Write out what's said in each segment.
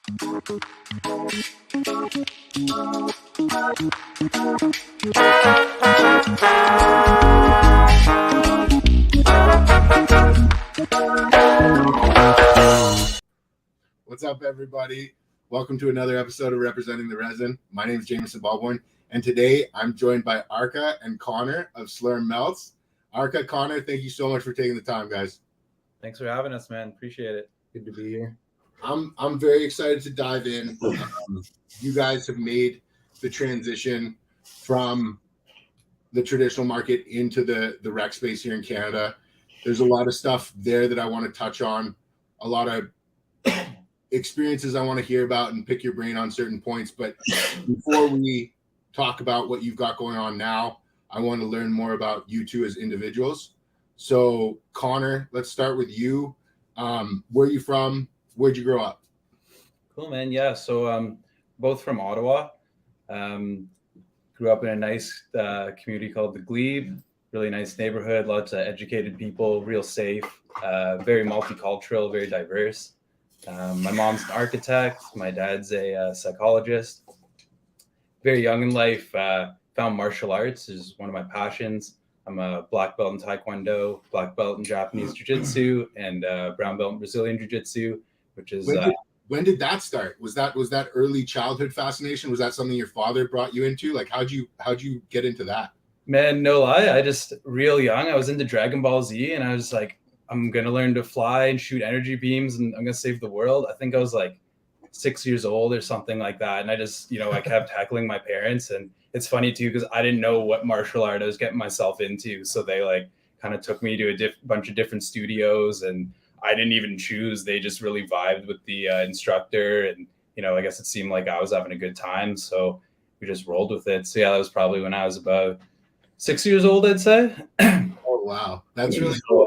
What's up, everybody? Welcome to another episode of Representing the Resin. My name is Jameson Baldwin, and today I'm joined by ARKA and CONOR of SLURMMM MELTS. ARKA, CONOR, thank you so much for taking the time, guys. Thanks for having us, man. Appreciate it. Good to be here. I'm very excited to dive in. You guys have made the transition from the traditional market into the rec space here in Canada. There's a lot of stuff there that I want to touch on, a lot of experiences I want to hear about and pick your brain on certain points. But before we talk about what you've got going on now, I want to learn more about you two as individuals. So CONOR, let's start with you. Where are you from? Where'd you grow up? Cool, man. Yeah. So both from Ottawa. Grew up in a nice community called the Glebe. Really nice neighborhood, lots of educated people, real safe, very multicultural, very diverse. My mom's an architect. My dad's a psychologist. Very young in life, found martial arts is one of my passions. I'm a black belt in Taekwondo, black belt in Japanese Jiu-Jitsu, and brown belt in Brazilian Jiu-Jitsu, which is... When did that start? Was that early childhood fascination? Was that something your father brought you into? Like, how'd you get into that? Man, no lie. I just real young. I was into Dragon Ball Z, and I was like, I'm gonna learn to fly and shoot energy beams, and I'm gonna save the world. I think I was like 6 years old or something like that, and I just, I kept heckling my parents. And it's funny too because I didn't know what martial art I was getting myself into, so they like kind of took me to a bunch of different studios, and I didn't even choose. They just really vibed with the instructor, and I guess it seemed like I was having a good time, so we just rolled with it. So yeah, that was probably when I was about 6 years old, I'd say. Oh wow, that's really cool.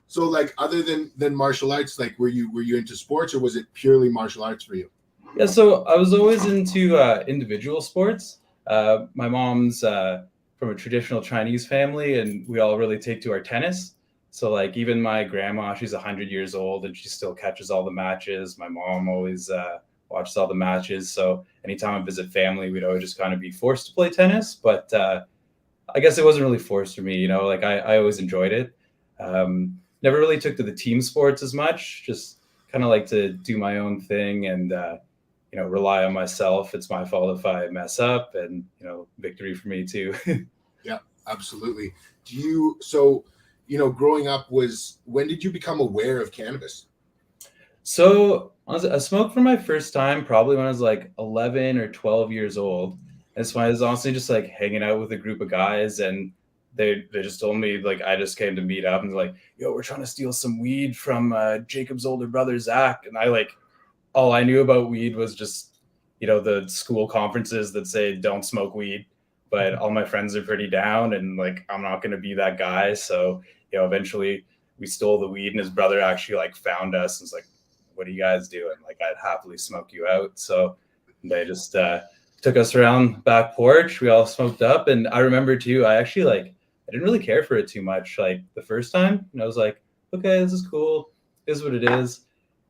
So like, other than martial arts, like were you into sports, or was it purely martial arts for you? Yeah, so I was always into individual sports. My mom's from a traditional Chinese family, and we all really take to our tennis. So like, even my grandma, she's 100 years old, and she still catches all the matches. My mom always watches all the matches. So anytime I visit family, we'd always just kind of be forced to play tennis. But I guess it wasn't really forced for me, like I always enjoyed it. Never really took to the team sports as much, just kind of like to do my own thing and, rely on myself. It's my fault if I mess up, and, victory for me too. Yeah, absolutely. Growing up, when did you become aware of cannabis? So I smoked for my first time probably when I was like 11 or 12 years old. That's when I was honestly just like hanging out with a group of guys, and they just told me, like, I just came to meet up, and like, yo, we're trying to steal some weed from Jacob's older brother, Zach. And all I knew about weed was just, the school conferences that say don't smoke weed, but all my friends are pretty down, and like, I'm not going to be that guy. So, eventually we stole the weed, and his brother actually like found us and was like, what are you guys doing? Like, I'd happily smoke you out. So they just took us around back porch. We all smoked up. And I remember too, I didn't really care for it too much. Like the first time, and I was like, okay, this is cool. It is what it is.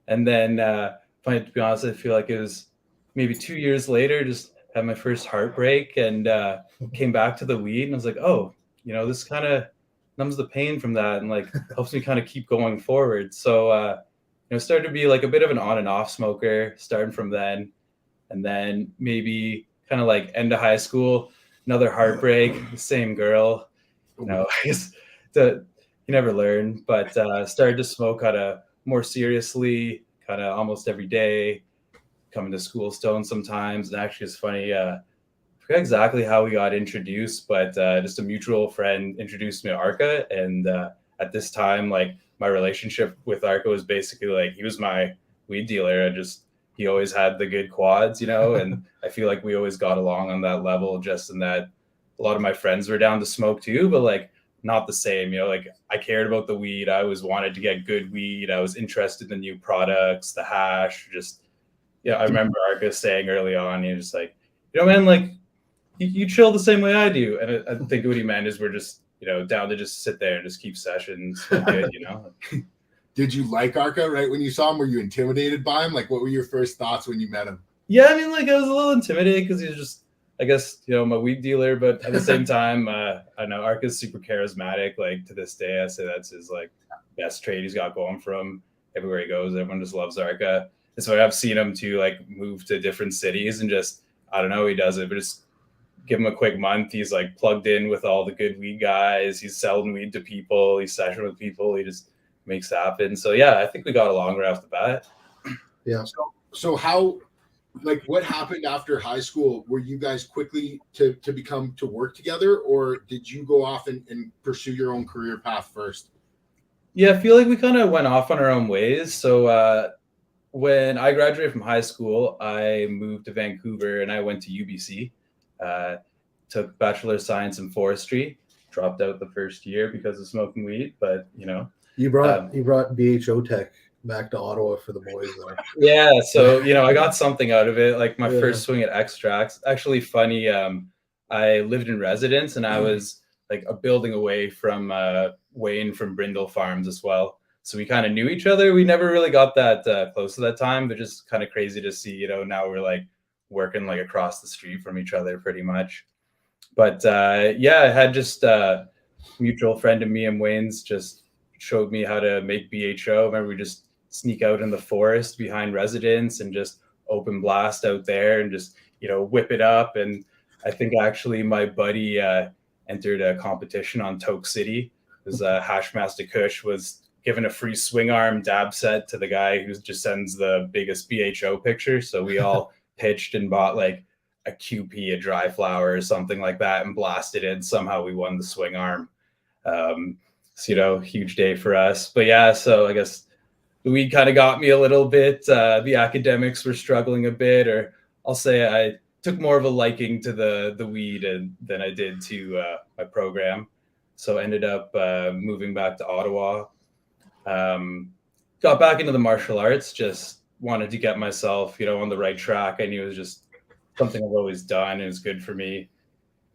And then, to be honest, I feel like it was maybe 2 years later, just had my first heartbreak, and came back to the weed, and I was like, oh, this kind of numbs the pain from that, and like helps me kind of keep going forward. So, started to be like a bit of an on and off smoker starting from then. And then maybe kind of like end of high school, another heartbreak, same girl. I guess you never learn, but started to smoke kind of more seriously, kind of almost every day, coming to school stoned sometimes. And actually, it's funny, I forget exactly how we got introduced, but just a mutual friend introduced me to ARKA. And at this time, like, my relationship with ARKA was basically like, he was my weed dealer. He always had the good quads, and I feel like we always got along on that level, just in that a lot of my friends were down to smoke too, but like not the same, like I cared about the weed. I always wanted to get good weed. I was interested in the new products, the hash, I remember ARKA saying early on, just like, man, like you chill the same way I do. And I think what he meant is we're just, down to just sit there and just keep sessions. Good, did you like ARKA right when you saw him? Were you intimidated by him? Like, what were your first thoughts when you met him? Yeah, I mean, like I was a little intimidated because he was just, I guess, you know, my weed dealer, but at the same time, I know ARKA's super charismatic. Like to this day, I say that's his like best trait he's got going from everywhere he goes. Everyone just loves ARKA. And so I've seen him to like move to different cities and just, I don't know, he does it, but just give him a quick month. He's like plugged in with all the good weed guys. He's selling weed to people. He's sessioning with people. He just makes it happen. So yeah, I think we got along right off the bat. Yeah. So how, like, what happened after high school? Were you guys quickly to work together, or did you go off and pursue your own career path first? Yeah, I feel like we kind of went off on our own ways. So when I graduated from high school, I moved to Vancouver and I went to UBC. Took Bachelor of Science in Forestry. Dropped out the first year because of smoking weed, but you know. You brought BHO Tech back to Ottawa for the boys there. Yeah, so you know, I got something out of it. Like my first swing at extracts. Actually, funny. I lived in residence, and I was like a building away from Wayne from Brindle Farms as well. So we kind of knew each other. We never really got that close at that time, but just kind of crazy to see. You know, now we're like working like across the street from each other, pretty much. But yeah, I had just a mutual friend of me and Wayne's just showed me how to make BHO. Remember, we just sneak out in the forest behind residence and just open blast out there and just, you know, whip it up. And I think actually my buddy entered a competition on Toke City because Hashmaster Kush was given a free swing arm dab set to the guy who just sends the biggest BHO picture. So we all pitched and bought like a QP, a dry flower or something like that and blasted it. And somehow we won the swing arm. So, you know, huge day for us. But yeah, so I guess the weed kind of got me a little bit. The academics were struggling a bit, or I'll say I took more of a liking to the weed than I did to my program. So ended up moving back to Ottawa. Got back into the martial arts, just wanted to get myself, you know, on the right track. I knew it was just something I've always done. It was good for me.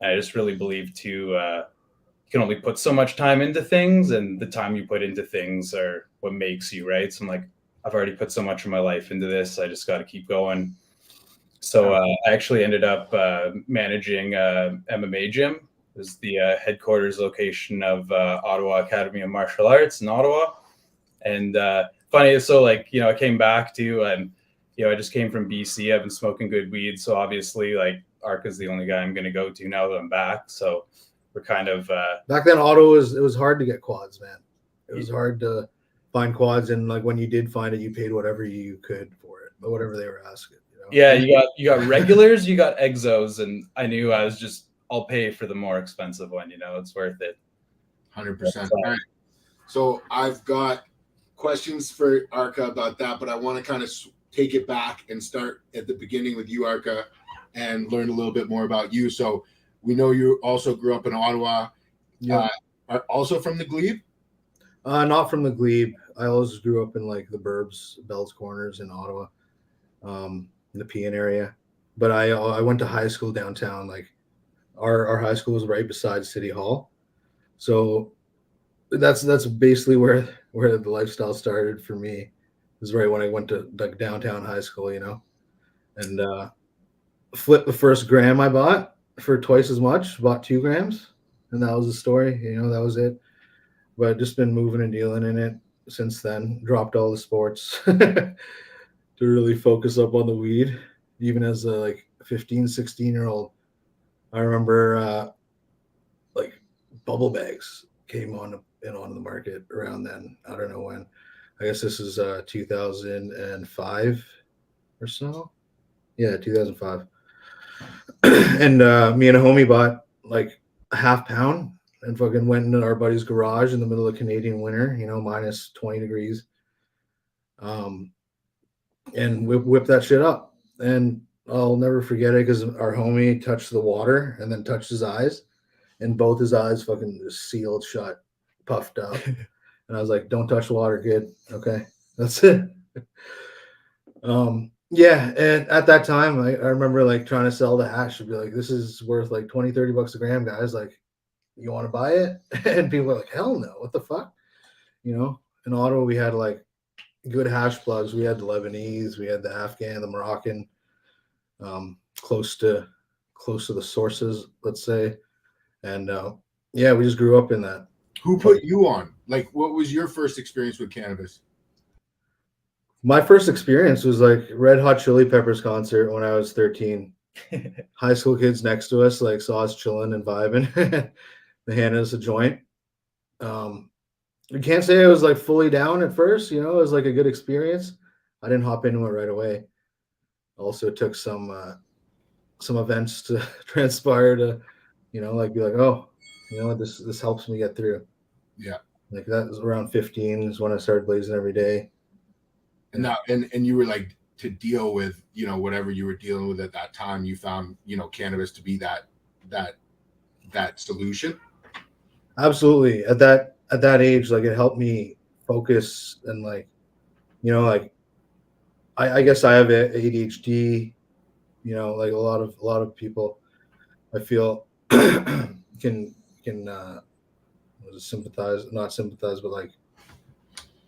And I just really believe too, you can only put so much time into things, and the time you put into things are what makes you, right? So I'm like, I've already put so much of my life into this. I just got to keep going. So I actually ended up managing MMA gym. It was the headquarters location of Ottawa Academy of Martial Arts in Ottawa. And funny, so like, you know, I came back to, and, you know, I just came from BC. I've been smoking good weed. So obviously like ARKA's the only guy I'm going to go to now that I'm back. So we're kind of back then Ottawa it was hard to get quads, man. It was hard to find quads, and like when you did find it, you paid whatever you could for it, but whatever they were asking, you know? Yeah, you got regulars, you got exos, and I knew I was just, I'll pay for the more expensive one, you know, it's worth it. 100%. All right. So I've got questions for ARKA about that, but I want to kind of take it back and start at the beginning with you, ARKA, and learn a little bit more about you. So we know you also grew up in Ottawa. Yeah. Are also from the Glebe? Not from the Glebe. I always grew up in like the burbs, Bell's Corners in Ottawa, in the Pean area. But I went to high school downtown. Like our high school was right beside City Hall, so that's basically where the lifestyle started for me. It was right when I went to like downtown high school, you know, and flipped the first gram I bought for twice as much. Bought 2 grams, and that was the story. You know, that was it. But just been moving and dealing in it since then. Dropped all the sports to really focus up on the weed. Even as a like 15, 16-year-old, I remember like bubble bags came onto the market around then. I don't know when. I guess this is 2005 or so. Yeah, 2005. And me and a homie bought like a half pound and fucking went into our buddy's garage in the middle of Canadian winter, you know, minus 20 degrees. And whip that shit up. And I'll never forget it because our homie touched the water and then touched his eyes, and both his eyes fucking just sealed shut, puffed up. And I was like, don't touch water, kid. Okay, that's it. Yeah, and at that time, I remember like trying to sell the hash and be like, this is worth like 20, 30 bucks a gram, guys. Like, you want to buy it? And people were like, hell no, what the fuck? You know? in Ottawa, we had like good hash plugs. We had the Lebanese, we had the Afghan, the Moroccan, close to the sources, let's say. And yeah, we just grew up in that. Who put you on? Like, what was your first experience with cannabis? My first experience was like Red Hot Chili Peppers concert when I was 13. High school kids next to us like saw us chilling and vibing. They handed us a joint. I can't say I was like fully down at first, you know, it was like a good experience. I didn't hop into it right away. Also took some events to transpire to, you know, like be like, oh, you know, this helps me get through. Yeah. Like that was around 15 is when I started blazing every day. And that, and you were like, to deal with, you know, whatever you were dealing with at that time, you found, you know, cannabis to be that solution. Absolutely. At that age, like it helped me focus and like, you know, like I guess I have ADHD, you know, like a lot of people I feel can not sympathize, but like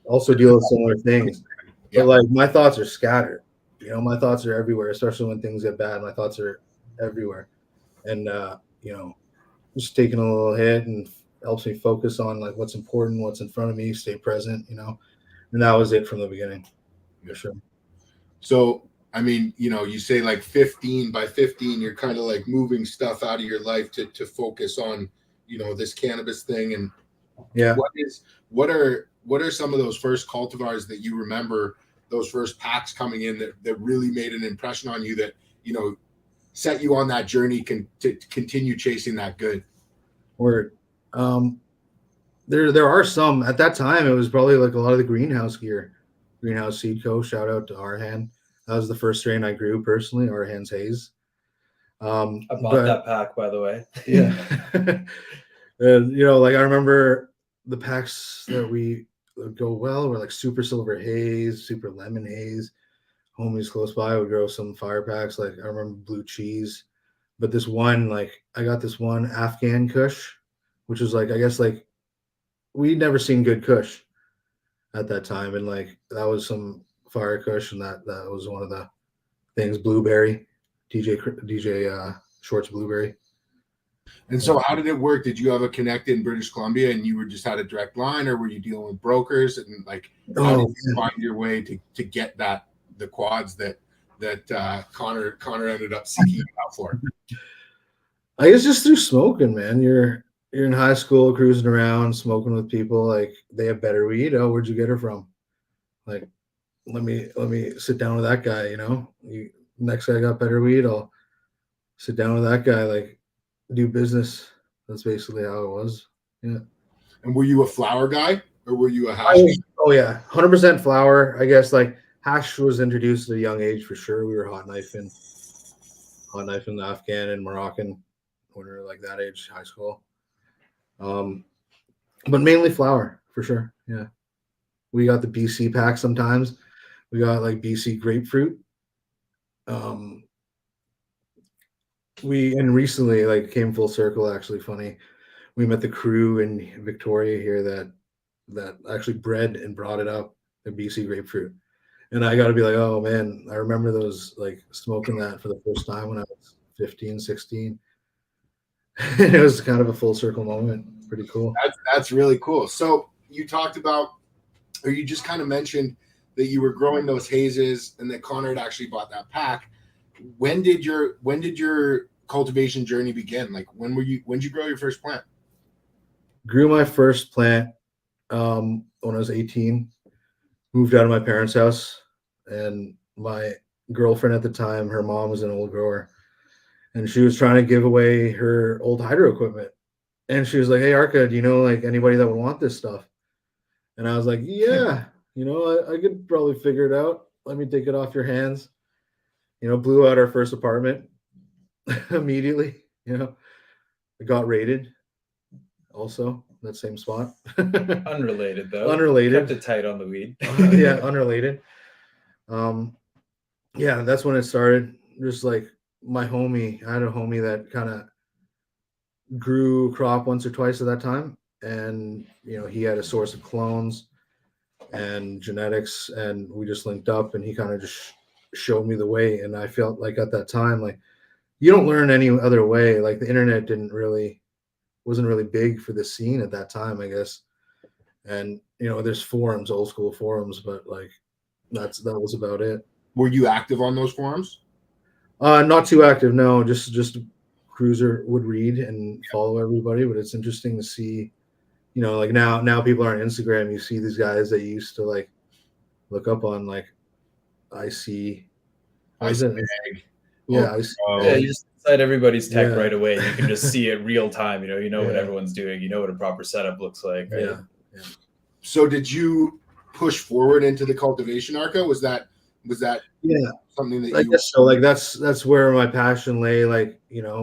also deal with similar things. Yeah. But like my thoughts are scattered. You know, my thoughts are everywhere, especially when things get bad. My thoughts are everywhere. And you know, just taking a little hit and helps me focus on like what's important, what's in front of me, stay present, you know. And that was it from the beginning. For sure. So I mean, you know, you say like 15, by 15, you're kind of like moving stuff out of your life to focus on, you know, this cannabis thing. And yeah, what are some of those first cultivars that you remember, those first packs coming in that really made an impression on you, that, you know, set you on that journey to continue chasing that good? Word. There are some. At that time, it was probably like a lot of the greenhouse gear. Greenhouse Seed Co. Shout out to Arhan. That was the first strain I grew personally, Arhan's Haze. I bought that pack, by the way. Yeah. And, you know, like I remember the packs that we would go well were like Super Silver Haze, Super Lemon Haze. Homies close by would grow some fire packs. Like I remember Blue Cheese. But this one, like I got this one Afghan Kush, which was like, I guess like we'd never seen good Kush at that time. And like that was some fire Kush, and that was one of the things. Blueberry, DJ Shorts Blueberry. And so how did it work? Did you have a connect in British Columbia and you were just had a direct line, or were you dealing with brokers? And like, how did you find your way to get the quads that Connor ended up seeking out for? I guess just through smoking, man. You're in high school, cruising around, smoking with people. Like they have better weed. Oh, where'd you get her from? Like, let me sit down with that guy. You know, next guy got better weed. I'll sit down with that guy. Like, do business. That's basically how it was. Yeah. And were you a flower guy or were you a hash? Oh yeah, 100% flower. I guess like hash was introduced at a young age for sure. We were hot knifing the Afghan and Moroccan when we were like that age, high school. But mainly flower for sure. Yeah. We got the BC pack sometimes. We got like BC grapefruit. And recently like came full circle, actually funny. We met the crew in Victoria here that actually bred and brought it up, the BC grapefruit. And I got to be like, oh man, I remember those, like smoking that for the first time when I was 15, 16. It was kind of a full circle moment. Pretty cool. That's really cool. So you talked about, or you just kind of mentioned that you were growing those hazes and that Connor had actually bought that pack. When did your cultivation journey begin? Like when did you grow your first plant? Grew my first plant when I was 18. Moved out of my parents' house, and my girlfriend at the time, her mom was an old grower, and she was trying to give away her old hydro equipment. And she was like, "Hey, ARKA, do you know like anybody that would want this stuff?" And I was like, "Yeah, you know, I could probably figure it out. Let me take it off your hands." You know, blew out our first apartment immediately. You know, it got raided. Also, that same spot. Unrelated though. Unrelated. Kept it tight on the weed. Yeah, unrelated. Yeah, that's when it started. Just like my homie, I had a homie that kind of grew crop once or twice at that time, and you know he had a source of clones, and genetics, and we just linked up, and he kind of just showed me the way. And I felt like at that time, like you don't learn any other way. Like the internet wasn't really big for the scene at that time, I guess. And there's forums, old school forums, but like that was about it. Were you active on those forums? Not too active, no. Just Cruiser would read and follow everybody, but it's interesting to see, like now people are on Instagram. You see these guys that you used to like look up on, like I see. I Yeah, I see. Yeah, you just inside everybody's tech Yeah. right away. You can just see it real time. You know what Yeah. everyone's doing. You know what a proper setup looks like. Right? Yeah. So did you push forward into the cultivation, ARKA? Was that Yeah. something that I you? guess so. Like that's where my passion lay. Like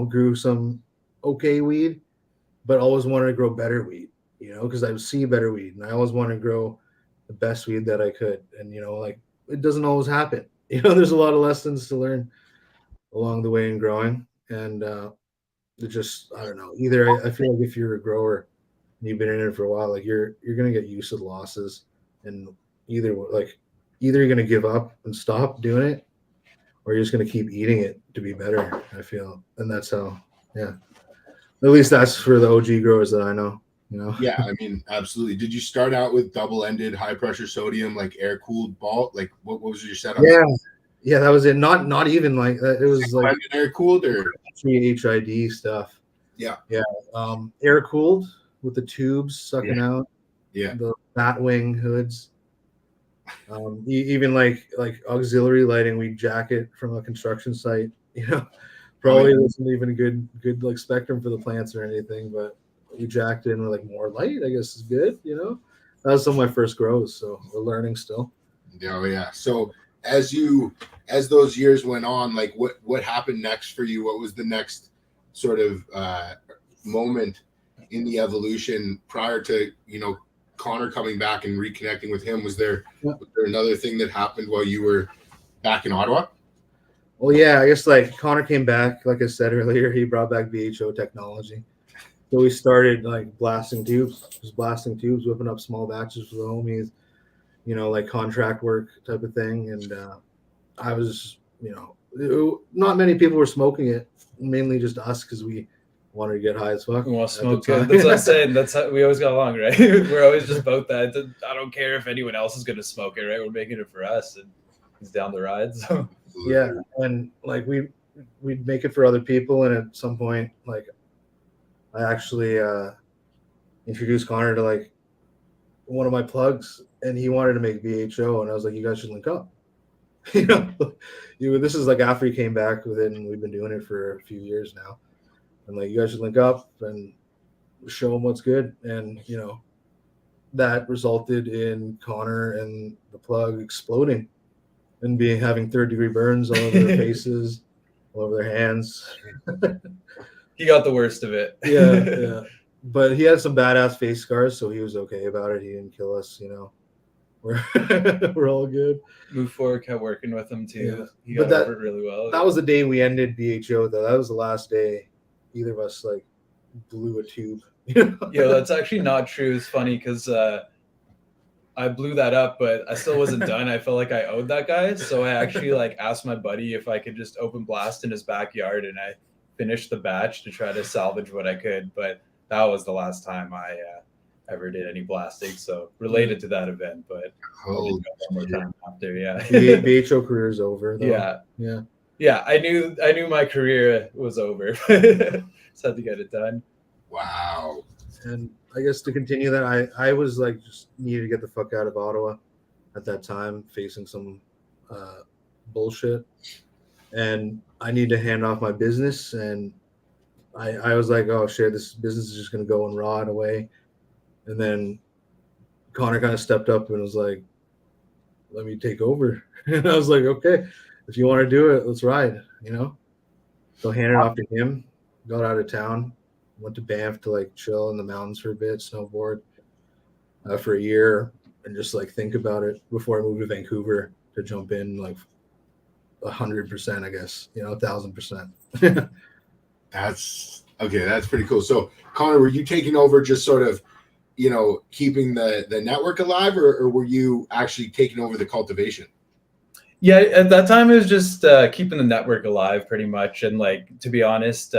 grew some okay weed, but always wanted to grow better weed. Because I would see better weed, and I always wanted to grow the best weed that I could. And like it doesn't always happen. There's a lot of lessons to learn along the way in growing, and it just I don't know. Either I feel like if you're a grower and you've been in it for a while, like you're gonna get used to the losses, and either you're gonna give up and stop doing it, or you're just going to keep eating it to be better, I feel. And that's how, yeah. At least that's for the OG growers that I know, Yeah, I mean, absolutely. Did you start out with double-ended high-pressure sodium, like air-cooled ball? Like, what was your setup? Yeah, that was it. Not even like that. It was like air-cooled or HID stuff. Yeah. Air-cooled with the tubes sucking out. Yeah. The bat wing hoods. Even like auxiliary lighting, we jacket from a construction site. Probably wasn't even a good like spectrum for the plants or anything, but we jacked in with like more light. I guess is good. That was some of my first grows, so we're learning still. Oh yeah. So as those years went on, like what happened next for you? What was the next sort of moment in the evolution prior to CONOR coming back and reconnecting with him? Was there another thing that happened while you were back in Ottawa? Well, yeah, I guess like CONOR came back, like I said earlier, he brought back BHO technology. So we started like blasting tubes, whipping up small batches for the homies, like contract work type of thing. And I was, not many people were smoking it, mainly just us because we wanted to get high as fuck. We want to smoke good. That's what I'm saying. That's how we always got along, right? We're always just about that. I don't care if anyone else is going to smoke it, right? We're making it for us, and he's down the ride. So yeah, and like we'd make it for other people, and at some point, like I actually introduced CONOR to like one of my plugs, and he wanted to make BHO, and I was like, you guys should link up. This is like after he came back with it, and we've been doing it for a few years now. And like, you guys should link up and show them what's good. And, that resulted in CONOR and the plug exploding and having 3rd-degree burns all over their faces, all over their hands. He got the worst of it. Yeah. But he had some badass face scars, so he was okay about it. He didn't kill us, We're all good. Move forward, kept working with him too. Yeah. He got over it really well. That was the day we ended BHO, though. That was the last day either of us like blew a tube. Yeah, that's actually not true. It's funny because I blew that up, but I still wasn't done. I felt like I owed that guy, so I actually like asked my buddy if I could just open blast in his backyard, and I finished the batch to try to salvage what I could. But that was the last time I ever did any blasting, so related to that event. But one more time after, yeah. BHO career is over, though. Yeah. I knew my career was over. Just had to get it done. Wow. And I guess to continue that, I was like just needed to get the fuck out of Ottawa at that time, facing some bullshit, and I need to hand off my business. And I was like, oh shit, this business is just gonna go and rot away. And then CONOR kind of stepped up and was like, let me take over. And I was like, okay, if you want to do it, let's ride, So handed it off to him, got out of town, went to Banff to like chill in the mountains for a bit, snowboard for a year, and just like think about it before I moved to Vancouver to jump in like 100%, I guess, 1,000%. That's okay. That's pretty cool. So CONOR, were you taking over just sort of keeping the network alive, or were you actually taking over the cultivation? Yeah, at that time it was just keeping the network alive pretty much. And like, to be honest,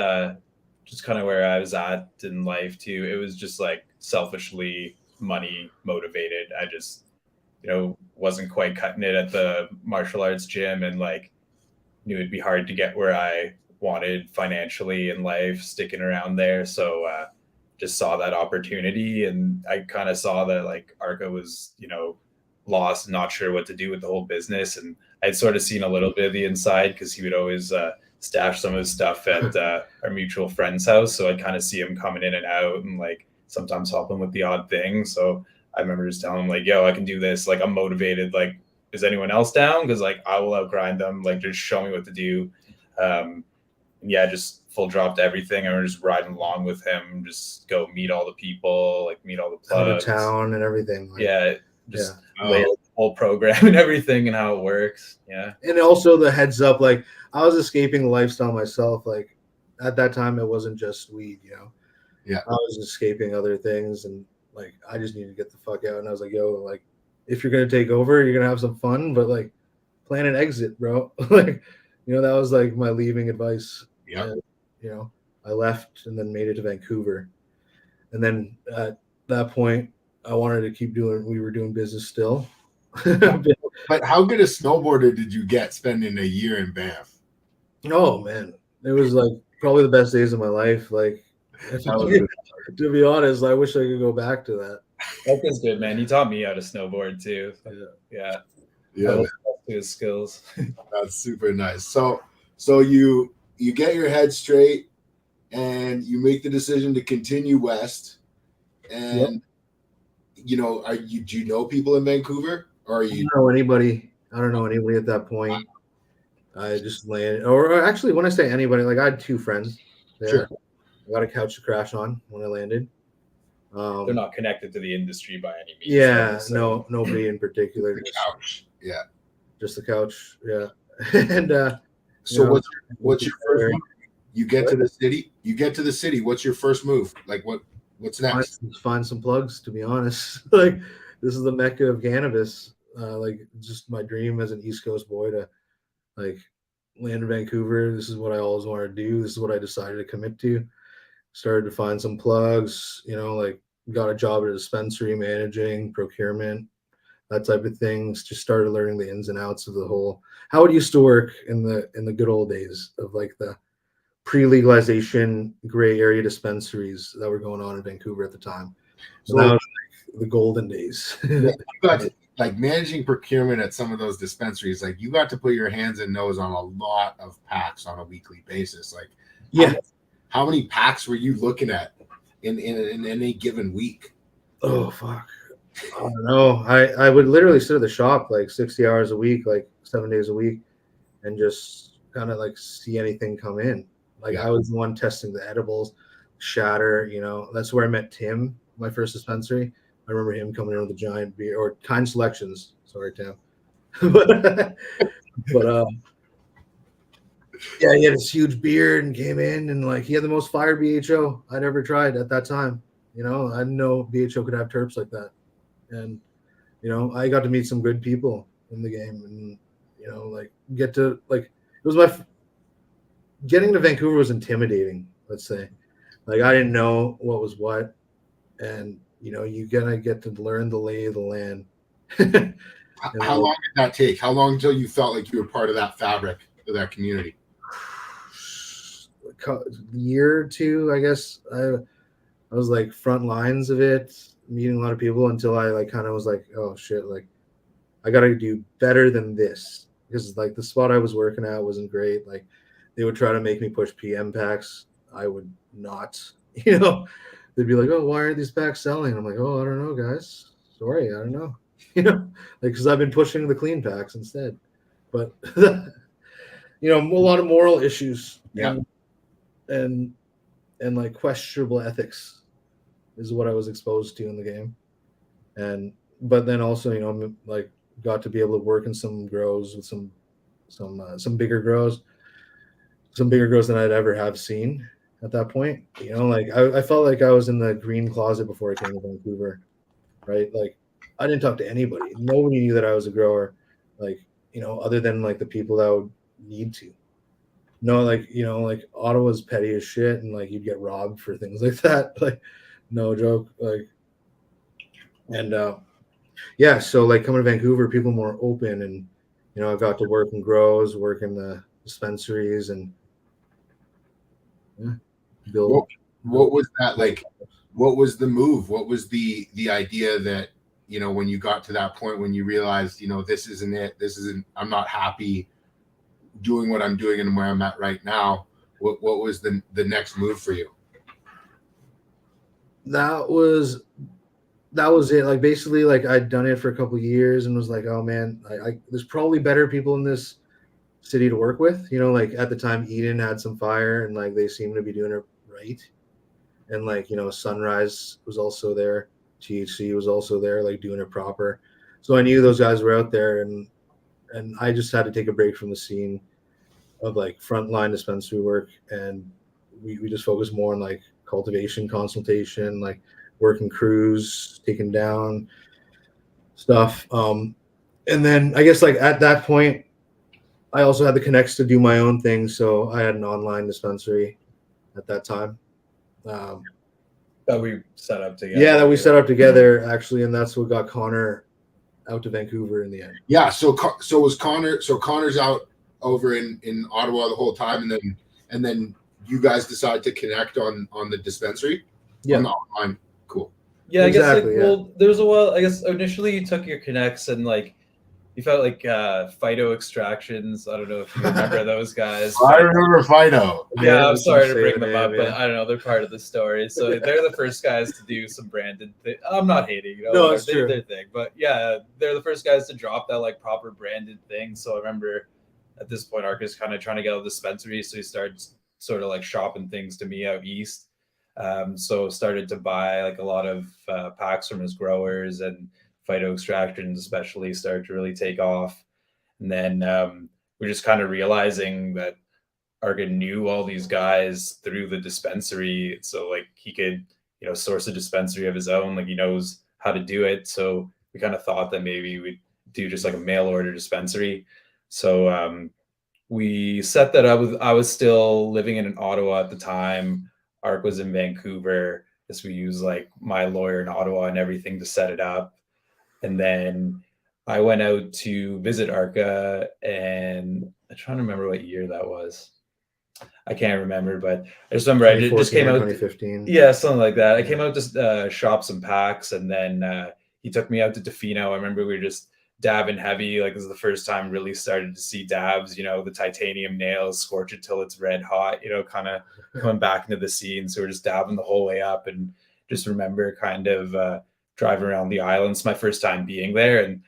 just kind of where I was at in life too, it was just like selfishly money motivated. I just, wasn't quite cutting it at the martial arts gym, and like knew it'd be hard to get where I wanted financially in life sticking around there. So just saw that opportunity, and I kind of saw that like ARKA was, lost, not sure what to do with the whole business. And I'd sort of seen a little bit of the inside because he would always stash some of his stuff at our mutual friend's house. So I'd kind of see him coming in and out, and like sometimes help him with the odd thing. So I remember just telling him like, yo, I can do this. Like, I'm motivated. Like, is anyone else down? Because like I will outgrind them. Like, just show me what to do. Yeah, just full dropped everything. I was just riding along with him, just go meet all the people, like meet all the plugs. Out of town and everything. Like, yeah, just lay out the whole program and everything and how it works. Yeah. And also the heads up, like I was escaping the lifestyle myself. Like at that time, it wasn't just weed, Yeah. I was escaping other things, and like I just needed to get the fuck out. And I was like, yo, like if you're gonna take over, you're gonna have some fun, but like plan an exit, bro. Like, that was like my leaving advice. Yeah. I left and then made it to Vancouver. And then at that point, I wanted to keep we were doing business still. But how good a snowboarder did you get spending a year in Banff? Oh man, it was like probably the best days of my life. Like, to be honest, I wish I could go back to that. That was good, man. He taught me how to snowboard too. Yeah. His skills. That's super nice. So you get your head straight, and you make the decision to continue west. And do you know people in Vancouver, or are you? I don't know anybody at that point. I just landed, or actually, when I say anybody, like I had 2 friends there. Sure. I got a couch to crash on when I landed. They're not connected to the industry by any means. Yeah, so. Nobody in particular. The couch. Yeah. Just the couch. Yeah. And so what's your first move? You get to the city. What's your first move? Like what's next? Find some plugs, to be honest. Like, this is the mecca of cannabis. Like, just my dream as an East Coast boy to like land in Vancouver. This is what I always wanted to do. This is what I decided to commit to. Started to find some plugs, like got a job at a dispensary, managing procurement, that type of things. Just started learning the ins and outs of the whole, how it used to work in the good old days of like the pre-legalization gray area dispensaries that were going on in Vancouver at the time. So that was like the golden days. You got to, like, managing procurement at some of those dispensaries, like you got to put your hands and nose on a lot of packs on a weekly basis. Like, how many packs were you looking at in any given week? Oh fuck, I don't know. I would literally sit at the shop like 60 hours a week, like 7 days a week, and just kind of like see anything come in. Like, I was the one testing the edibles, shatter. That's where I met Tim, my first dispensary. I remember him coming in with a giant beer, or Kind Selections. Sorry, Tim. but yeah, he had this huge beard and came in, and like he had the most fire BHO I'd ever tried at that time. I didn't know BHO could have terps like that. And I got to meet some good people in the game, and like get to like, it was getting to Vancouver was intimidating, let's say. Like, I didn't know what was what, and you gotta get to learn the lay of the land. How long did that take? How long until you felt like you were part of that fabric of that community? A year or 2, I guess. I was like front lines of it, meeting a lot of people, until I like kind of was like, oh shit, like I gotta do better than this, because like the spot I was working at wasn't great. Like, they would try to make me push PM packs. I would not. They'd be like, oh, why aren't these packs selling? I'm like, oh, I don't know, guys. Sorry, I don't know. Like, because I've been pushing the clean packs instead. But a lot of moral issues. Yeah. And like questionable ethics is what I was exposed to in the game. But then also, like, got to be able to work in some grows with some bigger grows than I'd ever have seen. at that point. You know, like I felt like I was in the green closet before I came to Vancouver, right? Like I didn't talk to anybody. Nobody knew that I was a grower, like, you know, other than like the people that would need to. No, like, you know, like Ottawa's petty as shit, and like you'd get robbed for things like that. Like, no joke. Like, and yeah, so like coming to Vancouver, people are more open, and you know, I got to work in grows, work in the dispensaries, and yeah, build. What was that like? What was the move? What was the idea that, you know, when you got to that point when you realized, you know, this isn't it, this isn't, I'm not happy doing what I'm doing and where I'm at right now? What was the next move for you? That was it. Like basically, like I'd done it for a couple of years and was like, oh man, I there's probably better people in this city to work with. You know, like at the time, Eden had some fire, and like they seemed to be doing it right. And like, you know, Sunrise was also there, THC was also there, like doing it proper. So I knew those guys were out there, and I just had to take a break from the scene of like frontline dispensary work, and we just focused more on like cultivation consultation, like working crews, taking down stuff. And then I guess like at that point, I also had the connects to do my own thing, so I had an online dispensary at that time. That we set up together. Yeah, that we set up together actually, and that's what got CONOR out to Vancouver in the end. Yeah, so was CONOR, so CONOR's out over in Ottawa the whole time, and then you guys decide to connect on the dispensary? Yeah. On the online. Cool. Yeah, I Exactly, guess like, well, there was a while, I guess initially you took your connects and like you felt like Phyto Extractions. I don't know if you remember those guys. I remember Phyto. Yeah, I'm sorry to Say bring the them name, up, but yeah. I don't know, they're part of the story. So they're the first guys to do some branded thing. I'm not hating, you know, No, it's they're true. their thing. But yeah, they're the first guys to drop that like proper branded thing. So I remember at this point, ARKA's kind of trying to get out of the dispensary, so he started sort of like shopping things to me out east. So started to buy like a lot of packs from his growers, and Phyto Extractions especially started to really take off. And then we're just kind of realizing that ARKA knew all these guys through the dispensary, so like he could, you know, source a dispensary of his own. Like he knows how to do it. So we kind of thought that maybe we'd do just like a mail order dispensary. So we set that up. I was still living in Ottawa at the time. ARK was in Vancouver. As we used like my lawyer in Ottawa and everything to set it up. And then I went out to visit ARKA, and I'm trying to remember what year that was. I can't remember, but I just remember I just came out. 2015. Yeah, something like that. I came out to shop some packs, and then he took me out to Tofino. I remember we were just dabbing heavy. Like this is the first time really started to see dabs. You know, the titanium nails, scorch it till it's red hot. You know, kind of coming back into the scene. So we're just dabbing the whole way up, and just remember kind of driving around the island. It's my first time being there, and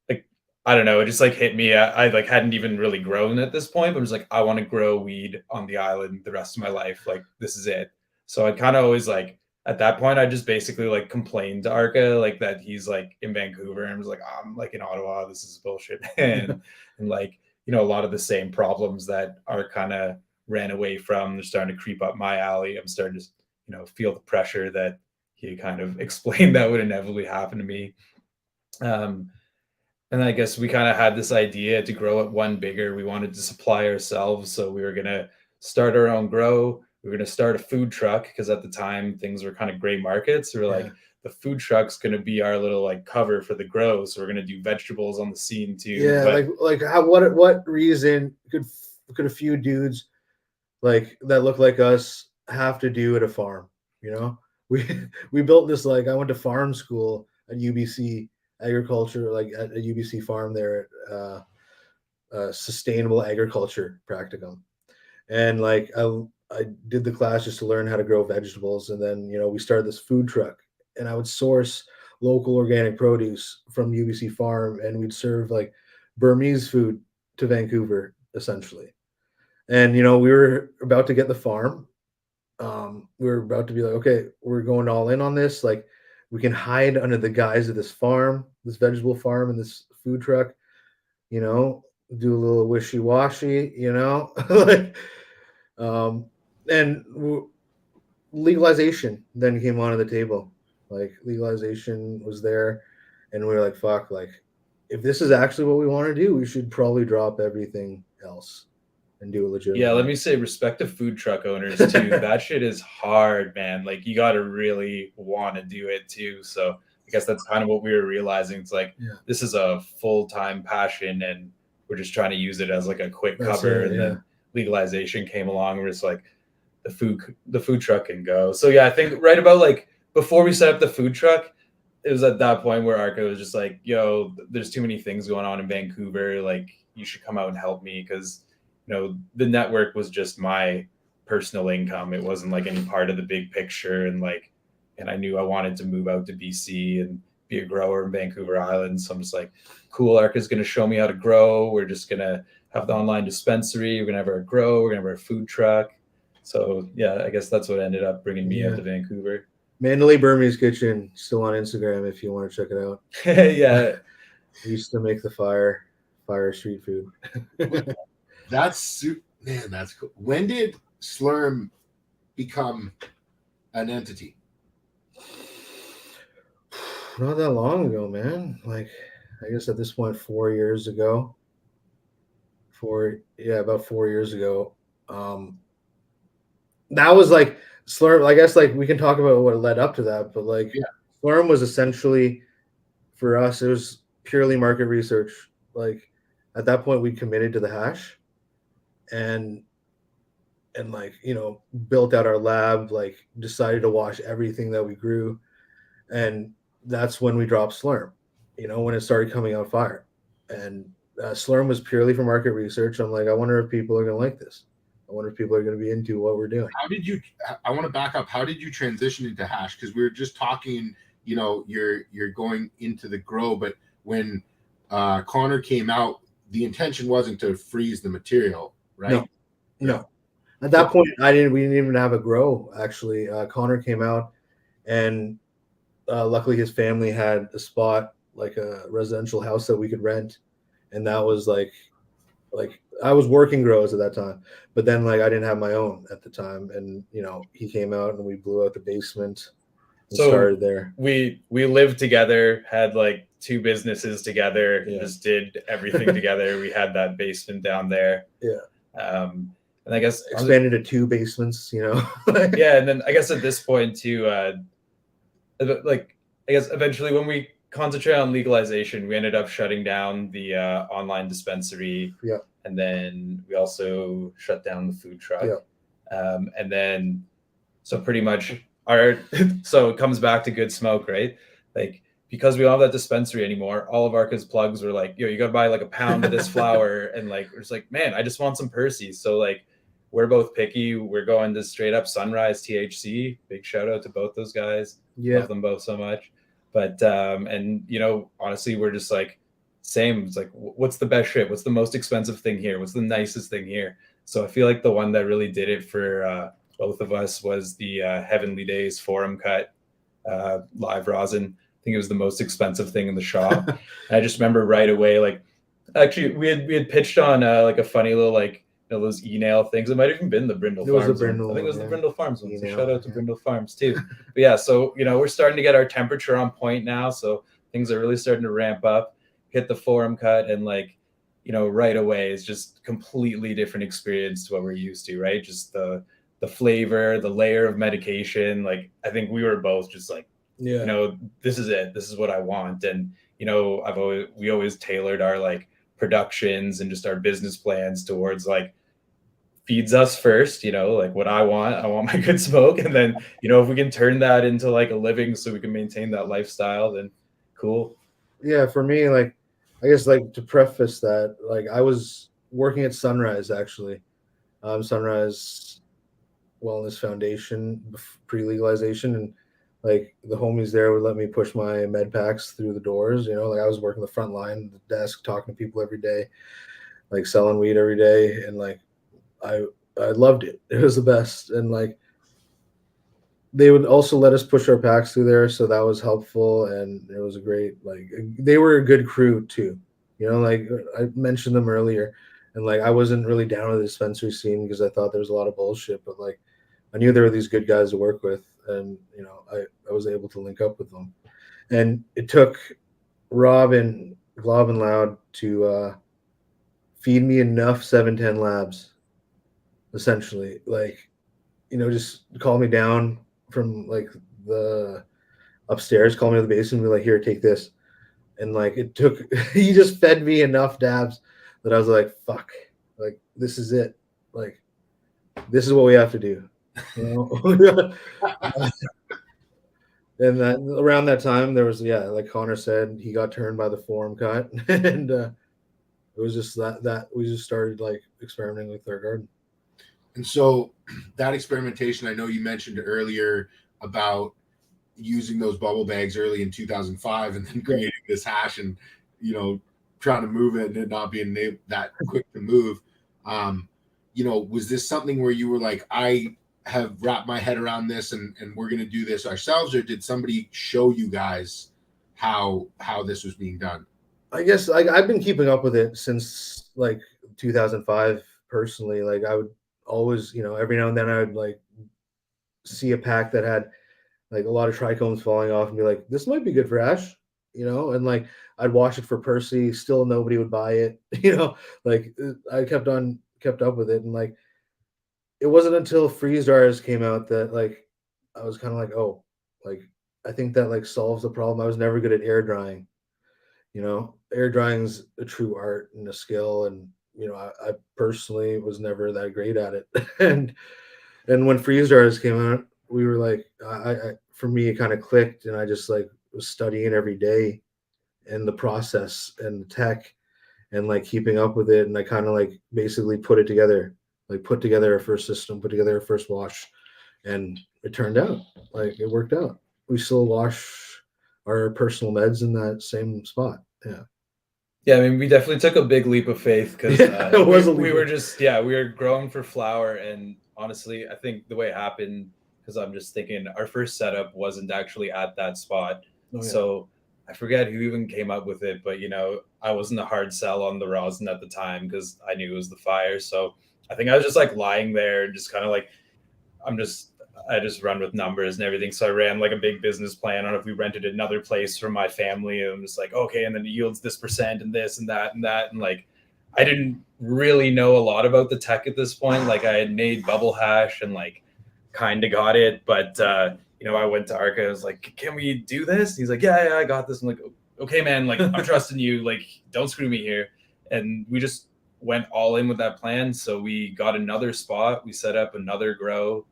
like I don't know, it just like hit me. I like hadn't even really grown at this point, but I was like, I want to grow weed on the island the rest of my life. Like this is it. So I kind of always like at that point, I just basically like complained to ARKA like that he's like in Vancouver and was like, I'm like in Ottawa. This is bullshit, and like you know a lot of the same problems that are kind of ran away from. They're starting to creep up my alley. I'm starting to you know feel the pressure that he kind of explained that would inevitably happen to me. And I guess we kind of had this idea to grow it one bigger. We wanted to supply ourselves. So we were going to start our own grow. We were going to start a food truck because at the time things were kind of gray markets. So we're like, the food truck's going to be our little like cover for the grow. So we're going to do vegetables on the scene too. Yeah, but, like how, what reason could a few dudes like that look like us have to do at a farm? You know, we built this, like I went to farm school at UBC agriculture, like at a UBC farm there, sustainable agriculture practicum, and like I did the class just to learn how to grow vegetables, and then you know we started this food truck, and I would source local organic produce from UBC farm, and we'd serve like Burmese food to Vancouver essentially. And you know we were about to get the farm. We were about to be like, okay, we're going all in on this. Like we can hide under the guise of this farm, this vegetable farm, and this food truck. You know, do a little wishy-washy. You know, like, and legalization then came onto the table. Like legalization was there, and we were like, fuck, like if this is actually what we want to do, we should probably drop everything else and do it legitimately. Yeah, let me say respect to food truck owners too. That shit is hard, man. Like you got to really want to do it too. So I guess that's kind of what we were realizing. It's like this is a full-time passion, and we're just trying to use it as like a quick cover. And then legalization came along, and we're just like the food truck can go. So yeah, I think right about like before we set up the food truck, it was at that point where ARKA was just like, yo, there's too many things going on in Vancouver. Like you should come out and help me, because the network was just my personal income. It wasn't like any part of the big picture. And I knew I wanted to move out to BC and be a grower in Vancouver Island. So I'm just like, cool, ARKA's going to show me how to grow. We're just going to have the online dispensary. We're going to have our grow. We're going to have our food truck. So yeah, I guess that's what ended up bringing me out to Vancouver. Mandalay Burmese Kitchen, still on Instagram if you want to check it out. Yeah. We used to make the fire street food. That's cool. When did SLURMMM become an entity? Not that long ago, man. Like, I guess at this point, 4 years ago. About 4 years ago. That was like SLURMMM. I guess like we can talk about what led up to that, but like SLURMMM was essentially for us, it was purely market research. Like at that point, we committed to the hash. And like, built out our lab, like decided to wash everything that we grew. And that's when we dropped SLURMMM, when it started coming out fire. And SLURMMM was purely for market research. I'm like, I wonder if people are going to like this. I wonder if people are going to be into what we're doing. I want to back up. How did you transition into hash? Because we were just talking, you're going into the grow, but when CONOR came out, the intention wasn't to freeze the material, right? No. At that point, we didn't even have a grow. Actually, CONOR came out, and luckily his family had a spot, like a residential house that we could rent, and that was like I was working grows at that time, but then like I didn't have my own at the time, and he came out and we blew out the basement and started there. We lived together, had like 2 businesses together, just did everything together. We had that basement down there. And I guess expanded to 2 basements, yeah. And then I guess at this point too, like I guess eventually when we concentrate on legalization, we ended up shutting down the online dispensary. And then we also shut down the food truck. And then so pretty much so it comes back to good smoke, right? Like because we don't have that dispensary anymore, all of ARKA's plugs were like, yo, you got to buy like a pound of this flower. And like, we're just like, man, I just want some Percy's. So like, we're both picky. We're going to straight up Sunrise THC. Big shout out to both those guys. Love them both so much. But, and honestly, we're just like, same. It's like, what's the best shit? What's the most expensive thing here? What's the nicest thing here? So I feel like the one that really did it for both of us was the Heavenly Days Forum Cut live rosin. I think it was the most expensive thing in the shop. And I just remember right away, like, actually, we had pitched on like a funny little like those e-nail things. It might have even been the Brindle Farms. I think it was the Brindle Farms one. So shout out to Brindle Farms too. But yeah, so we're starting to get our temperature on point now. So things are really starting to ramp up. Hit the Forum Cut, and like right away is just completely different experience to what we're used to, right? Just the flavor, the layer of medication. Like I think we were both just like, this is it. This is what I want. And we always tailored our like productions and just our business plans towards like feeds us first, like what I want my good smoke. And then, if we can turn that into like a living so we can maintain that lifestyle, then cool. Yeah. For me, like, I guess like to preface that, like I was working at Sunrise actually, Sunrise Wellness Foundation pre-legalization, and like the homies there would let me push my med packs through the doors, like I was working the front line, the desk, talking to people every day, like selling weed every day. And like, I loved it. It was the best. And like, they would also let us push our packs through there. So that was helpful. And it was a great, like, they were a good crew too, like I mentioned them earlier. And like, I wasn't really down with the dispensary scene because I thought there was a lot of bullshit, but like I knew there were these good guys to work with, and I was able to link up with them. And it took Rob and Glob and Loud to feed me enough 710 labs, essentially. Like, just call me down from like the upstairs, call me to the basement, and be like, here, take this. And like it took he just fed me enough dabs that I was like, fuck, like this is it. Like this is what we have to do. And that around that time there was, like Connor said, he got turned by the form cut. And it was just that we just started like experimenting with our garden. And so that experimentation, I know you mentioned earlier about using those bubble bags early in 2005 and then creating this hash and, trying to move it and it not being that quick to move. Was this something where you were like, I have wrapped my head around this and we're going to do this ourselves, or did somebody show you guys how this was being done? I guess I've been keeping up with it since like 2005 personally. Like I would always, every now and then I would like see a pack that had like a lot of trichomes falling off and be like, this might be good for hash, and like I'd wash it for Percy, still nobody would buy it, like I kept up with it. And like it wasn't until freeze dryers came out that like I was kind of like, oh, like I think that like solves the problem. I was never good at air drying. Air drying's a true art and a skill, and I personally was never that great at it. and when freeze dryers came out, we were like, I for me it kind of clicked, and I just like was studying every day and the process and the tech and like keeping up with it. And I kind of like basically put together our first system, put together our first wash, and it turned out like it worked out. We still wash our personal meds in that same spot. Yeah, I mean, we definitely took a big leap of faith because we were growing for flower. And honestly, I think the way it happened, because I'm just thinking our first setup wasn't actually at that spot. So I forget who even came up with it, but I wasn't a hard sell on the rosin at the time because I knew it was the fire. So I think I was just like lying there and just kind of like, I just run with numbers and everything. So I ran like a big business plan on if we rented another place for my family. And I'm just like, okay, and then it yields this percent and this and that and that. And like, I didn't really know a lot about the tech at this point. Like I had made bubble hash and like kind of got it. But, I went to ARKA. I was like, can we do this? And he's like, yeah, I got this. I'm like, okay, man, like I'm trusting you. Like, don't screw me here. And we just went all in with that plan. So we got another spot. We set up another grow.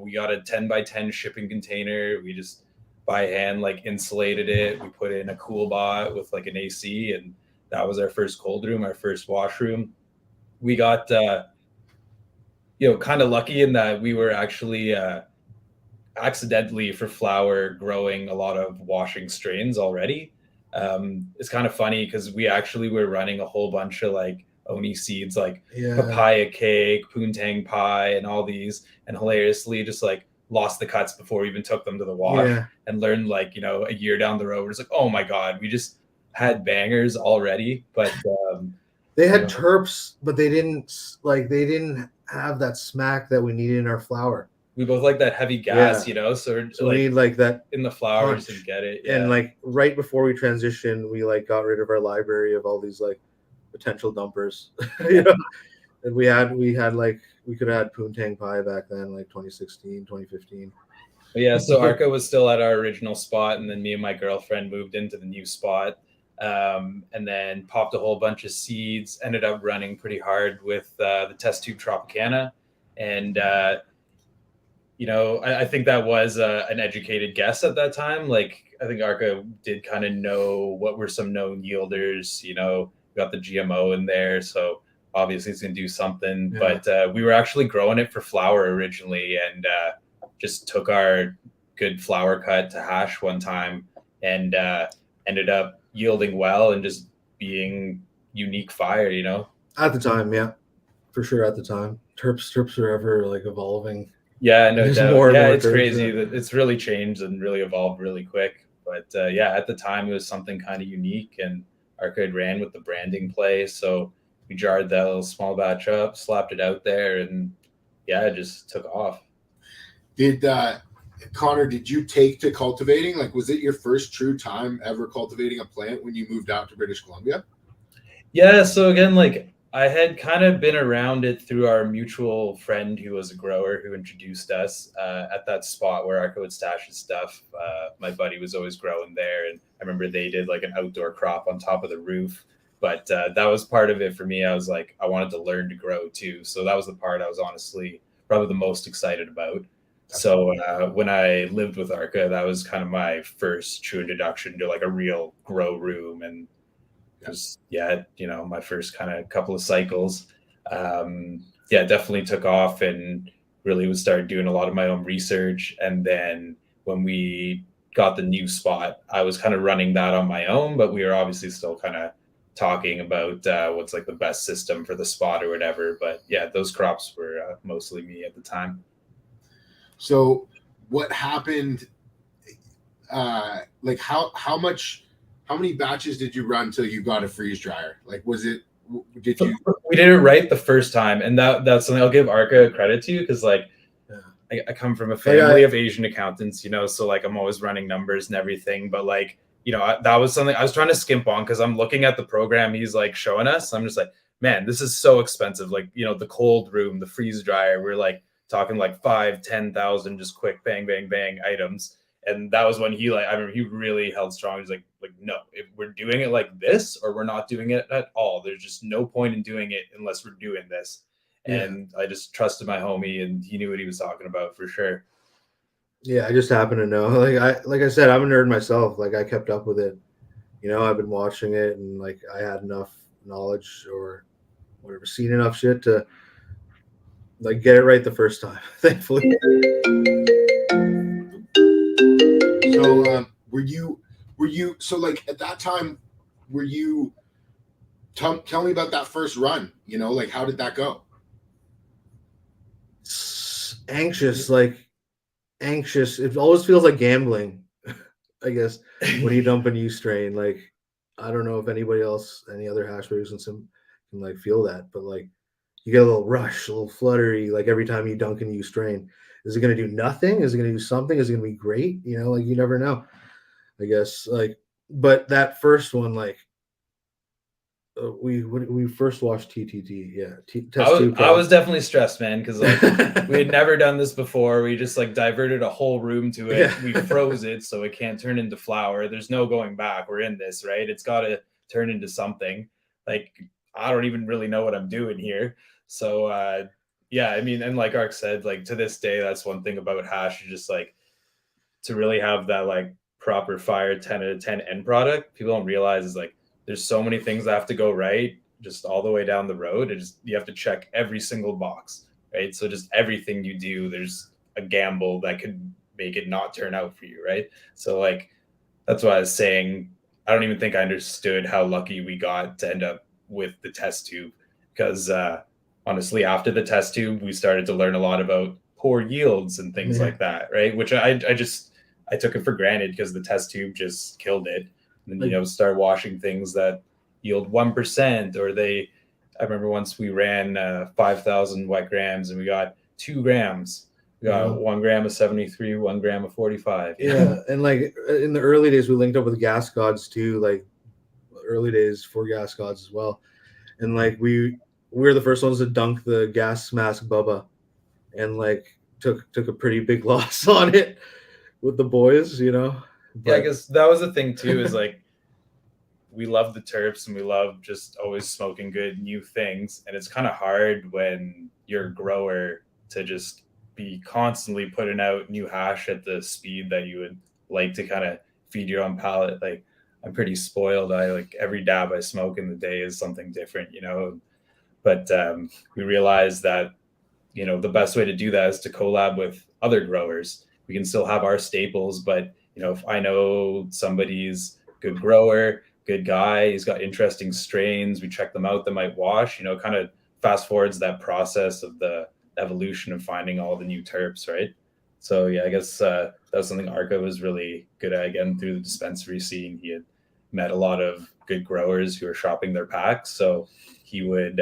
We got a 10 by 10 shipping container. We just by hand like insulated it. We put in a cool bot with like an AC, and that was our first cold room, our first washroom. We got kind of lucky in that we were actually accidentally for flower growing a lot of washing strains already. It's kind of funny because we actually were running a whole bunch of like Oni seeds, like papaya cake, poontang pie, and all these, and hilariously just like lost the cuts before we even took them to the wash, and learned like a year down the road we're just like, oh my god, we just had bangers already. But they had terps, but they didn't have that smack that we needed in our flower. We both like that heavy gas, so like, we need like that in the flowers to get it. And like right before we transitioned, we like got rid of our library of all these like potential dumpers. And we had like we could have had poontang pie back then, like 2016, 2015. But so ARKA was still at our original spot, and then me and my girlfriend moved into the new spot, and then popped a whole bunch of seeds. Ended up running pretty hard with the test tube Tropicana, and I think that was an educated guess at that time. Like I think ARKA did kind of know what were some known yielders. Got the GMO in there, so obviously it's going to do something. But we were actually growing it for flower originally, and just took our good flower cut to hash one time, and ended up yielding well and just being unique fire. At the time, for sure. At the time, terps are ever like evolving. Yeah, no doubt. It's crazy that it's really changed and really evolved really quick. But at the time it was something kind of unique, and ARKA ran with the branding play, so we jarred that little small batch up, slapped it out there, and it just took off. Did Connor, did you take to cultivating? Like, was it your first true time ever cultivating a plant when you moved out to British Columbia? Yeah, so again, like I had kind of been around it through our mutual friend who was a grower who introduced us at that spot where ARKA would stash his stuff. My buddy was always growing there, and I remember they did like an outdoor crop on top of the roof. But that was part of it for me. I was like, I wanted to learn to grow too. So that was the part I was honestly probably the most excited about. So when I lived with ARKA, that was kind of my first true introduction to like a real grow room, and just my first kind of couple of cycles. Definitely took off and really would start doing a lot of my own research. And then when we got the new spot, I was kind of running that on my own, but we were obviously still kind of talking about what's like the best system for the spot or whatever. But yeah, those crops were mostly me at the time. So what happened? Like how many batches did you run till you got a freeze dryer? Like, did you? We did it right the first time, and that's something I'll give ARKA credit to, because like I come from a family of Asian accountants, so like I'm always running numbers and everything, but like that was something I was trying to skimp on because I'm looking at the program he's like showing us. I'm just like, man, this is so expensive. Like the cold room, the freeze dryer, we're like talking like 5,000-10,000 just quick bang bang bang items. And that was when I remember he really held strong. He's like, no, if we're doing it like this or we're not doing it at all, there's just no point in doing it unless we're doing this. Yeah. And I just trusted my homie, and he knew what he was talking about for sure. Yeah, I just happen to know. Like I said, I'm a nerd myself. Like I kept up with it. I've been watching it, and like I had enough knowledge or whatever, seen enough shit to like get it right the first time, thankfully. So were you so like at that time, were you tell me about that first run, like how did that go? Anxious. It always feels like gambling, I guess, when you dump a new strain. Like I don't know if any other hash producers can like feel that, but like you get a little rush, a little fluttery, like every time you dunk a new strain. Is it going to do nothing? Is it going to do something? Is it going to be great? Like you never know, I guess. Like, but that first one, like we first watched TTT. Yeah. I was definitely stressed, man, because like we had never done this before. We just like diverted a whole room to it. Yeah. We froze it so it can't turn into flour. There's no going back. We're in this, right? It's got to turn into something. Like I don't even really know what I'm doing here. So I mean, and like Ark said, like to this day, that's one thing about hash. You just like to really have that like proper fire 10 out of 10 end product. People don't realize is like there's so many things that have to go right just all the way down the road. You have to check every single box, right? So just everything you do, there's a gamble that could make it not turn out for you, right? So like that's why I was saying I don't even think I understood how lucky we got to end up with the test tube, because honestly, after the test tube, we started to learn a lot about poor yields and things like that, right? Which I took it for granted because the test tube just killed it. And then, start washing things that yield 1%, or I remember once we ran 5,000 wet grams and we got 2 grams. We got 1 gram of 73, 1 gram of 45. Yeah. And like in the early days, we linked up with gas gods too, like early days for gas gods as well. And like we were the first ones to dunk the gas mask Bubba, and like took a pretty big loss on it with the boys, But, I guess that was the thing too, is like we love the terps and we love just always smoking good new things. And it's kind of hard when you're a grower to just be constantly putting out new hash at the speed that you would like to kind of feed your own palate. Like I'm pretty spoiled. I like every dab I smoke in the day is something different, But we realized that, the best way to do that is to collab with other growers. We can still have our staples, but, if I know somebody's good grower, good guy, he's got interesting strains, we check them out that might wash, kind of fast forwards that process of the evolution of finding all the new terps, right? So, yeah, I guess that was something ARKA was really good at, again, through the dispensary scene. He had met a lot of good growers who were shopping their packs. So he would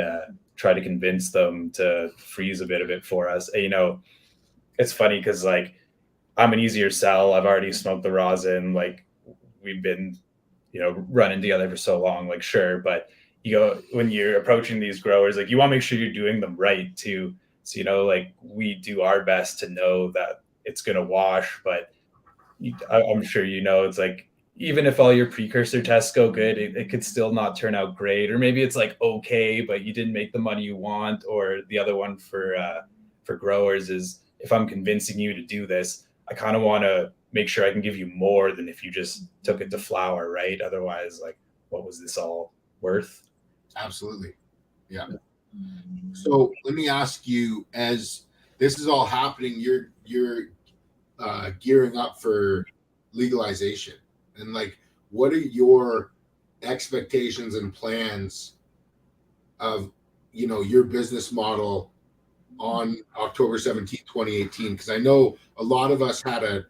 try to convince them to freeze a bit of it for us. it's funny because like I'm an easier sell. I've already smoked the rosin. Like we've been, running together for so long. Like sure, but when you're approaching these growers, like you want to make sure you're doing them right too. So like we do our best to know that it's gonna wash, but I'm sure it's like even if all your precursor tests go good, it could still not turn out great, or maybe it's like okay, but you didn't make the money you want. Or the other one for growers is if I'm convincing you to do this, I kind of want to make sure I can give you more than if you just took it to flower, right? Otherwise, like, what was this all worth? Absolutely, yeah. So let me ask you, as this is all happening, you're gearing up for legalization, and like what are your expectations and plans of your business model on October 17th, 2018? Because I know a lot of us had a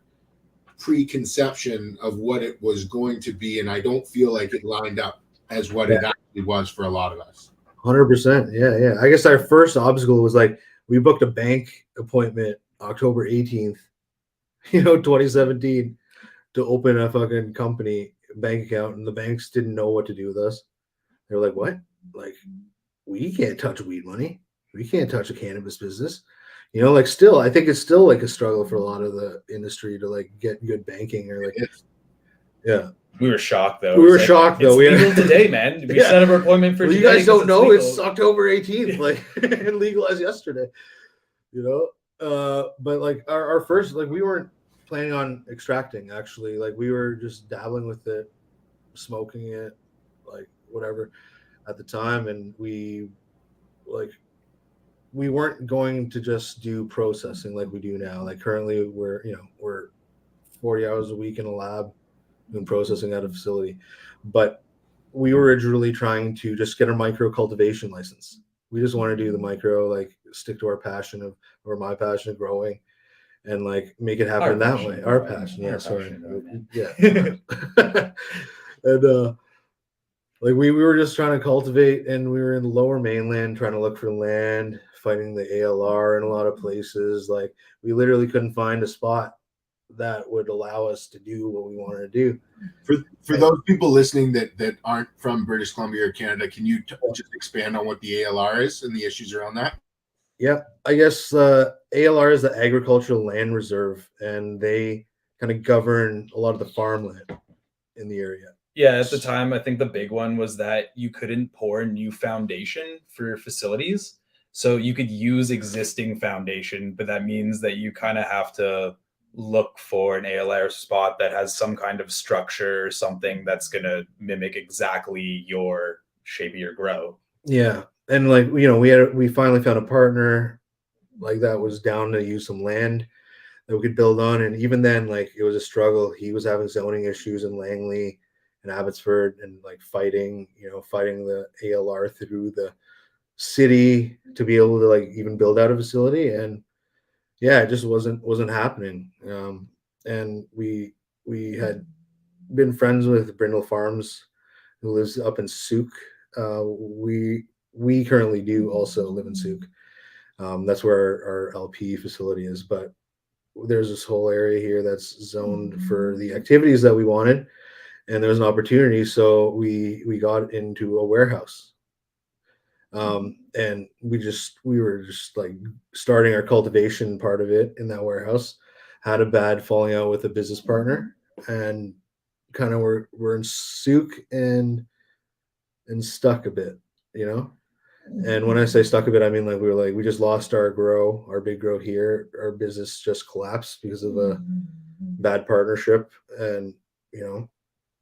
preconception of what it was going to be, and I don't feel like it lined up as what it actually was for a lot of us. 100%. Yeah. I guess our first obstacle was like we booked a bank appointment October 18th, 2017, to open a fucking company bank account, and the banks didn't know what to do with us. They were like, "What? Like, we can't touch weed money. We can't touch a cannabis business." Like still, I think it's still like a struggle for a lot of the industry to like get good banking or like, yeah. We were shocked though. We were shocked though. It's legal today, man. We set up our appointment for today. You guys don't know it's October 18th, like and legalized yesterday. But like our first, like we weren't planning on extracting actually. Like we were just dabbling with it, smoking it, like whatever at the time, and we weren't going to just do processing like we do now. Like currently we're 40 hours a week in a lab doing processing at a facility, but we were originally trying to just get a micro cultivation license. We just want to do the micro, like stick to our passion or my passion of growing, and like make it happen that way. Our passion, yeah. Sorry, yeah. And like we were just trying to cultivate, and we were in the Lower Mainland trying to look for land, fighting the ALR in a lot of places. Like we literally couldn't find a spot that would allow us to do what we wanted to do. For those people listening that aren't from British Columbia or Canada, can you just expand on what the ALR is and the issues around that? Yeah, I guess ALR is the Agricultural Land Reserve, and they kind of govern a lot of the farmland in the area. Yeah, at the time, I think the big one was that you couldn't pour new foundation for facilities. So you could use existing foundation, but that means that you kind of have to look for an ALR spot that has some kind of structure or something that's going to mimic exactly your shape of your grow. Yeah. And like, we finally found a partner like that was down to use some land that we could build on. And even then, like it was a struggle. He was having zoning issues in Langley and Abbotsford, and like fighting the ALR through the city to be able to like even build out a facility. And yeah, it just wasn't happening. And we had been friends with Brindle Farms, who lives up in Souk. We currently do also live in Souk. That's where our LP facility is, but there's this whole area here that's zoned for the activities that we wanted, and there was an opportunity, so we got into a warehouse. And we were just like starting our cultivation part of it in that warehouse, had a bad falling out with a business partner, and kind of we're in Souk and stuck a bit, And when I say stuck a bit, I mean like we just lost our big grow here. Our business just collapsed because of a bad partnership, and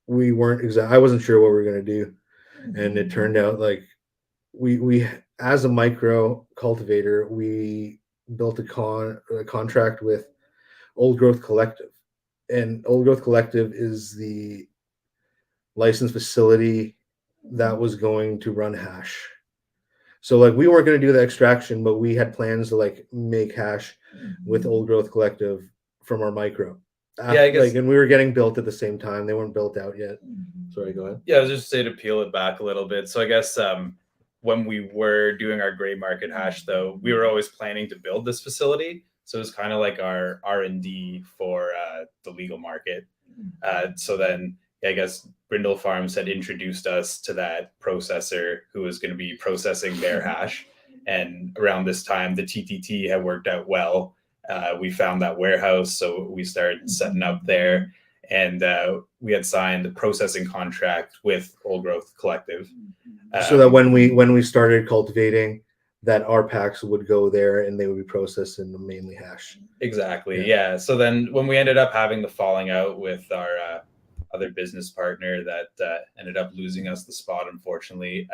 we weren't I wasn't sure what we were going to do, and it turned out like we as a micro cultivator, we built a contract with Old Growth Collective, and Old Growth Collective is the licensed facility that was going to run hash. So like we weren't going to do the extraction, but we had plans to like make hash with Old Growth Collective from our micro. I guess, and we were getting built at the same time. They weren't built out yet. Sorry, go ahead. Yeah, I was just saying to peel it back a little bit. So I guess when we were doing our gray market hash, though, we were always planning to build this facility. So it's kind of like our R&D for the legal market. So then I guess Brindle Farms had introduced us to that processor who was going to be processing their hash. And around this time, the TTT had worked out well. We found that warehouse, so we started setting up there. And we had signed the processing contract with Old Growth Collective. So that when we started cultivating, that our packs would go there and they would be processed in the mainly hash. Exactly. Yeah. So then when we ended up having the falling out with our other business partner that ended up losing us the spot, unfortunately,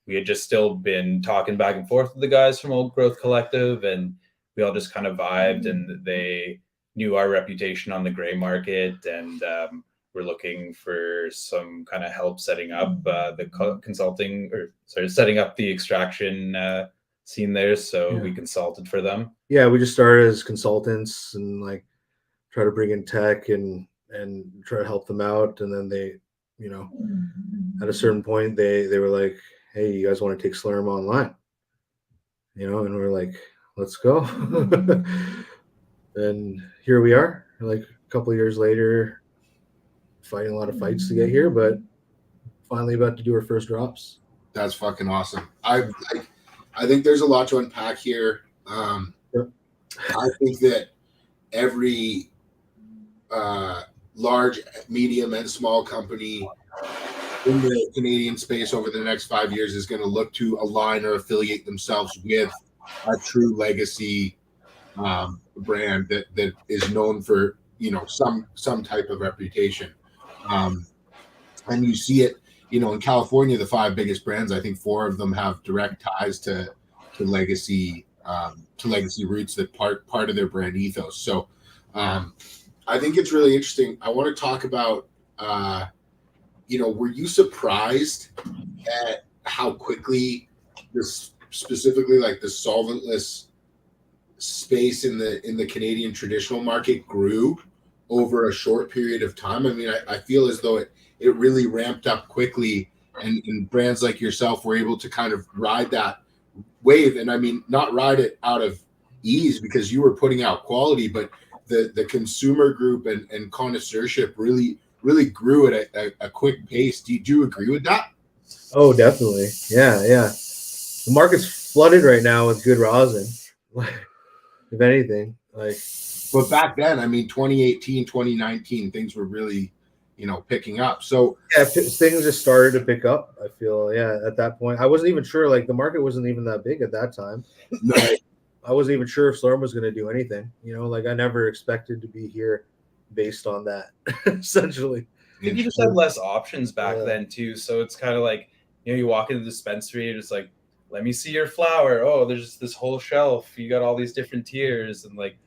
we had just still been talking back and forth with the guys from Old Growth Collective, and we all just kind of vibed, and they knew our reputation on the gray market, and we're looking for some kind of help setting up setting up the extraction scene there. So we consulted for them. Yeah, we just started as consultants and like try to bring in tech and try to help them out. And then they, you know, at a certain point they were like, hey, you guys want to take SLURMMM online? You know, and we're like, let's go. And here we are, like a couple of years later, fighting a lot of fights to get here, but finally about to do our first drops. That's fucking awesome. I think there's a lot to unpack here. I think that every large, medium, and small company in the Canadian space over the next 5 years is going to look to align or affiliate themselves with a true legacy brand that is known for, you know, some type of reputation. And you see it, you know, in California, the 5 biggest brands, I think 4 of them have direct ties to legacy roots that part of their brand ethos. So I think it's really interesting. I want to talk about, you know, were you surprised at how quickly this, specifically like the solventless space in the Canadian traditional market grew over a short period of time? I mean, I feel as though it really ramped up quickly, and brands like yourself were able to kind of ride that wave. And I mean, not ride it out of ease because you were putting out quality, but the consumer group and connoisseurship really grew at a quick pace. Do you agree with that? Oh, definitely. Yeah. The market's flooded right now with good rosin. If anything, like. But back then, I mean, 2018, 2019, things were really, you know, picking up. So yeah, things just started to pick up. I feel, yeah, at that point, I wasn't even sure. Like the market wasn't even that big at that time. No. I wasn't even sure if SLURMMM was going to do anything. You know, like I never expected to be here based on that. Essentially, I think you just had less options back then too. So it's kind of like, you know, you walk into the dispensary, you're just like, let me see your flower. Oh, there's this whole shelf. You got all these different tiers, and like,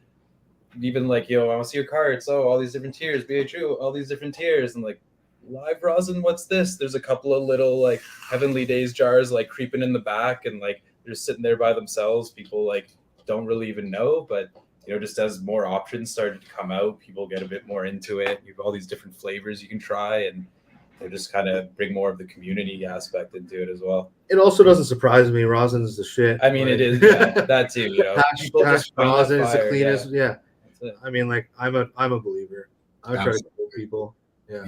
even like, yo, I want to see your carts. Oh, all these different tiers. BHU, all these different tiers, and like, live rosin. What's this? There's a couple of little like Heavenly Days jars like creeping in the back, and like they're sitting there by themselves. People like don't really even know, but you know, just as more options started to come out, people get a bit more into it. You have all these different flavors you can try, and they just kind of bring more of the community aspect into it as well. It also doesn't surprise me. Rosin's the shit. I mean, like, it is that too. You know, hash rosin is the cleanest. Yeah. I mean, like I'm a believer. I try to help people. Yeah.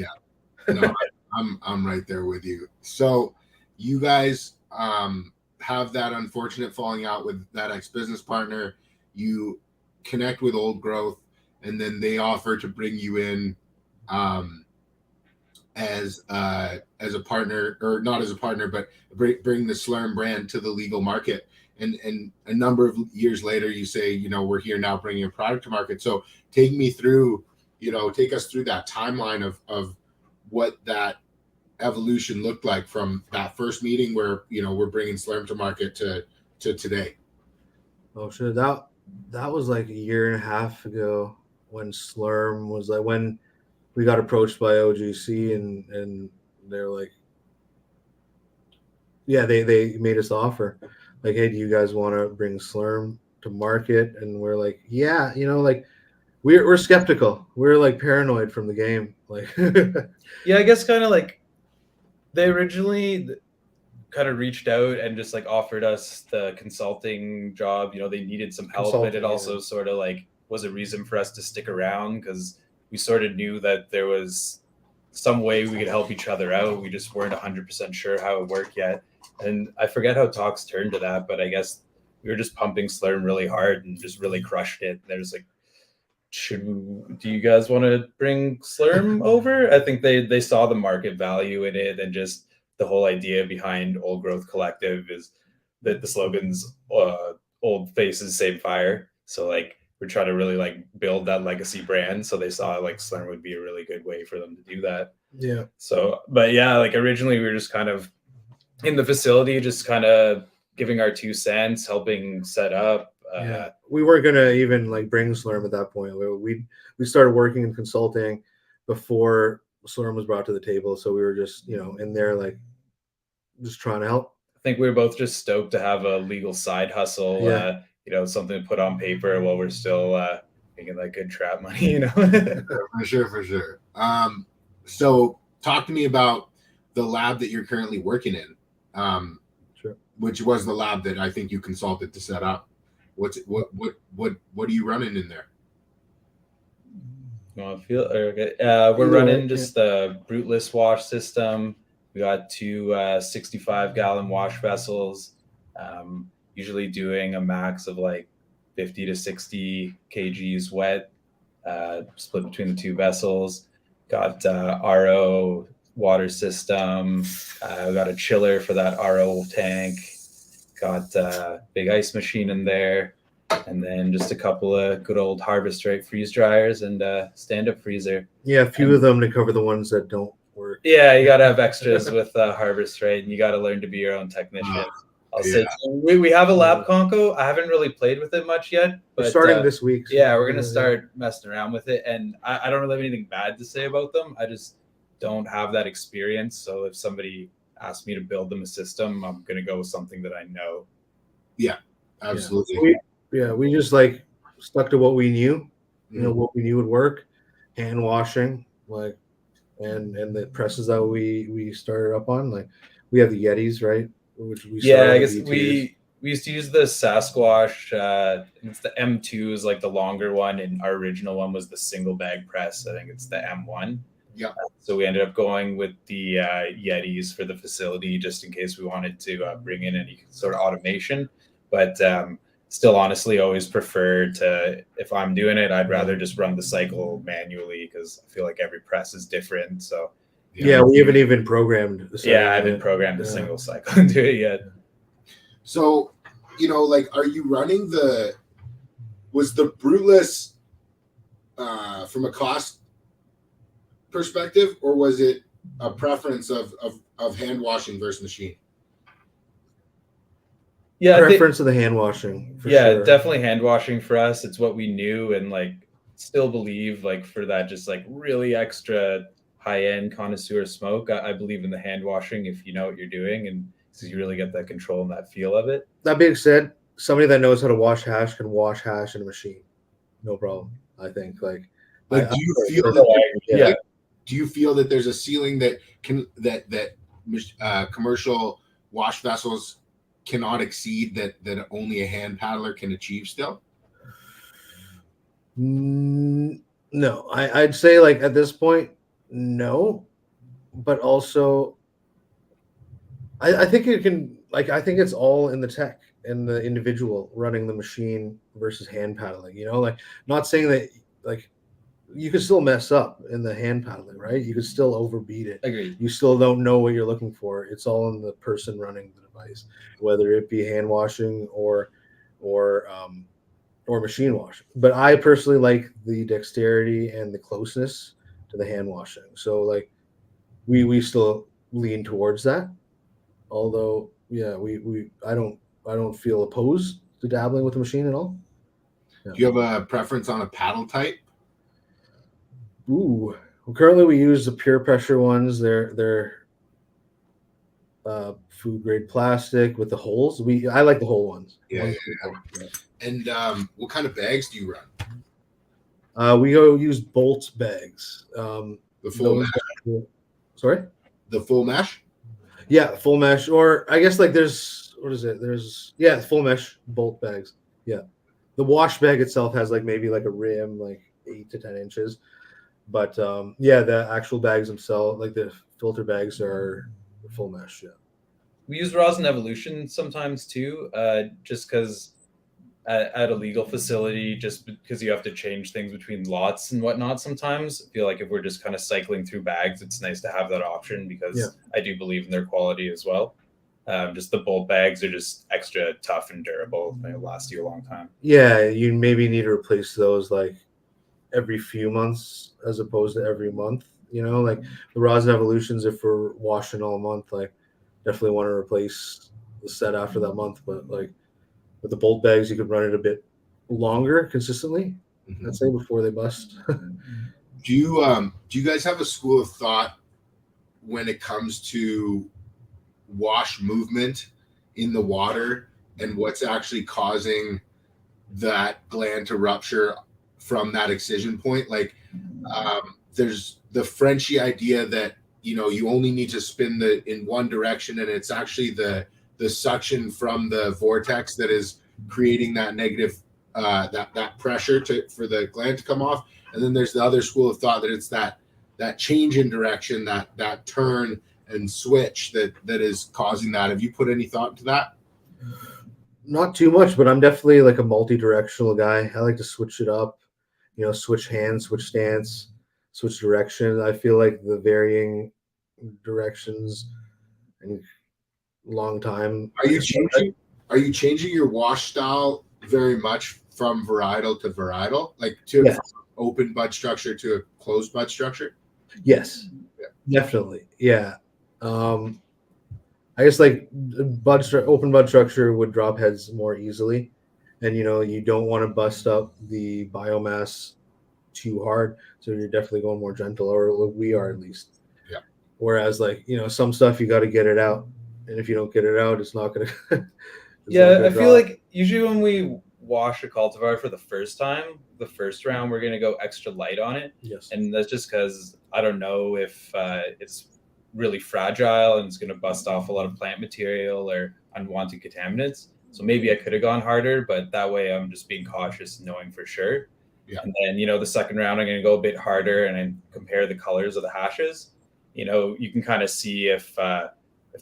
No, I'm right there with you. So you guys have that unfortunate falling out with that ex-business partner. You connect with Old Growth, and then they offer to bring you in as a partner, or not as a partner, but bring the SLURMMM brand to the legal market. And a number of years later, you say, you know, we're here now bringing a product to market. So take us through that timeline of what that evolution looked like from that first meeting where, you know, we're bringing SLURMMM to market to today. Oh, sure. That was like a year and a half ago when SLURMMM was like, when we got approached by OGC and they're like, yeah, they made us the offer. Like, hey, do you guys want to bring SLURMMM to market? And we're like, yeah, you know, like we're skeptical. We're like paranoid from the game. Like, yeah, I guess kind of like they originally, kind of reached out and just like offered us the consulting job. You know, they needed some help, but it also sort of like was a reason for us to stick around because we sort of knew that there was some way we could help each other out. We just weren't 100% sure how it worked yet. And I forget how talks turned to that, but I guess we were just pumping Slurm really hard and just really crushed it. There's like, do you guys want to bring Slurm over? I think they saw the market value in it, and just the whole idea behind Old Growth Collective is that the slogan's old faces, same fire. So like we're trying to really like build that legacy brand. So they saw like Slurm would be a really good way for them to do that. Yeah. So, but yeah, like originally we were just kind of in the facility, just kind of giving our 2 cents, helping set up. We weren't gonna even like bring Slurm at that point. We started working in consulting before Slurm was brought to the table, so we were just in there like just trying to help. I think we were both just stoked to have a legal side hustle, something to put on paper while we're still making that good trap money, For sure. So talk to me about the lab that you're currently working in, Sure. Which was the lab that I think you consulted to set up. What are you running in there? We're running just the brootless wash system. We got 2 65-gallon wash vessels, usually doing a max of like 50 to 60 kgs wet, split between the 2 vessels. Got RO water system. We got a chiller for that RO tank. Got a big ice machine in there, and then just a couple of good old Harvest Right freeze dryers and stand-up freezer. Yeah, a few of them to cover the ones that don't work. Yeah, you got to have extras with Harvest Right, and you got to learn to be your own technician. I'll say we have a lab Conco. I haven't really played with it much yet, but starting this week. So yeah, we're gonna start messing around with it, and I don't really have anything bad to say about them. I just don't have that experience. So if somebody asked me to build them a system, I'm gonna go with something that I know. Yeah, absolutely. We just like stuck to what we knew, what we knew would work. Hand washing, like, and the presses that we started up on, like we have the Yetis, right? Which we I guess we used to use the Sasquatch. It's the M2 is like the longer one, and our original one was the single bag press. I think it's the M1. Yeah. So we ended up going with the Yetis for the facility, just in case we wanted to bring in any sort of automation. But still, honestly, always prefer to, if I'm doing it, I'd rather just run the cycle manually because I feel like every press is different. So we haven't even programmed. I haven't programmed a single cycle into it yet. So, like, are you running was the brootless from a cost perspective, or was it a preference of hand washing versus machine? Yeah, preference of the hand washing. Sure. Definitely hand washing for us. It's what we knew, and like still believe like for that just like really extra high-end connoisseur smoke, I believe in the hand washing if you know what you're doing, and so you really get that control and that feel of it. That being said, somebody that knows how to wash hash can wash hash in a machine, no problem. I think like do you feel that there's a ceiling that commercial wash vessels cannot exceed that only a hand paddler can achieve still? No, I'd say like at this point, no, but also I think it can, like, I think it's all in the tech and the individual running the machine versus hand paddling, like not saying that like you could still mess up in the hand paddling, right? You could still overbeat it. Agreed. You still don't know what you're looking for. It's all in the person running the device, whether it be hand washing or machine washing. But I personally like the dexterity and the closeness to the hand washing. So like we still lean towards that. Although, I don't feel opposed to dabbling with the machine at all. Yeah. Do you have a preference on a paddle type? Well, currently we use the pure pressure ones. They're food grade plastic with the holes. I like the whole ones. Yeah. And what kind of bags do you run? We go use Bolt bags. The full mesh. Sorry? The full mesh? Yeah, full mesh, or I guess like there's what is it? There's full mesh bolt bags. Yeah, the wash bag itself has like maybe like a rim like 8 to 10 inches, but the actual bags themselves, like the filter bags, are full mesh. Yeah. We use Rosin Evolution sometimes too, just because at a legal facility, just because you have to change things between lots and whatnot sometimes. I feel like if we're just kind of cycling through bags, it's nice to have that option because I do believe in their quality as well. Just the bolt bags are just extra tough and durable. They'll last you a long time. Yeah, you maybe need to replace those like every few months as opposed to every month. You know, like the Rosin Evolutions, if we're washing all month, like definitely want to replace the set after that month. But like with the bolt bags, you could run it a bit longer consistently. I'd say before they bust. Do you guys have a school of thought when it comes to wash movement in the water and what's actually causing that gland to rupture from that excision point? Like there's the Frenchy idea that you only need to spin in one direction, and it's actually the suction from the vortex that is creating that negative that pressure for the gland to come off. And then there's the other school of thought that it's that change in direction, that turn and switch that is causing that. Have you put any thought into that? Not too much, but I'm definitely like a multi-directional guy. I like to switch it up, switch hands, switch stance, switch direction. I feel like the varying directions and long time. Are you changing your wash style very much from varietal to varietal, like to open bud structure to a closed bud structure? Yes, definitely. Yeah. I guess like open bud structure would drop heads more easily, and you don't want to bust up the biomass too hard, so you're definitely going more gentle, or we are at least. Yeah. Whereas like some stuff you got to get it out, and if you don't get it out, it's not gonna. I feel like usually when we wash a cultivar for the first time, the first round we're gonna go extra light on it. Yes. And that's just because I don't know if it's really fragile and it's going to bust off a lot of plant material or unwanted contaminants. So maybe I could have gone harder, but that way I'm just being cautious, knowing for sure. Yeah. And then, the second round, I'm going to go a bit harder and then compare the colors of the hashes. You can kind of see if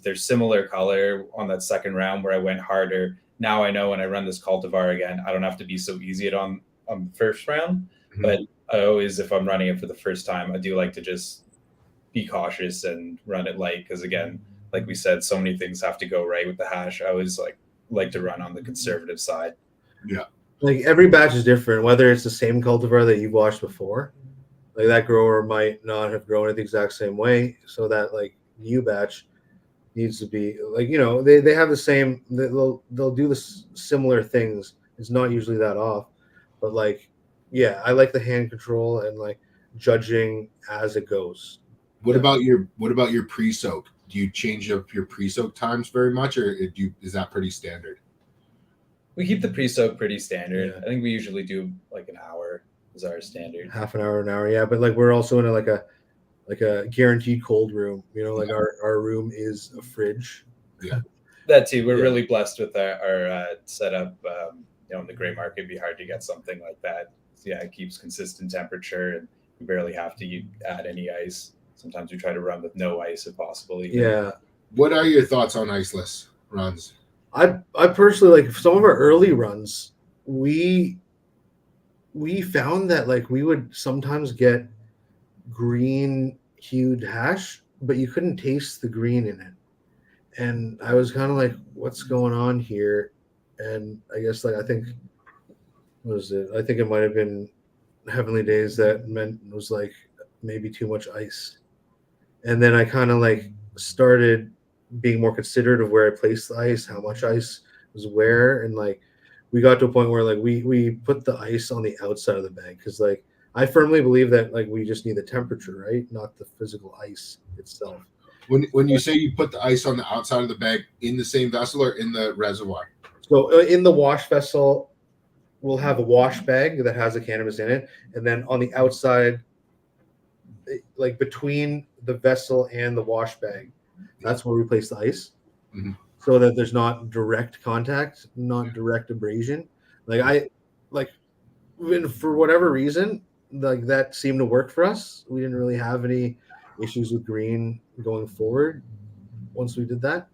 there's similar color on that second round where I went harder. Now I know when I run this cultivar again, I don't have to be so easy on the first round. Mm-hmm. But I always, if I'm running it for the first time, I do like to just be cautious and run it light, because again, like we said, so many things have to go right with the hash. I always like to run on the conservative side. Yeah, like every batch is different, whether it's the same cultivar that you've washed before, like that grower might not have grown it the exact same way, so that like new batch needs to be like they have the same, they'll do the similar things. It's not usually that off, but like I like the hand control and like judging as it goes. What about your pre-soak? Do you change up your pre-soak times very much, or is that pretty standard? We keep the pre-soak pretty standard. I think we usually do like an hour is our standard. Half an hour, yeah. But like we're also in a guaranteed cold room. Like our room is a fridge. Yeah, that too. We're really blessed with our setup. In the gray market, it'd be hard to get something like that. So, it keeps consistent temperature, and we barely have to add any ice. Sometimes we try to run with no ice if possible. Even. Yeah. What are your thoughts on iceless runs? I personally, like some of our early runs, we found that like we would sometimes get green hued hash, but you couldn't taste the green in it. And I was kind of like, what's going on here? And I guess like I think it might have been Heavenly Days that was like maybe too much ice. And then I kind of like started being more considerate of where I placed the ice, how much ice was where, and like we got to a point where like we put the ice on the outside of the bag, because like I firmly believe that like we just need the temperature, right, not the physical ice itself. When you say you put the ice on the outside of the bag, in the same vessel or in the reservoir? So in the wash vessel, we'll have a wash bag that has the cannabis in it, and then on the outside, like between the vessel and the wash bag, That's where we place the ice, Mhm. so that there's not direct contact, not direct abrasion. For whatever reason, like that seemed to work for us. We didn't really have any issues with green going forward once we did that.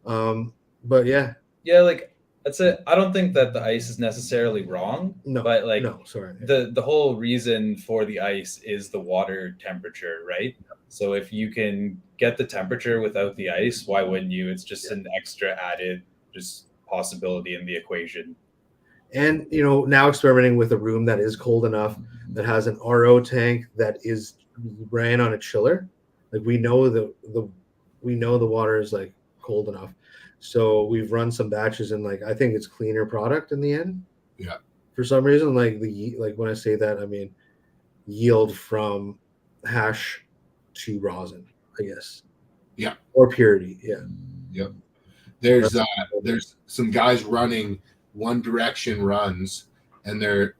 But yeah, Yeah, like that's it. I don't think that the ice is necessarily wrong, no, but like no, sorry. the whole reason for the ice is the water temperature, right? So if you can get the temperature without the ice, why wouldn't you? It's just an extra added just possibility in the equation. And now experimenting with a room that is cold enough, that has an RO tank that is ran on a chiller. Like we know the water is like cold enough, so we've run some batches, and like I think it's cleaner product in the end. Yeah. For some reason, like when I say that, I mean yield from hash to rosin, I guess. Yeah. Or purity. Yeah. Yep. There's some guys running one direction runs, and they're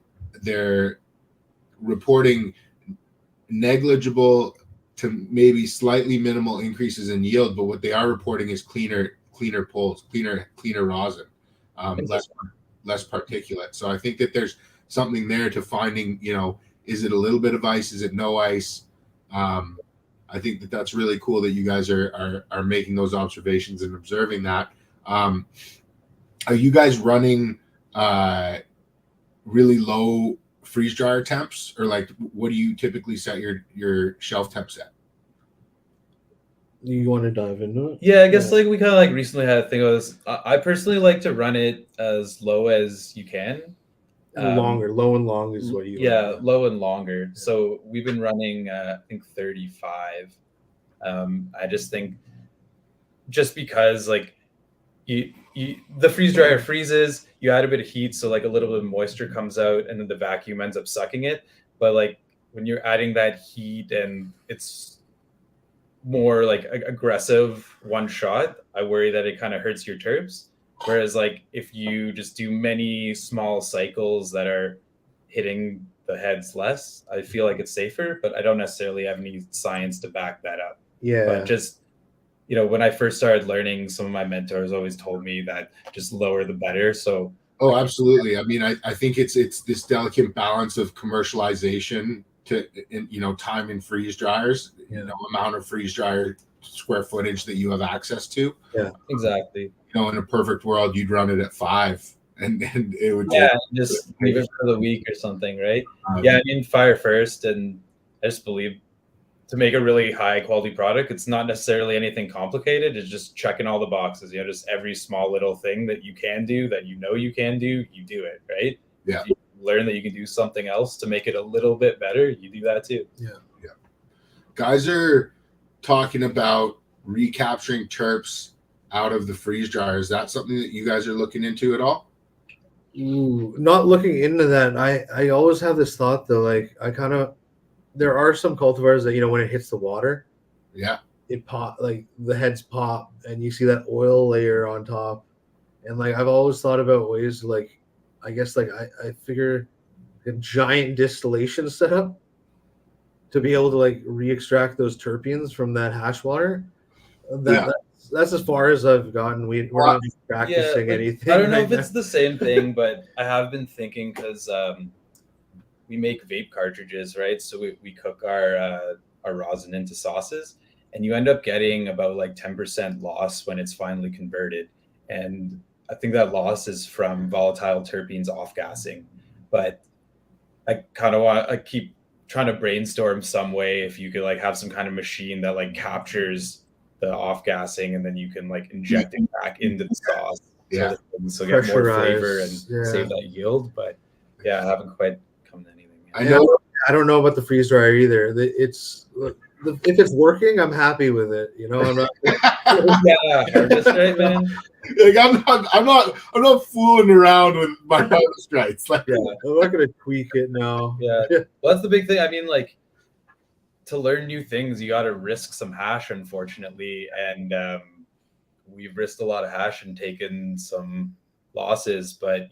reporting negligible to maybe slightly minimal increases in yield, but what they are reporting is cleaner pulls, cleaner rosin, less particulate. So I think that there's something there to finding, is it a little bit of ice? Is it no ice? I think that that's really cool that you guys are making those observations and observing that. Are you guys running really low freeze dryer temps, or like what do you typically set your shelf temps at? You want to dive into it? Yeah, I guess like we kind of like recently had a thing of this. I personally like to run it as low as you can. Longer, low and long is what you. Low and longer. So we've been running, I think 35. I just think, just because like the freeze dryer freezes, you add a bit of heat, so like a little bit of moisture comes out, and then the vacuum ends up sucking it. But like when you're adding that heat and it's more like aggressive one shot, I worry that it kind of hurts your terps. Whereas like if you just do many small cycles that are hitting the heads less, I feel like it's safer, but I don't necessarily have any science to back that up. Yeah. But just, when I first started learning, some of my mentors always told me that just lower the better. So oh, absolutely. I mean, I think it's this delicate balance of commercialization to time in freeze dryers, amount of freeze dryer square footage that you have access to. Yeah, exactly. In a perfect world, you'd run it at 5, and it would just leave it for the week or something, right? I mean, fire first, and I just believe to make a really high quality product, it's not necessarily anything complicated. It's just checking all the boxes. Just every small little thing that you can do, that you can do, you do it, right? Yeah. If you learn that you can do something else to make it a little bit better, you do that too. Yeah. Guys are talking about recapturing terps out of the freeze dryer. Is that something that you guys are looking into at all? Ooh, not looking into that. I always have this thought though, like there are some cultivars that when it hits the water, it pop, like the heads pop, and you see that oil layer on top. And like I've always thought about ways like, I guess like I figure a giant distillation setup to be able to like re-extract those terpenes from that hash water. That's as far as I've gotten. We're not practicing anything. I don't know if it's the same thing, but I have been thinking, because we make vape cartridges, right? So we cook our rosin into sauces, and you end up getting about like 10% loss when it's finally converted. And I think that loss is from volatile terpenes off-gassing. But I kind of I keep trying to brainstorm some way if you could like have some kind of machine that like captures the off-gassing, and then you can like inject it back into the sauce. So get more flavor and save that yield. But I haven't quite come to anything yet. I don't know about the freeze dryer either. It's if it's working, I'm happy with it. I'm not. Harvest right, man. Like I'm not fooling around with my harvest rights. Like, I'm not gonna tweak it now. Well, that's the big thing. I mean, like, to learn new things, you got to risk some hash, unfortunately, and we've risked a lot of hash and taken some losses. But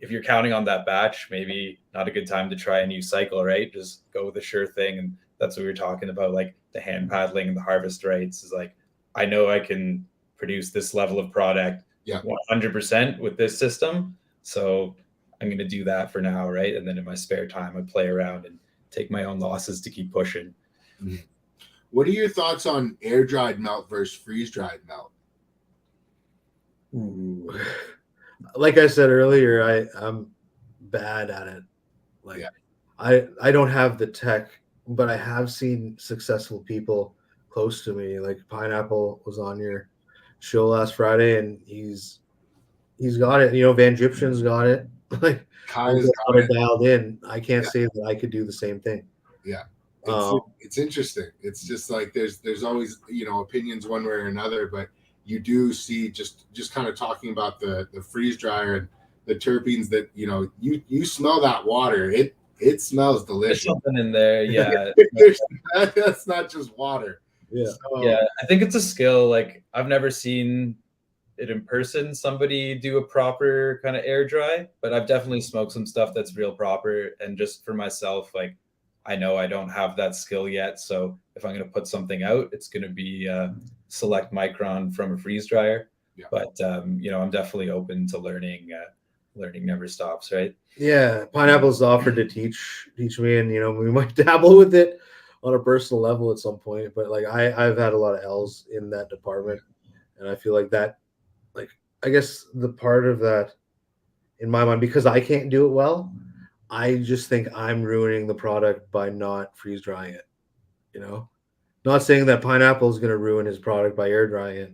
if you're counting on that batch, maybe not a good time to try a new cycle, right? Just go with a sure thing. And that's what we were talking about, like the hand paddling and the harvest rights is like, I know I can produce this level of product 100% with this system. So I'm going to do that for now, right? And then in my spare time, I play around and take my own losses to keep pushing. Mm-hmm. What are your thoughts on air dried melt versus freeze dried melt? Ooh. Like I said earlier, I'm bad at it. Like I don't have the tech, but I have seen successful people close to me. Like Pineapple was on your show last Friday, and he's got it. You know, Van Gyptian's got it. Like Kai's got it dialed in. I can't say that I could do the same thing. Yeah. It's interesting. It's just like there's always, you know, opinions one way or another, but you do see just kind of talking about the freeze dryer and the terpenes that, you know, you smell that water. It smells delicious. There's something in there, yeah. That's not just water. Yeah. So, yeah, I think it's a skill. Like I've never seen it in person, somebody do a proper kind of air dry, but I've definitely smoked some stuff that's real proper. And just for myself, like I know I don't have that skill yet. So if I'm going to put something out, it's going to be select micron from a freeze dryer. Yeah. But you know, I'm definitely open to learning. Learning never stops, right? Yeah, Pineapple's offered to teach me, and you know, we might dabble with it on a personal level at some point. But like I've had a lot of L's in that department, and I feel like that, like I guess the part of that in my mind, because I can't do it well, I just think I'm ruining the product by not freeze drying it. You know, not saying that Pineapple is going to ruin his product by air drying it,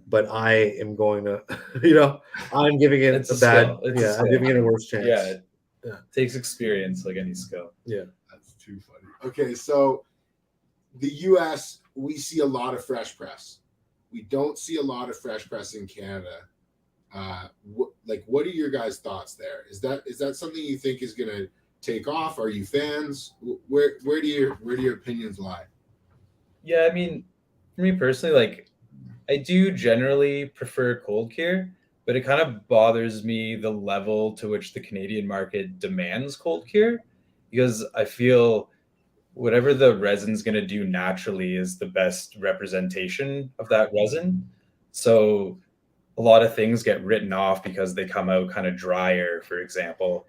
but I am going to, you know, I'm giving it a bad, I'm giving it a worse chance. Yeah, it takes experience like any skill. Yeah, that's too funny. Okay, so the U.S. we see a lot of fresh press. We don't see a lot of fresh press in Canada. What are your guys' thoughts there? Is that something you think is going to take off? Are you fans? Where do your opinions lie? Yeah, I mean, for me personally, like I do generally prefer cold cure, but it kind of bothers me the level to which the Canadian market demands cold cure, because I feel whatever the resin's going to do naturally is the best representation of that resin. So a lot of things get written off because they come out kind of drier, for example.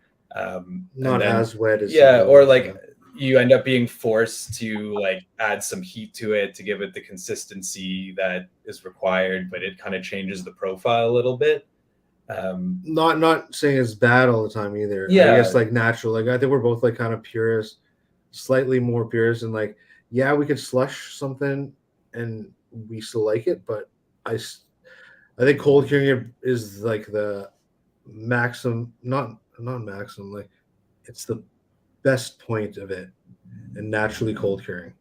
Not as wet as or like you end up being forced to like add some heat to it to give it the consistency that is required, but it kind of changes the profile a little bit. Not saying it's bad all the time either. Yeah, I guess like natural. Like I think we're both like kind of purists, slightly more purists, and like we could slush something and we still like it, but I think cold curing is like the maximum, not maximum, like it's the best point of it, and naturally cold curing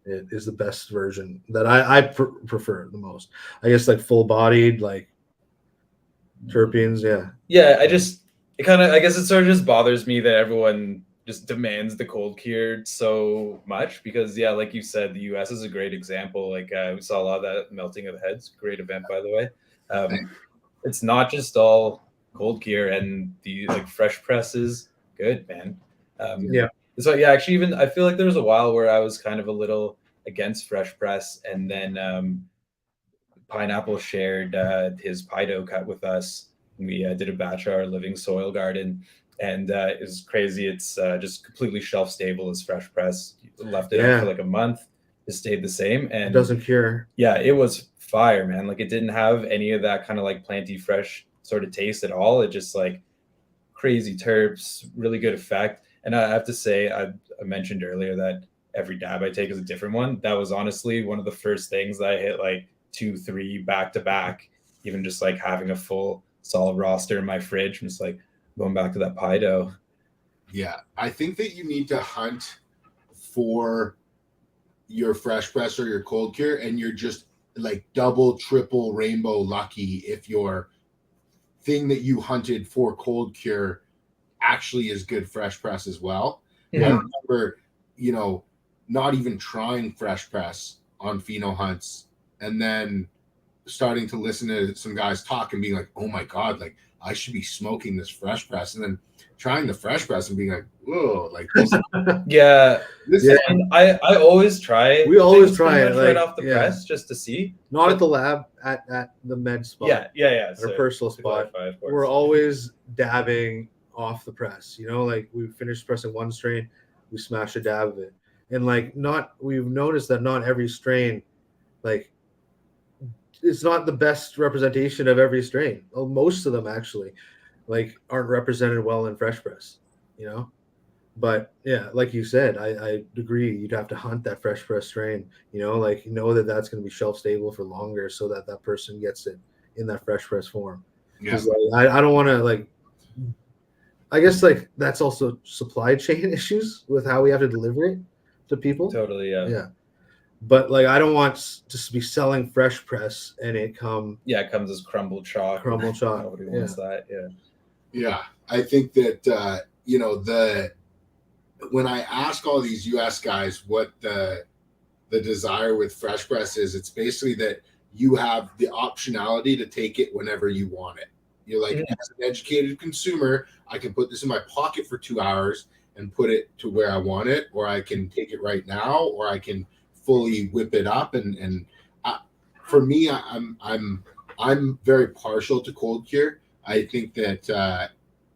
it is the best version that I prefer the most. I guess like full bodied, like terpenes. I guess it sort of just bothers me that everyone just demands the cold cured so much, because like you said, the US is a great example. Like we saw a lot of that melting of heads. Great event, by the way. It's not just all cold cure, and the like fresh press is good, man. So actually, even I feel like there was a while where I was kind of a little against fresh press, and then Pineapple shared his Pido cut with us. We did a batch of our living soil garden, and it was crazy. It's just completely shelf stable as fresh press. Left it out for like a month, it stayed the same, and it doesn't cure. Yeah, it was fire, man. Like it didn't have any of that kind of like planty fresh sort of taste at all. It just like crazy terps, really good effect. And I have to say, I mentioned earlier that every dab I take is a different one. That was honestly one of the first things that I hit like 2-3 back to back. Even just like having a full solid roster in my fridge, and just like going back to that Pido. Yeah, I think that you need to hunt for your fresh press or your cold cure, and you're just like double, triple, rainbow lucky if your thing that you hunted for cold cure actually is good fresh press as well. I remember, not even trying fresh press on pheno hunts, and then starting to listen to some guys talk and being like, oh my God, like I should be smoking this fresh press, and then trying the fresh press and being like, whoa, like this, Yeah. this Yeah. And I always try. We always things try pretty it, much like, right off the yeah. press just to see. Not at the lab, at the med spot. Yeah. At our personal to spot. clarify, of course. We're always dabbing off the press. You know, like we finished pressing one strain, we smash a dab of it, and like we've noticed that not every strain, like it's not the best representation of every strain. Well, most of them actually, like aren't represented well in fresh press. You know. But yeah, like you said, I agree. You'd have to hunt that fresh press strain, you know, like know that that's going to be shelf stable for longer, so that that person gets it in that fresh press form. yeah, Because like, I don't want to like. I guess like that's also supply chain issues with how we have to deliver it to people. Totally. Yeah. Yeah, but like I don't want to be selling fresh press and it come Yeah. It comes as crumbled chalk. crumble chalk. Nobody wants that. Yeah. yeah. I think that you know, when I ask all these US guys what the desire with fresh press is, it's basically that you have the optionality to take it whenever you want it. You're like, as an educated consumer, I can put this in my pocket for 2 hours and put it to where I want it, or I can take it right now, or I can fully whip it up. And for me, I'm very partial to cold cure. I think that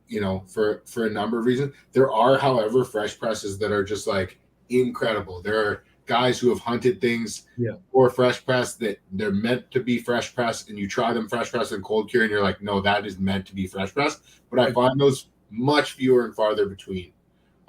you know, for a number of reasons. There are, however, fresh presses that are just like incredible. There are guys who have hunted things for fresh press that they're meant to be fresh press, and you try them fresh press and cold cure, and you're like, no, that is meant to be fresh press. But I find those much fewer and farther between.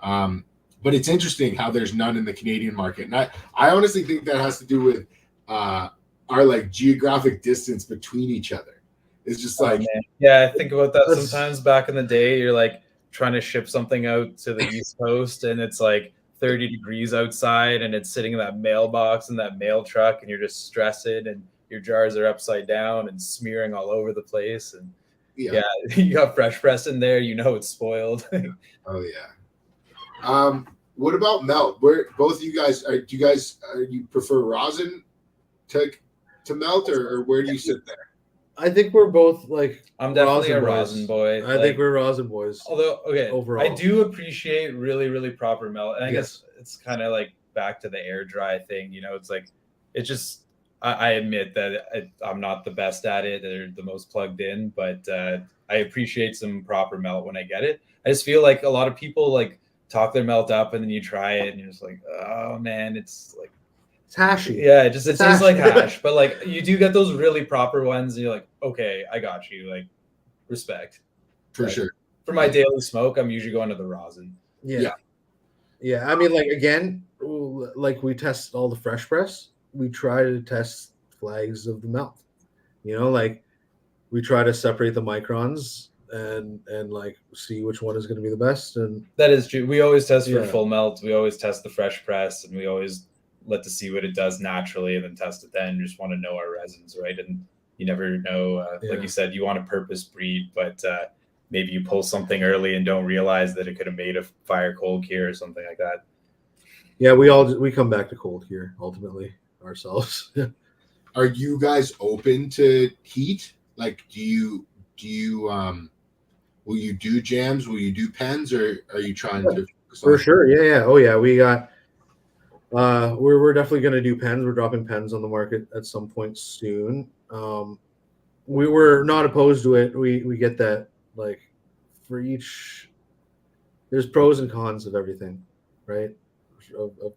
But it's interesting how there's none in the Canadian market, and I honestly think that has to do with our like geographic distance between each other. It's just like, yeah, I think about that sometimes. Back in the day, you're like trying to ship something out to the East Coast, and it's like 30 degrees outside, and it's sitting in that mailbox in that mail truck, and you're just stressing, and your jars are upside down and smearing all over the place. And yeah you got fresh press in there, you know it's spoiled. Oh yeah. What about melt? Where both of you guys do you prefer rosin to melt, or where do you sit there? I think we're both like I'm definitely a rosin boy. I think we're rosin boys. Although, okay, overall, I do appreciate really, really proper melt. And I guess it's kind of like back to the air dry thing. You know, it's like, it just, I admit that I'm not the best at it or the most plugged in, but I appreciate some proper melt when I get it. I just feel like a lot of people like talk their melt up, and then you try it and you're just like, oh man, it's like, it's hashy. Yeah, it tastes like hash. But like you do get those really proper ones, and you're like, okay, I got you. Like, respect. For sure. For my daily smoke, I'm usually going to the rosin. Yeah. I mean, like again, like we test all the fresh press. We try to test flags of the melt. You know, like we try to separate the microns and like see which one is going to be the best. And that is true. We always test for full melt. We always test the fresh press, and we always let to see what it does naturally, and then test it then. You just want to know our resins, right? And you never know, like you said, you want to purpose breed, but maybe you pull something early and don't realize that it could have made a fire cold cure or something like that. Yeah, we come back to cold cure ultimately ourselves. Are you guys open to heat? Like, will you do jams? Will you do pens, or are you trying to focus for on sure? Yeah. Oh yeah, we got. We're definitely going to do pens. We're dropping pens on the market at some point soon. We were not opposed to it. We get that, like, for each, there's pros and cons of everything, right?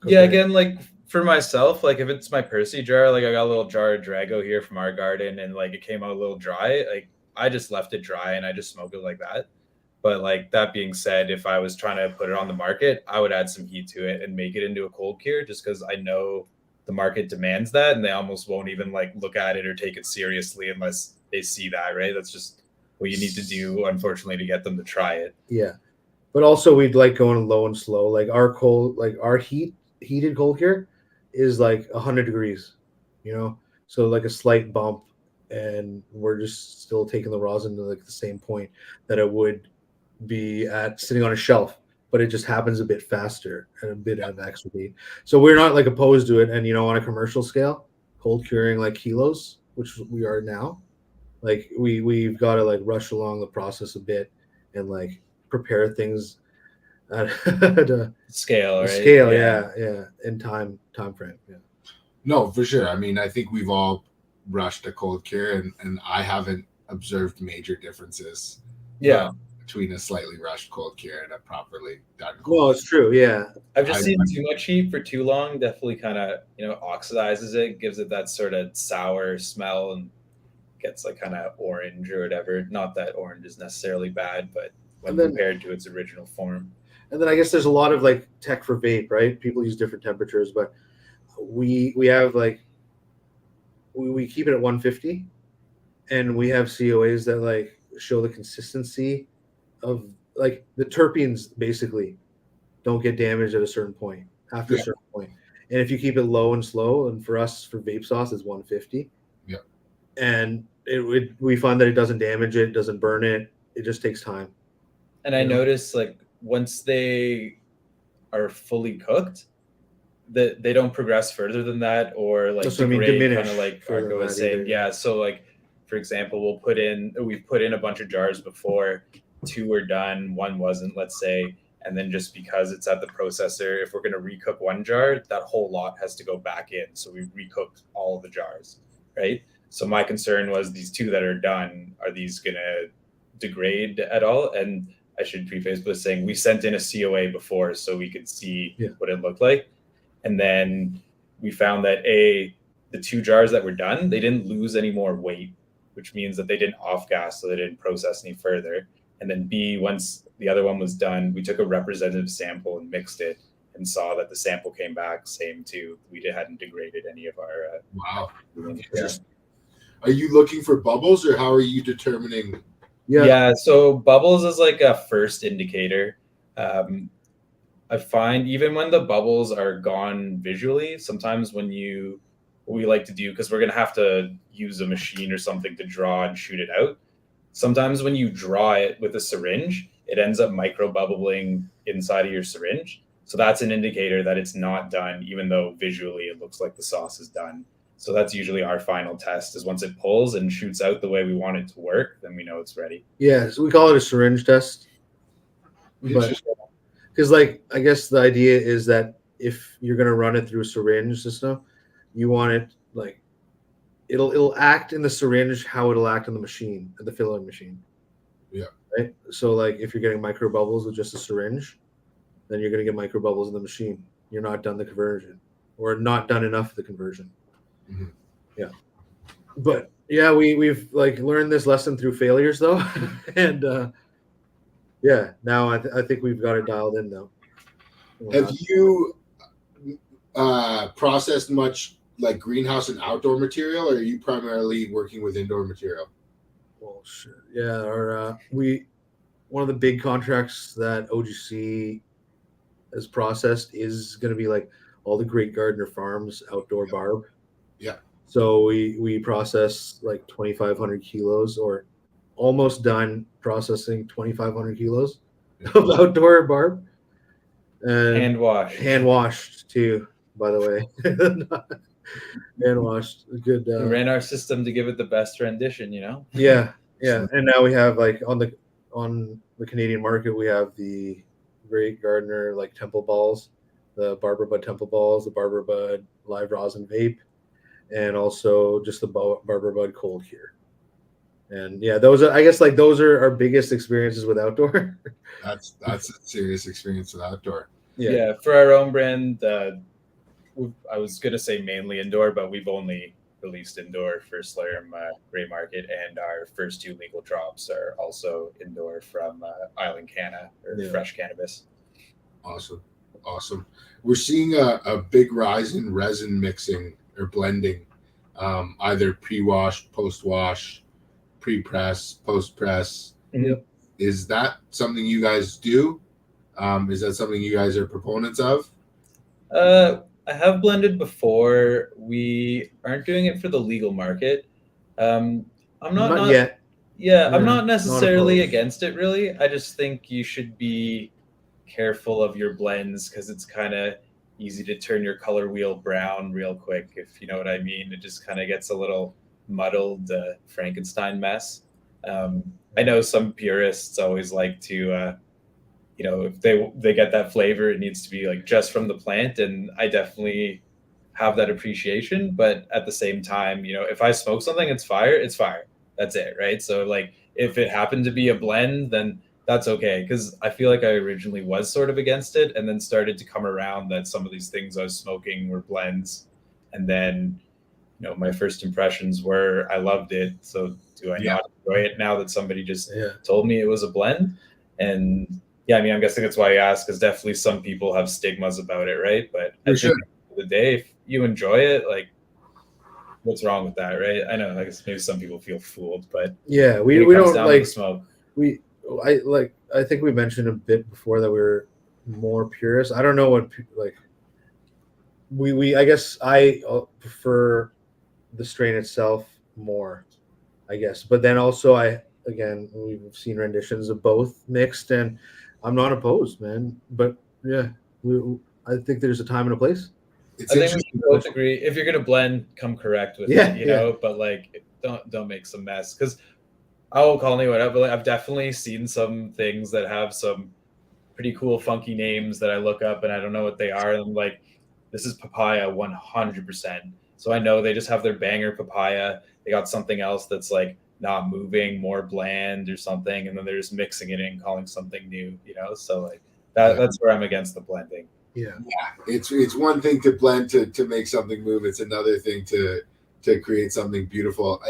Yeah, again, like for myself, like if it's my Percy jar, like I got a little jar of Drago here from our garden, and like it came out a little dry. Like I just left it dry and I just smoked it like that. But like that being said, if I was trying to put it on the market, I would add some heat to it and make it into a cold cure, just because I know the market demands that, and they almost won't even like look at it or take it seriously unless they see that, right? That's just what you need to do, unfortunately, to get them to try it. Yeah, but also we'd like going low and slow. Like our heated cold cure is like 100 degrees, you know, so like a slight bump, and we're just still taking the rosin to like the same point that it would be at sitting on a shelf, but it just happens a bit faster and a bit of extra heat. So we're not like opposed to it. And you know, on a commercial scale, cold curing like kilos which we are now, like we've got to like rush along the process a bit and like prepare things at, at Scale, a right? scale, yeah, and time frame, yeah. No, for sure. I mean, I think we've all rushed a cold cure, and I haven't observed major differences. Yeah. Between a slightly rushed cold cure and a properly done cold Well, it's true, yeah. I've just seen too much heat for too long. Definitely kind of, oxidizes it, gives it that sort of sour smell, and gets like kind of orange or whatever. Not that orange is necessarily bad, but when compared to its original form. And then I guess there's a lot of like tech for vape, right? People use different temperatures, but we have like we keep it at 150, and we have COAs that like show the consistency of like the terpenes basically don't get damaged at a certain point after a certain point. And if you keep it low and slow, and for us for vape sauce it's 150. Yeah. And we find that it doesn't damage it, doesn't burn it. It just takes time. And I noticed like once they are fully cooked, that they don't progress further than that, or like degrade, kind of like ARKA was saying. Yeah. So like, for example, we've put in a bunch of jars before, 2 were done, 1 wasn't, let's say. And then just because it's at the processor, if we're going to recook 1 jar, that whole lot has to go back in. So we recooked all of the jars, right? So my concern was these 2 that are done, are these going to degrade at all? And I should preface with saying we sent in a COA before so we could see what it looked like. And then we found that the 2 jars that were done, they didn't lose any more weight, which means that they didn't off gas, so they didn't process any further. And then B, once the other one was done, we took a representative sample and mixed it and saw that the sample came back same too. We hadn't degraded any of our. Wow. Yeah. Are you looking for bubbles, or how are you determining? Yeah. So bubbles is like a first indicator. I find even when the bubbles are gone visually, sometimes what we like to do, because we're going to have to use a machine or something to draw and shoot it out. Sometimes when you draw it with a syringe, it ends up micro bubbling inside of your syringe. So that's an indicator that it's not done, even though visually it looks like the sauce is done. So that's usually our final test, is once it pulls and shoots out the way we want it to work, then we know it's ready. Yeah, so we call it a syringe test. But because like I guess the idea is that if you're going to run it through a syringe system, you want it like it'll act in the syringe how it'll act in the machine, the filling machine. Yeah. Right. So like if you're getting micro bubbles with just a syringe, then you're going to get micro bubbles in the machine. You're not done the conversion, or not done enough of the conversion. Mm-hmm. Yeah. But yeah, we've like learned this lesson through failures though, and yeah, now I think we've got it dialed in though. Have you processed much like greenhouse and outdoor material, or are you primarily working with indoor material? Well, sure. Yeah, one of the big contracts that OGC has processed is going to be like all the Great Gardener Farms outdoor barb. Yeah. So we process like 2,500 kilos, or almost done processing 2,500 kilos of outdoor barb. And hand washed too, by the way. Hand washed. Good. We ran our system to give it the best rendition, Yeah. And now we have like on the Canadian market, we have the Great Gardener like temple balls, the Barber Bud temple balls, the Barber Bud live rosin vape, and also just the Barber Bud cold cure. And yeah, those are our biggest experiences with outdoor. That's a serious experience with outdoor. Yeah, for our own brand, I was gonna say mainly indoor, but we've only released indoor for SLURMMM Gray Market, and our first 2 legal drops are also indoor from Island Canna or Fresh Cannabis. Awesome. We're seeing a big rise in resin mixing or blending, either pre-wash, post-wash, pre-press, post-press. Yep. Is that something you guys do? Is that something you guys are proponents of? I have blended before. We aren't doing it for the legal market. I'm not yet. Yeah, I'm not necessarily against it, really. I just think you should be careful of your blends, because it's kind of easy to turn your color wheel brown real quick, if you know what I mean. It just kind of gets a little muddled Frankenstein mess. I know some purists always like to, if they get that flavor, it needs to be like just from the plant, and I definitely have that appreciation. But at the same time, if I smoke something, it's fire. It's fire. That's it, right? So like, if it happened to be a blend, then that's okay, because I feel like I originally was sort of against it, and then started to come around that some of these things I was smoking were blends, and then my first impressions were I loved it. So do I not enjoy it now that somebody just told me it was a blend? And yeah, I mean, I'm guessing that's why you ask, because definitely some people have stigmas about it, right? But at the end of the day, if you enjoy it, like, what's wrong with that, right? I know, I guess maybe some people feel fooled, but yeah, we don't like smoke. I think we mentioned a bit before that we're more purists. I don't know what like I guess I prefer the strain itself more, I guess. But then also we've seen renditions of both mixed, and I'm not opposed, man. But yeah, I think there's a time and a place. I think we both agree. If you're gonna blend, come correct with it, you know. But like, don't make some mess, because I will call me whatever. Like, I've definitely seen some things that have some pretty cool, funky names that I look up and I don't know what they are. And I'm like, this is papaya 100%. So I know they just have their banger papaya. They got something else that's like not moving, more bland or something, and then they're just mixing it in, calling something new, So like that's where I'm against the blending. Yeah. It's one thing to blend to make something move. It's another thing to create something beautiful.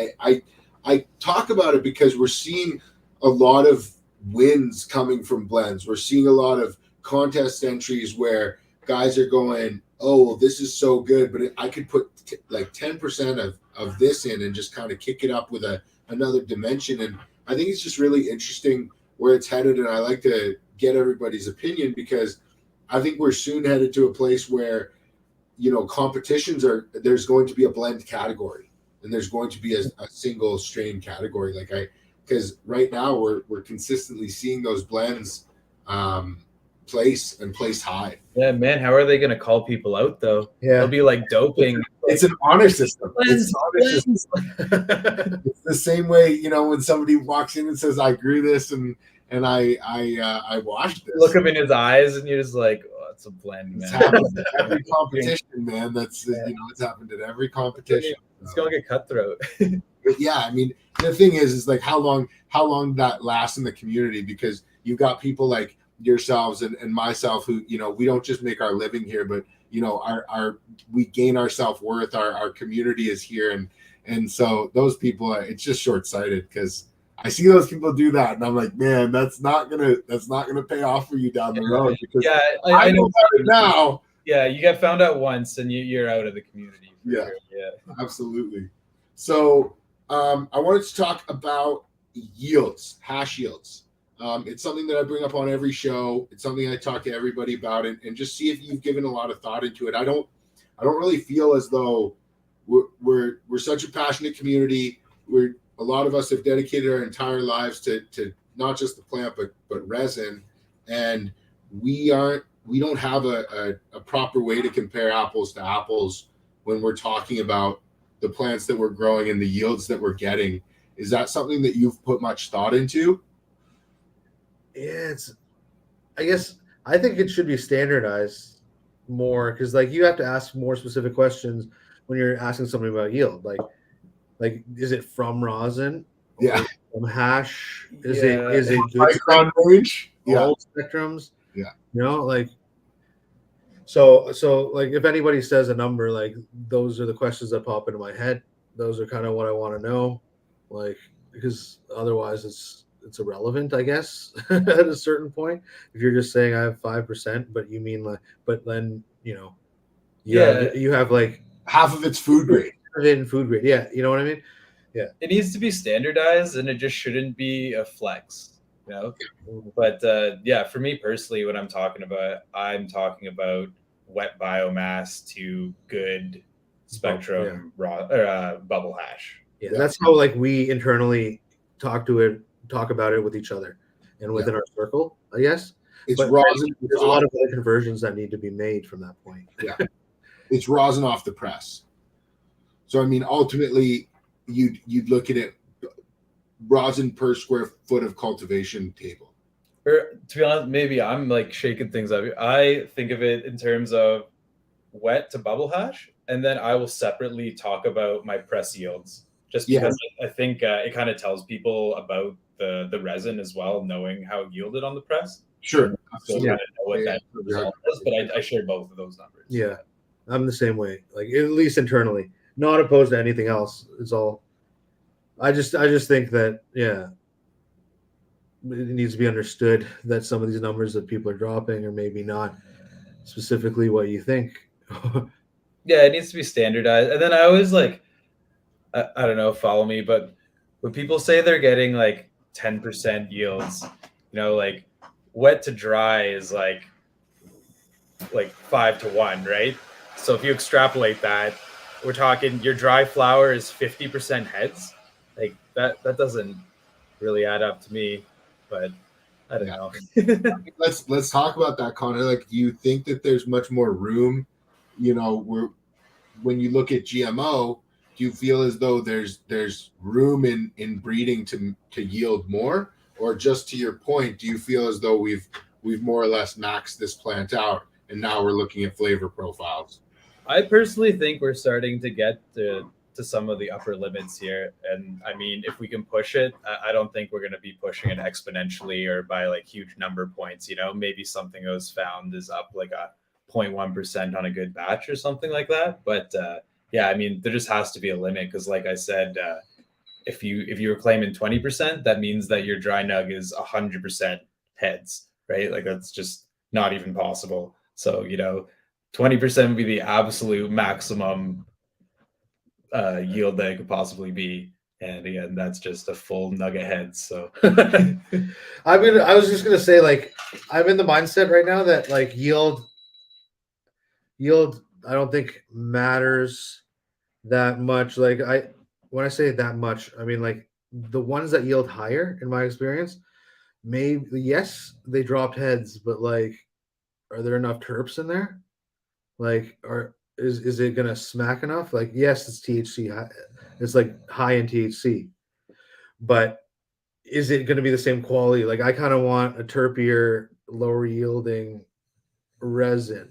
I talk about it because we're seeing a lot of wins coming from blends. We're seeing a lot of contest entries where guys are going, oh, well, this is so good, but I could put like 10% of this in and just kind of kick it up with another dimension. And I think it's just really interesting where it's headed. And I like to get everybody's opinion, because I think we're soon headed to a place where, competitions there's going to be a blend category, and there's going to be a single strain category. Because right now we're consistently seeing those blends place high. Yeah, man, how are they going to call people out though? Yeah, they'll be like doping. It's an honor system. Blends. It's the same way, when somebody walks in and says, I grew this and I washed this. Look him in his eyes and you're just like, oh, it's a blend, man. It's happened at every competition, man. That's it's happened at every competition. It's going to get cutthroat. But yeah, I mean, the thing is like how long that lasts in the community, because you've got people like yourselves and myself who, we don't just make our living here, but we gain our self-worth, our community is here, and so those people it's just short-sighted, because I see those people do that and I'm like, man, that's not gonna pay off for you down the road, because I know about it now. Yeah, you get found out once and you're out of the community. Yeah, yeah, absolutely. So I wanted to talk about yields, hash yields. It's something that I bring up on every show. It's something I talk to everybody about, and just see if you've given a lot of thought into it. I don't really feel as though we're such a passionate community. A lot of us have dedicated our entire lives to not just the plant but resin, and we don't have a proper way to compare apples to apples when we're talking about the plants that we're growing and the yields that we're getting. Is that something that you've put much thought into? Yeah, I think it should be standardized more, because like you have to ask more specific questions when you're asking somebody about yield. Like is it from rosin? Yeah. From hash? Is it good micron range? All spectrums? Yeah. Like so like if anybody says a number, like those are the questions that pop into my head. Those are kind of what I want to know, like, because otherwise it's irrelevant, I guess, at a certain point. If you're just saying I have 5%, but you mean like, but then you have like half of it's food grade. In food grade, yeah, you know what I mean. Yeah, it needs to be standardized, and it just shouldn't be a flex, But for me personally, when I'm talking about wet biomass to good spectrum bubble hash. Yeah, that's how like we internally talk about it with each other and within our circle, I guess. It's but rosin. There's a lot of other conversions that need to be made from that point. Yeah, it's rosin off the press. So I mean, ultimately, you'd look at it rosin per square foot of cultivation table. Or to be honest, maybe I'm like shaking things up. I think of it in terms of wet to bubble hash, and then I will separately talk about my press yields, just because I think it kind of tells people about the resin as well, knowing how it yielded on the press. Sure, So kind of know what that result is, but I share both of those numbers. Yeah, I'm the same way. Like at least internally, not opposed to anything else. It's all. I just think that it needs to be understood that some of these numbers that people are dropping are maybe not specifically what you think. Yeah, it needs to be standardized. And then I always like, I don't know, follow me, but when people say they're getting like 10% yields, like wet to dry is like 5 to 1, right? So if you extrapolate that, we're talking your dry flower is 50% heads. Like that doesn't really add up to me, but I don't know. Let's talk about that, Connor. Like, do you think that there's much more room? When you look at GMO, do you feel as though there's room in breeding to yield more, or just to your point, do you feel as though we've more or less maxed this plant out and now we're looking at flavor profiles? I personally think we're starting to get to some of the upper limits here. And I mean, if we can push it, I don't think we're going to be pushing it exponentially or by like huge number points. Maybe something that was found is up like a 0.1% on a good batch or something like that. But yeah, I mean, there just has to be a limit, because like I said, if you were claiming 20%, that means that your dry nug is 100% heads, right? Like that's just not even possible. So 20% would be the absolute maximum yield that it could possibly be, and again, that's just a full nugget head. So I was just gonna say, like, I'm in the mindset right now that like yield I don't think matters that much. Like when I say that much, I mean like the ones that yield higher, in my experience, maybe yes, they dropped heads, but like, are there enough terps in there? Like, is it gonna smack enough? Like, yes, it's THC, it's like high in THC, but is it gonna be the same quality? Like, I kind of want a terpier, lower yielding resin,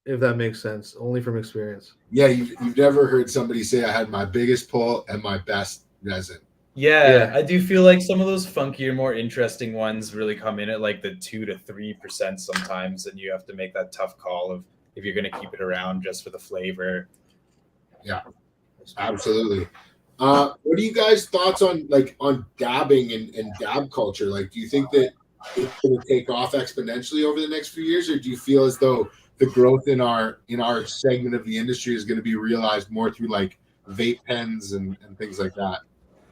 if that makes sense, only from experience. Yeah, you've never heard somebody say I had my biggest pull and my best resin. Yeah, I do feel like some of those funkier, more interesting ones really come in at like the 2 to 3% sometimes, and you have to make that tough call of if you're going to keep it around just for the flavor. Yeah, absolutely. What are you guys' thoughts on dabbing and dab culture? Like, do you think that it's going to take off exponentially over the next few years, or do you feel as though the growth in our segment of the industry is going to be realized more through like vape pens and things like that?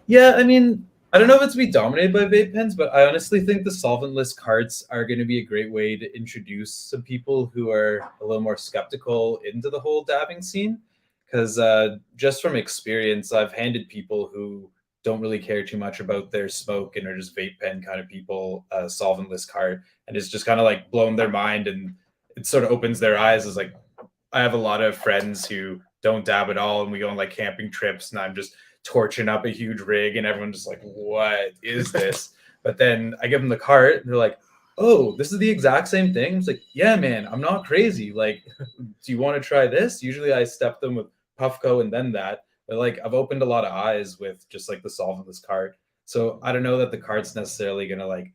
Yeah, I mean, I don't know if it's to be dominated by vape pens, but I honestly think the solventless carts are going to be a great way to introduce some people who are a little more skeptical into the whole dabbing scene. Because just from experience, I've handed people who don't really care too much about their smoke and are just vape pen kind of people a solventless cart, and it's just kind of like blown their mind, and it sort of opens their eyes. As like, I have a lot of friends who don't dab at all, and we go on like camping trips, and I'm just torching up a huge rig, and everyone's just like, what is this? But then I give them the cart, and they're like, oh, this is the exact same thing. It's like, yeah, man, I'm not crazy. Like, do you want to try this? Usually I step them with Puffco and then that. But like, I've opened a lot of eyes with just like the solventless cart. So I don't know that the cart's necessarily going to like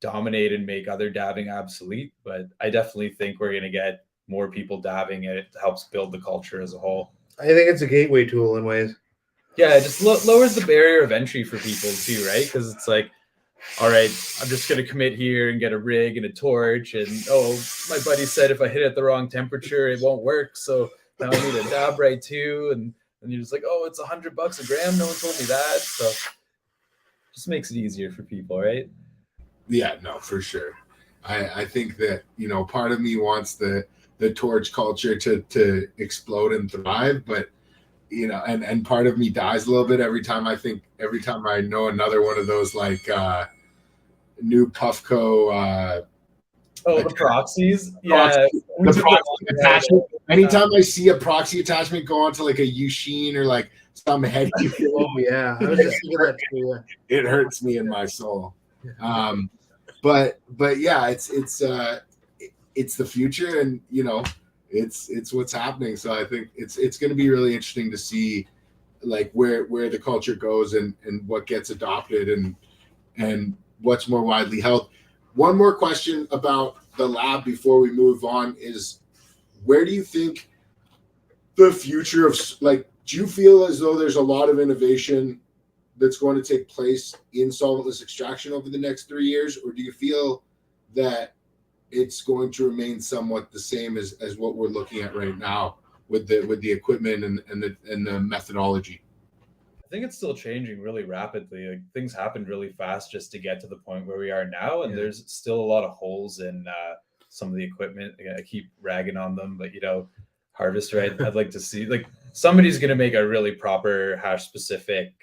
dominate and make other dabbing obsolete, but I definitely think we're going to get more people dabbing, and it helps build the culture as a whole. I think it's a gateway tool in ways. Yeah, it just lowers the barrier of entry for people too, right? Because it's like, all right, I'm just going to commit here and get a rig and a torch. And, oh, my buddy said if I hit it at the wrong temperature, it won't work. So now I need a dab right too. And you're just like, oh, it's $100 a gram. No one told me that. So just makes it easier for people, right? Yeah, no, for sure. I think that, part of me wants the torch culture to explode and thrive, but and part of me dies a little bit every time I know another one of those like new Puffco the proxies. Yeah. The proxy attachment. Anytime I see a proxy attachment go onto like a U-Sheen or like some heady feeling. Oh yeah, I was just thinking that too. Yeah. It hurts me in my soul. But yeah, it's the future, and you know, it's what's happening. So I think it's going to be really interesting to see like where the culture goes and what gets adopted and what's more widely held. One more question about the lab before we move on is, where do you think the future of, like, do you feel as though there's a lot of innovation that's going to take place in solventless extraction over the next 3 years, or do you feel that it's going to remain somewhat the same as what we're looking at right now with the equipment and the methodology? I think it's still changing really rapidly. Like, things happened really fast just to get to the point where we are now, and there's still a lot of holes in some of the equipment. I keep ragging on them, but you know, harvest right. I'd like to see, like, somebody's going to make a really proper hash specific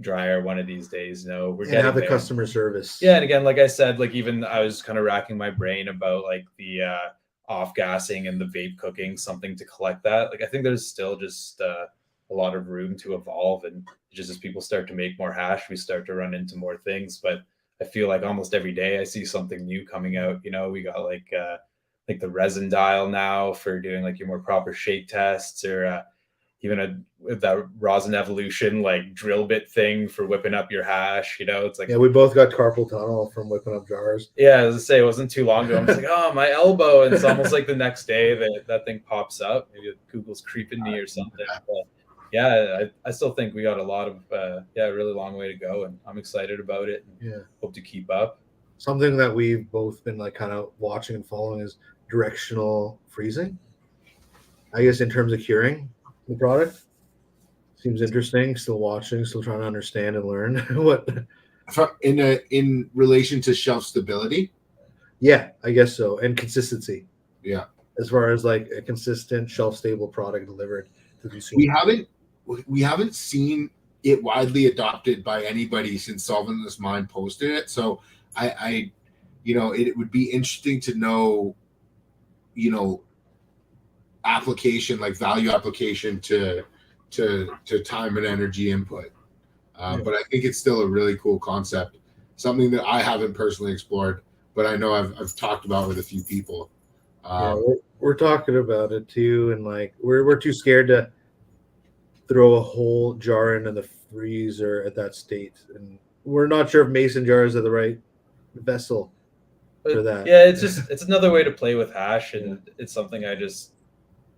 dryer one of these days. You know, we're getting have the there. customer service. Yeah, and again, like I said, like, even I was kind of racking my brain about like the off gassing and the vape cooking, something to collect that. Like, I think there's still just a lot of room to evolve, and just as people start to make more hash, we start to run into more things. But I feel like almost every day I see something new coming out. You know, we got like the resin dial now for doing like your more proper shake tests, or even that rosin evolution like drill bit thing for whipping up your hash. You know, it's like, Yeah, we both got carpal tunnel from whipping up jars. yeah, as I say, it wasn't too long ago. I'm just like, oh, my elbow, and it's almost like the next day that thing pops up. Maybe Google's creeping me or something. But yeah, I still think we got a lot of a really long way to go, and I'm excited about it. And hope to keep up. Something that we've both been like kind of watching and following is directional freezing. I guess in terms of curing the product, seems interesting. Still watching, still trying to understand and learn what in relation to shelf stability. Yeah, I guess so, and consistency. Yeah, as far as like a consistent shelf stable product delivered to the consumer. We haven't seen it widely adopted by anybody since Solventless Mind posted it. So I you know, it would be interesting to know, you know, application, like value application to time and energy input. But I think it's still a really cool concept, something that I haven't personally explored, but I know I've talked about with a few people. We're talking about it too, and like we're too scared to throw a whole jar into the freezer at that state, and we're not sure if mason jars are the right vessel for that. Yeah, it's another way to play with hash, and it's something I just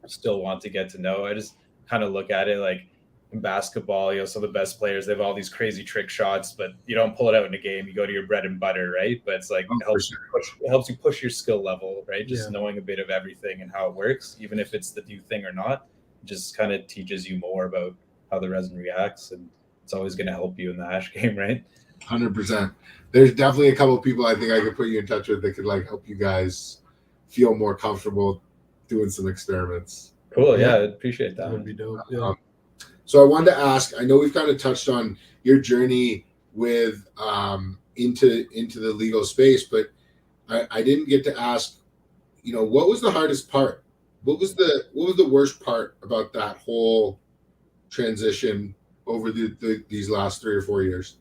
still want to get to know. I just kind of look at it like in basketball, you know, some of the best players, they have all these crazy trick shots, but you don't pull it out in a game. You go to your bread and butter, right? But it's like it helps you push your skill level, right? Just knowing a bit of everything and how it works, even if it's the new thing or not, it just kind of teaches you more about how the resin reacts, and it's always going to help you in the hash game, right? 100%. There's definitely a couple of people I think I could put you in touch with that could like help you guys feel more comfortable doing some experiments. Cool. Yeah, I'd appreciate that. That would be dope. So I wanted to ask, I know we've kind of touched on your journey with into the legal space, but I didn't get to ask, you know, what was the hardest part? What was the worst part about that whole transition over these last 3 or 4 years?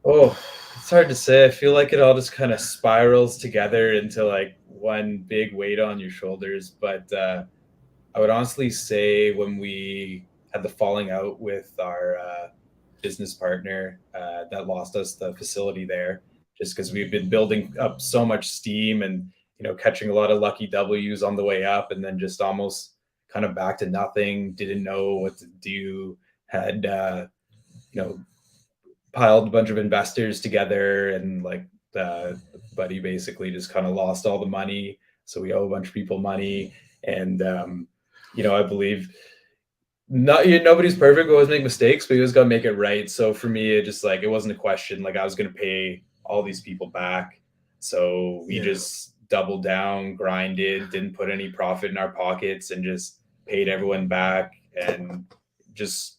Oh, it's hard to say. I feel like it all just kind of spirals together into like one big weight on your shoulders. But I would honestly say when we had the falling out with our business partner that lost us the facility there, just because we've been building up so much steam and, you know, catching a lot of lucky W's on the way up, and then just almost kind of back to nothing, didn't know what to do, had, you know, piled a bunch of investors together, and like the buddy basically just kind of lost all the money. So we owe a bunch of people money. And, you know, I believe nobody's perfect. We always make mistakes, but you always got to make it right. So for me, it just like, it wasn't a question. Like I was going to pay all these people back. So we just doubled down, grinded, didn't put any profit in our pockets, and just paid everyone back, and just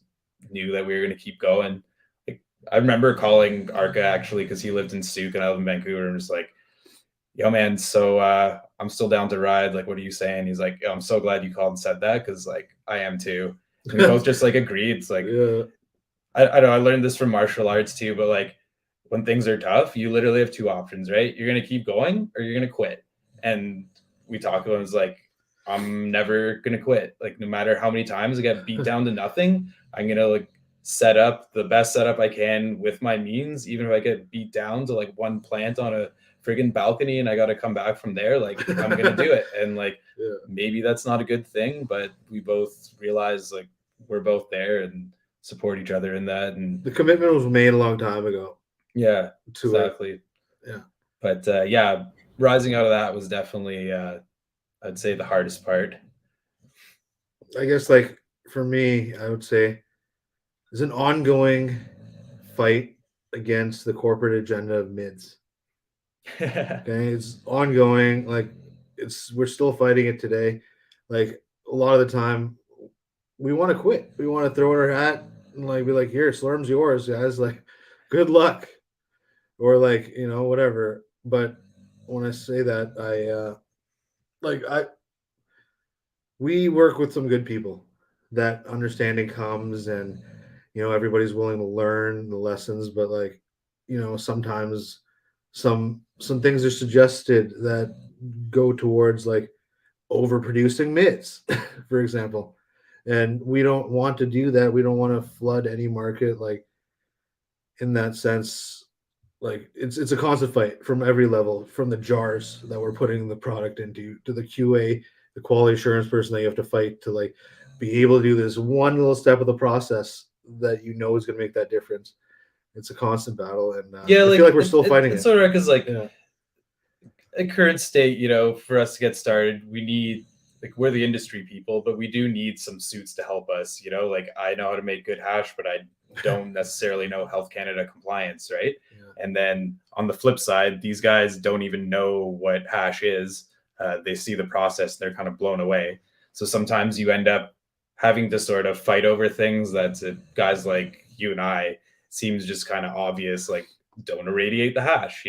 knew that we were going to keep going. Like, I remember calling ARKA actually, because he lived in Souk and I live in Vancouver, and just like, yo man, so I'm still down to ride. Like, what are you saying? He's like, I'm so glad you called and said that, because like I am too. We both just like agreed. It's like, Yeah. I know I learned this from martial arts too, but like when things are tough, you literally have two options, right? You're gonna keep going or you're gonna quit. And we talked about it, it's like, I'm never gonna quit. Like no matter how many times I get beat down to nothing, I'm gonna like set up the best setup I can with my means, even if I get beat down to like one plant on a friggin' balcony and I gotta come back from there, like I'm gonna do it. And like Yeah. maybe that's not a good thing, but we both realize like we're both there and support each other in that. And The commitment was made a long time ago yeah, to it. exactly. Yeah. But yeah, rising out of that was definitely I'd say the hardest part. I guess like for me, I would say there's an ongoing fight against the corporate agenda of mids. Okay, it's ongoing. Like we're still fighting it today. Like a lot of the time, we want to quit. We want to throw in our hat and like be like, "Here, Slurm's yours, guys. Like, good luck," or like whatever. But when I say that, we work with some good people. That understanding comes, and everybody's willing to learn the lessons. But like, sometimes some things are suggested that go towards like overproducing mids, for example. And we don't want to do that. We don't want to flood any market like in that sense. Like it's a constant fight from every level, from the jars that we're putting the product into to the QA, the quality assurance person that you have to fight to like be able to do this one little step of the process that is going to make that difference. It's a constant battle, and yeah, I feel like we're still fighting it's it. sort of because like Yeah. at current state, for us to get started, we need like we're the industry people, but we do need some suits to help us. Like I know how to make good hash, but I don't necessarily know Health Canada compliance, right? Yeah. And then on the flip side, these guys don't even know what hash is. They see the process, they're kind of blown away. So sometimes you end up having to sort of fight over things that guys like you and I seems just kind of obvious, like don't irradiate the hash,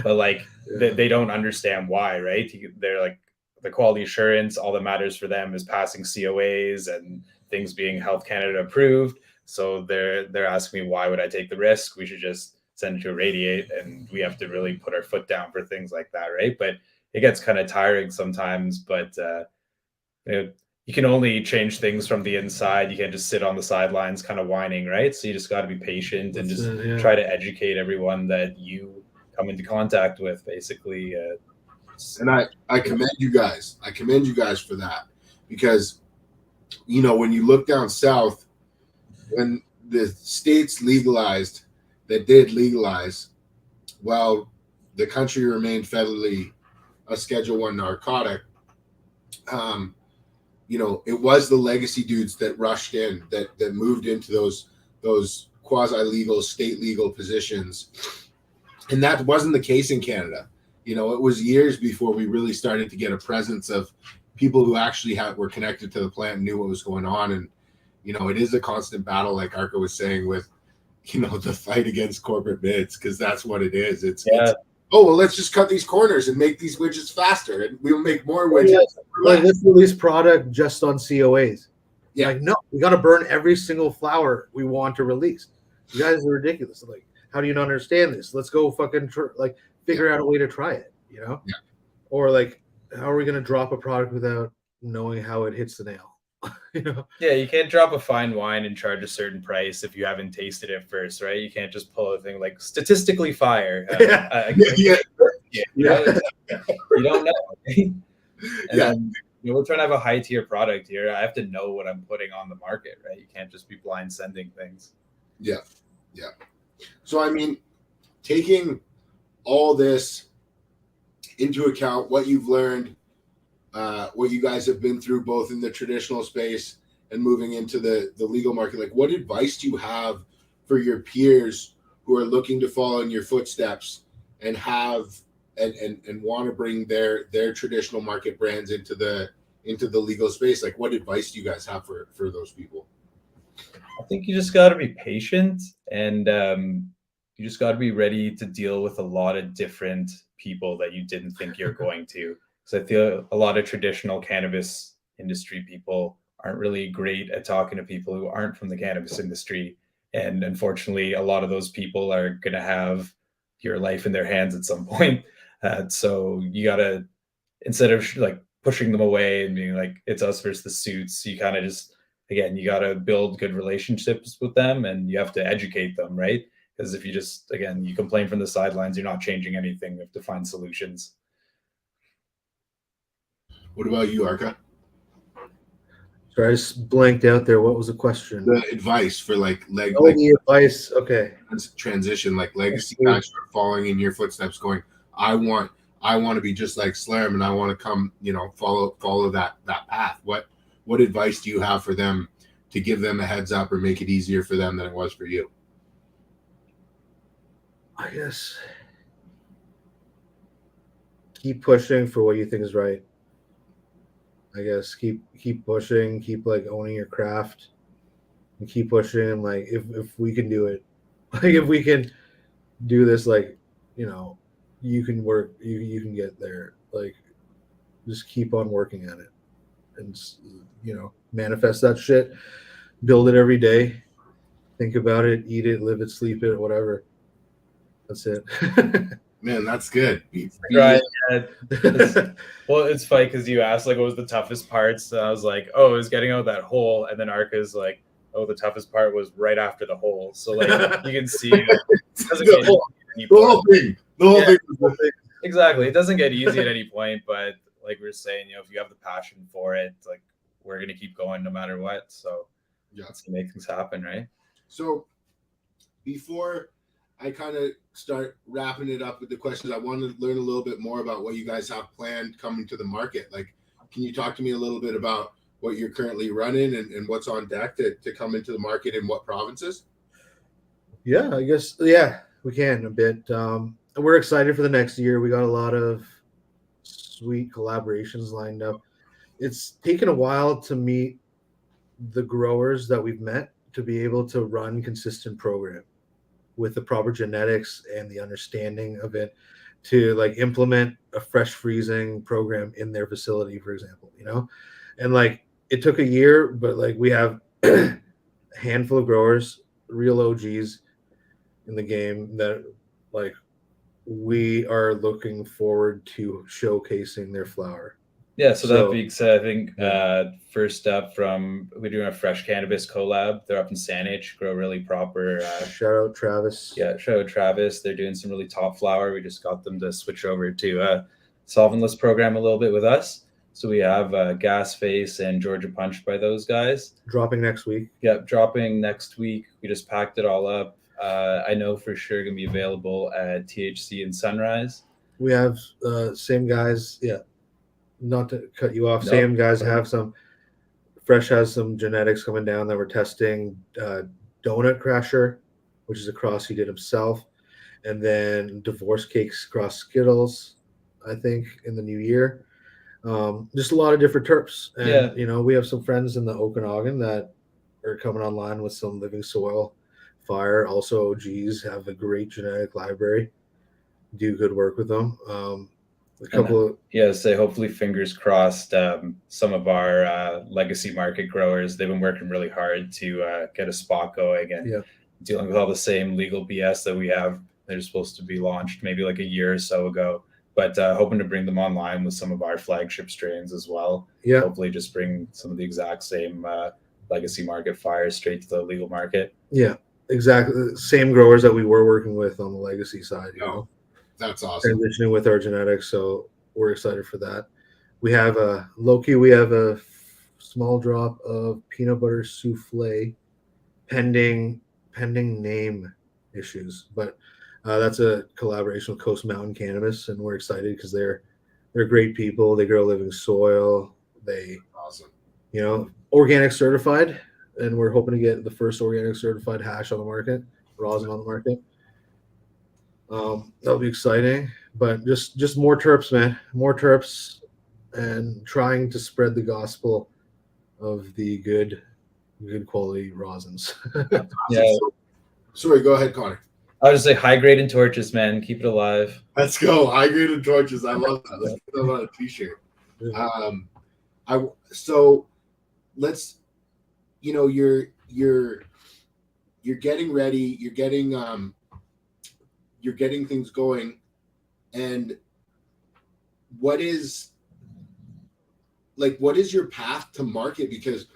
but like they don't understand why, right? They're like the quality assurance, all that matters for them is passing COAs and things being Health Canada approved. So they're asking me, why would I take the risk? We should just send it to irradiate, and we have to really put our foot down for things like that, right? But it gets kind of tiring sometimes, but you can only change things from the inside. You can't just sit on the sidelines kind of whining, right? So you just got to be patient and just try to educate everyone that you come into contact with, basically. And I commend you guys. I commend you guys for that, because when you look down south, when the states legalized, that did legalize, while the country remained federally a Schedule 1 narcotic, it was the legacy dudes that rushed in, that moved into those quasi-legal, state legal positions. And that wasn't the case in Canada. It was years before we really started to get a presence of people who actually were connected to the plant and knew what was going on. And, it is a constant battle, like ARKA was saying, with, the fight against corporate mids, because that's what it is. It's oh, well, let's just cut these corners and make these widgets faster, and we'll make more widgets. Like, let's release product just on COAs. Yeah. Like, no, we got to burn every single flower we want to release. You guys are ridiculous. Like, how do you not understand this? Let's go fucking figure out a way to try it, Yeah. Or like, how are we going to drop a product without knowing how it hits the nail? Yeah, you can't drop a fine wine and charge a certain price if you haven't tasted it first, right? You can't just pull a thing like statistically fire. You don't know. And then, we're trying to have a high tier product here. I have to know what I'm putting on the market, right? You can't just be blind sending things. Yeah. So I mean, taking all this into account, what you've learned, what you guys have been through, both in the traditional space and moving into the legal market, like what advice do you have for your peers who are looking to follow in your footsteps and have and want to bring their traditional market brands into the legal space? Like, what advice do you guys have for those people? I think you just got to be patient, and you just got to be ready to deal with a lot of different people that you didn't think you're going to. So I feel a lot of traditional cannabis industry people aren't really great at talking to people who aren't from the cannabis industry. And unfortunately, a lot of those people are going to have your life in their hands at some point. So you got to, instead of like pushing them away and being like, it's us versus the suits, you kind of just, again, you got to build good relationships with them and you have to educate them, right? Because if you just, again, you complain from the sidelines, you're not changing anything. You have to find solutions. What about you, ARKA? Sorry, I just blanked out there. What was the question? The advice for like the advice. Okay. Transition, like legacy guys are following in your footsteps, going, I want to be just like SLURMMM, and I want to come, follow that path. What advice do you have for them to give them a heads up or make it easier for them than it was for you? I guess keep pushing for what you think is right. I guess keep pushing, keep like owning your craft, and keep pushing. Like if we can do it, like if we can do this, like you can work, you can get there. Like just keep on working at it, and manifest that shit, build it every day, think about it, eat it, live it, sleep it, whatever. That's it. Man, that's good. Right. Well, it's funny because you asked like what was the toughest parts. And I was like, oh, it was getting out that hole. And then ARKA's like, oh, the toughest part was right after the hole. So like you can see the whole thing. Exactly. It doesn't get easy at any point, but like we were saying, if you have the passion for it, like we're gonna keep going no matter what. So yeah, let's make things happen, right? So before I kind of start wrapping it up with the questions, I want to learn a little bit more about what you guys have planned coming to the market. Like, can you talk to me a little bit about what you're currently running and what's on deck to come into the market in what provinces? Yeah, I guess, yeah, we can a bit. We're excited for the next year. We got a lot of sweet collaborations lined up. It's taken a while to meet the growers that we've met to be able to run consistent program with the proper genetics and the understanding of it to like implement a fresh freezing program in their facility, for example, and like it took a year, but like we have a handful of growers, real OGs in the game that like we are looking forward to showcasing their flower. Yeah, so that being said, I think first up we're doing a fresh cannabis collab. They're up in Saanich, grow really proper. Shout out Travis. Yeah, shout out Travis. They're doing some really top flower. We just got them to switch over to solventless program a little bit with us. So we have Gas Face and Georgia Punch by those guys. Dropping next week. Yep, dropping next week. We just packed it all up. I know for sure going to be available at THC and Sunrise. We have same guys. Yeah. Not to cut you off, same guys have some. Fresh has some genetics coming down that we're testing. Donut Crasher, which is a cross he did himself, and then Divorce Cakes cross Skittles, I think, in the new year. Just a lot of different terps, and we have some friends in the Okanagan that are coming online with some living soil fire. Also, OGs have a great genetic library. Do good work with them. Hopefully fingers crossed, some of our legacy market growers, they've been working really hard to get a spot going and dealing with all the same legal BS that we have. They're supposed to be launched maybe like a year or so ago, but hoping to bring them online with some of our flagship strains as well. Hopefully just bring some of the exact same legacy market fires straight to the legal market. Yeah, exactly. Same growers that we were working with on the legacy side. That's awesome. Transitioning with our genetics, so we're excited for that. We have we have a small drop of peanut butter souffle pending name issues, but that's a collaboration with Coast Mountain Cannabis, and we're excited because they're great people. They grow living soil. They organic certified, and we're hoping to get the first organic certified hash on the market, rosin on the market. That'll be exciting, but just more terps, man, more terps, and trying to spread the gospel of the good quality rosins. Sorry, go ahead, Connor. I'll just say high grade and torches, man. Keep it alive. Let's go. High grade and torches. I love that. Let's get that on a t-shirt. So let's, you know, you're getting ready, you're getting things going, and what is your path to market? Because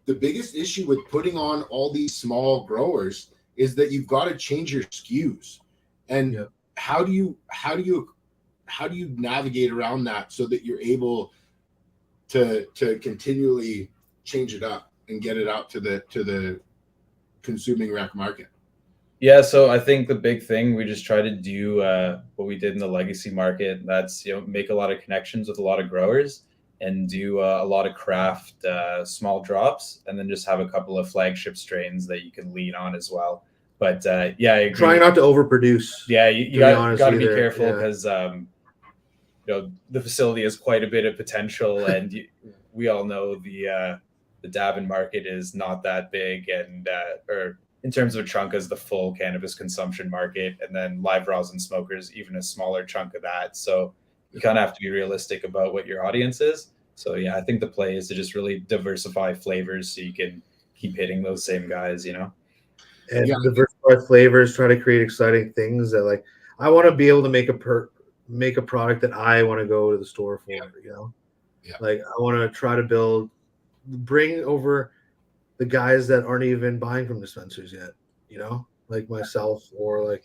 the biggest issue with putting on all these small growers is that you've got to change your SKUs. And Yeah. how do you navigate around that so that you're able to continually change it up and get it out to the consuming rec market? Yeah, so I think the big thing we just try to do what we did in the legacy market. That's, you know, make a lot of connections with a lot of growers and do a lot of craft small drops, and then just have a couple of flagship strains that you can lean on as well. But yeah, I agree. Trying not to overproduce. Yeah, you got to be careful because you know, the facility has quite a bit of potential, and we all know the Davin market is not that big, and or in terms of a chunk as the full cannabis consumption market, and then live rosin smokers even a smaller chunk of that. So you kind of have to be realistic about what your audience is. So yeah, I think the play is to just really diversify flavors so you can keep hitting those same guys, you know. And diversify flavors, try to create exciting things that, like, I want to be able to make a product that I want to go to the store for, you know. Like, I want to try to bring over the guys that aren't even buying from dispensaries yet, you know, like myself, or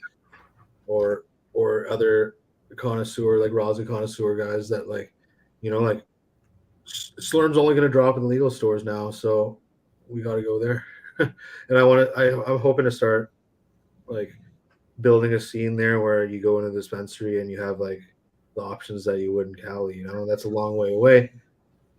other connoisseur, like rosin connoisseur guys that, like, you know, like SLURMMM's only going to drop in the legal stores now, so we got to go there. And I'm hoping to start like building a scene there where you go into the dispensary and you have like the options that you would in Cali. You know, that's a long way away.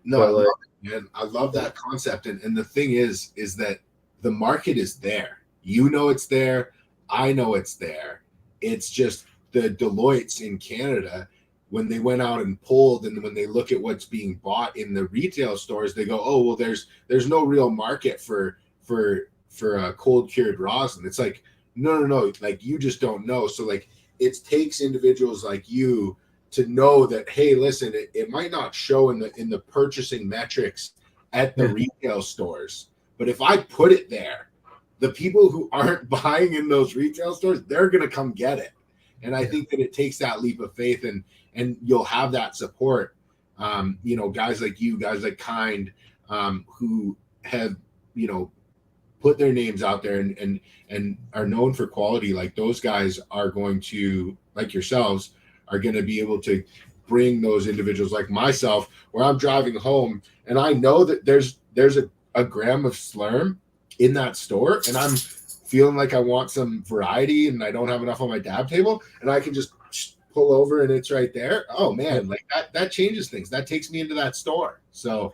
No, I love it, man. I love that concept. And the thing is that the market is there. You know it's there. I know it's there. It's just the Deloitte's in Canada, when they went out and polled, and when they look at what's being bought in the retail stores, they go, oh, well, there's no real market for a cold cured rosin. It's like, no, like, you just don't know. So like, it takes individuals like you to know that, hey, listen, it might not show in the purchasing metrics at the retail stores, but if I put it there, the people who aren't buying in those retail stores, they're gonna come get it. And I think that it takes that leap of faith, and you'll have that support. You know, guys like you, guys like Kind, who have, you know, put their names out there and are known for quality. Like, those guys are going to, like yourselves, are going to be able to bring those individuals like myself, where I'm driving home and I know that there's a gram of SLURMMMM in that store, and I'm feeling like I want some variety and I don't have enough on my dab table, and I can just pull over and it's right there. Oh man, like that changes things. That takes me into that store. So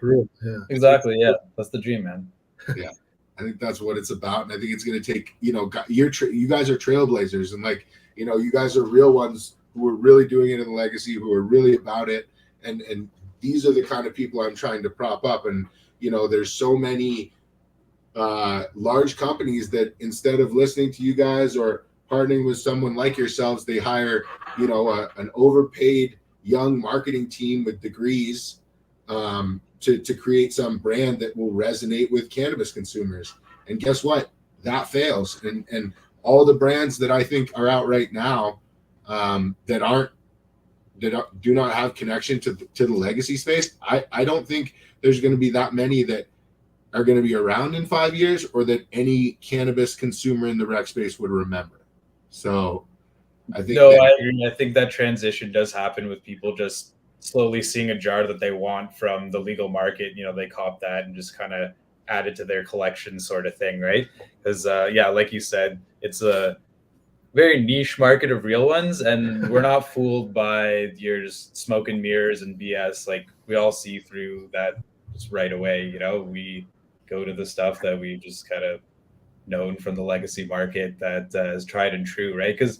exactly, yeah, that's the dream, man. Yeah, I think that's what it's about, and I think it's going to take, you know, you guys are trailblazers, and like, you know, you guys are real ones who are really doing it in the legacy, who are really about it, and these are the kind of people I'm trying to prop up. And you know, there's so many large companies that, instead of listening to you guys or partnering with someone like yourselves, they hire, you know, an overpaid young marketing team with degrees to create some brand that will resonate with cannabis consumers. And guess what? That fails. And all the brands that I think are out right now that do not have connection to the legacy space, I don't think there's going to be that many that are going to be around in 5 years, or that any cannabis consumer in the rec space would remember. So I think I agree. I think that transition does happen with people just slowly seeing a jar that they want from the legal market. You know, they cop that and just kind of add it to their collection, sort of thing, right? Because yeah, like you said, it's a very niche market of real ones, and we're not fooled by your just smoke and mirrors and BS. Like, we all see through that just right away. You know, we go to the stuff that we just kind of known from the legacy market that is tried and true, right? Because,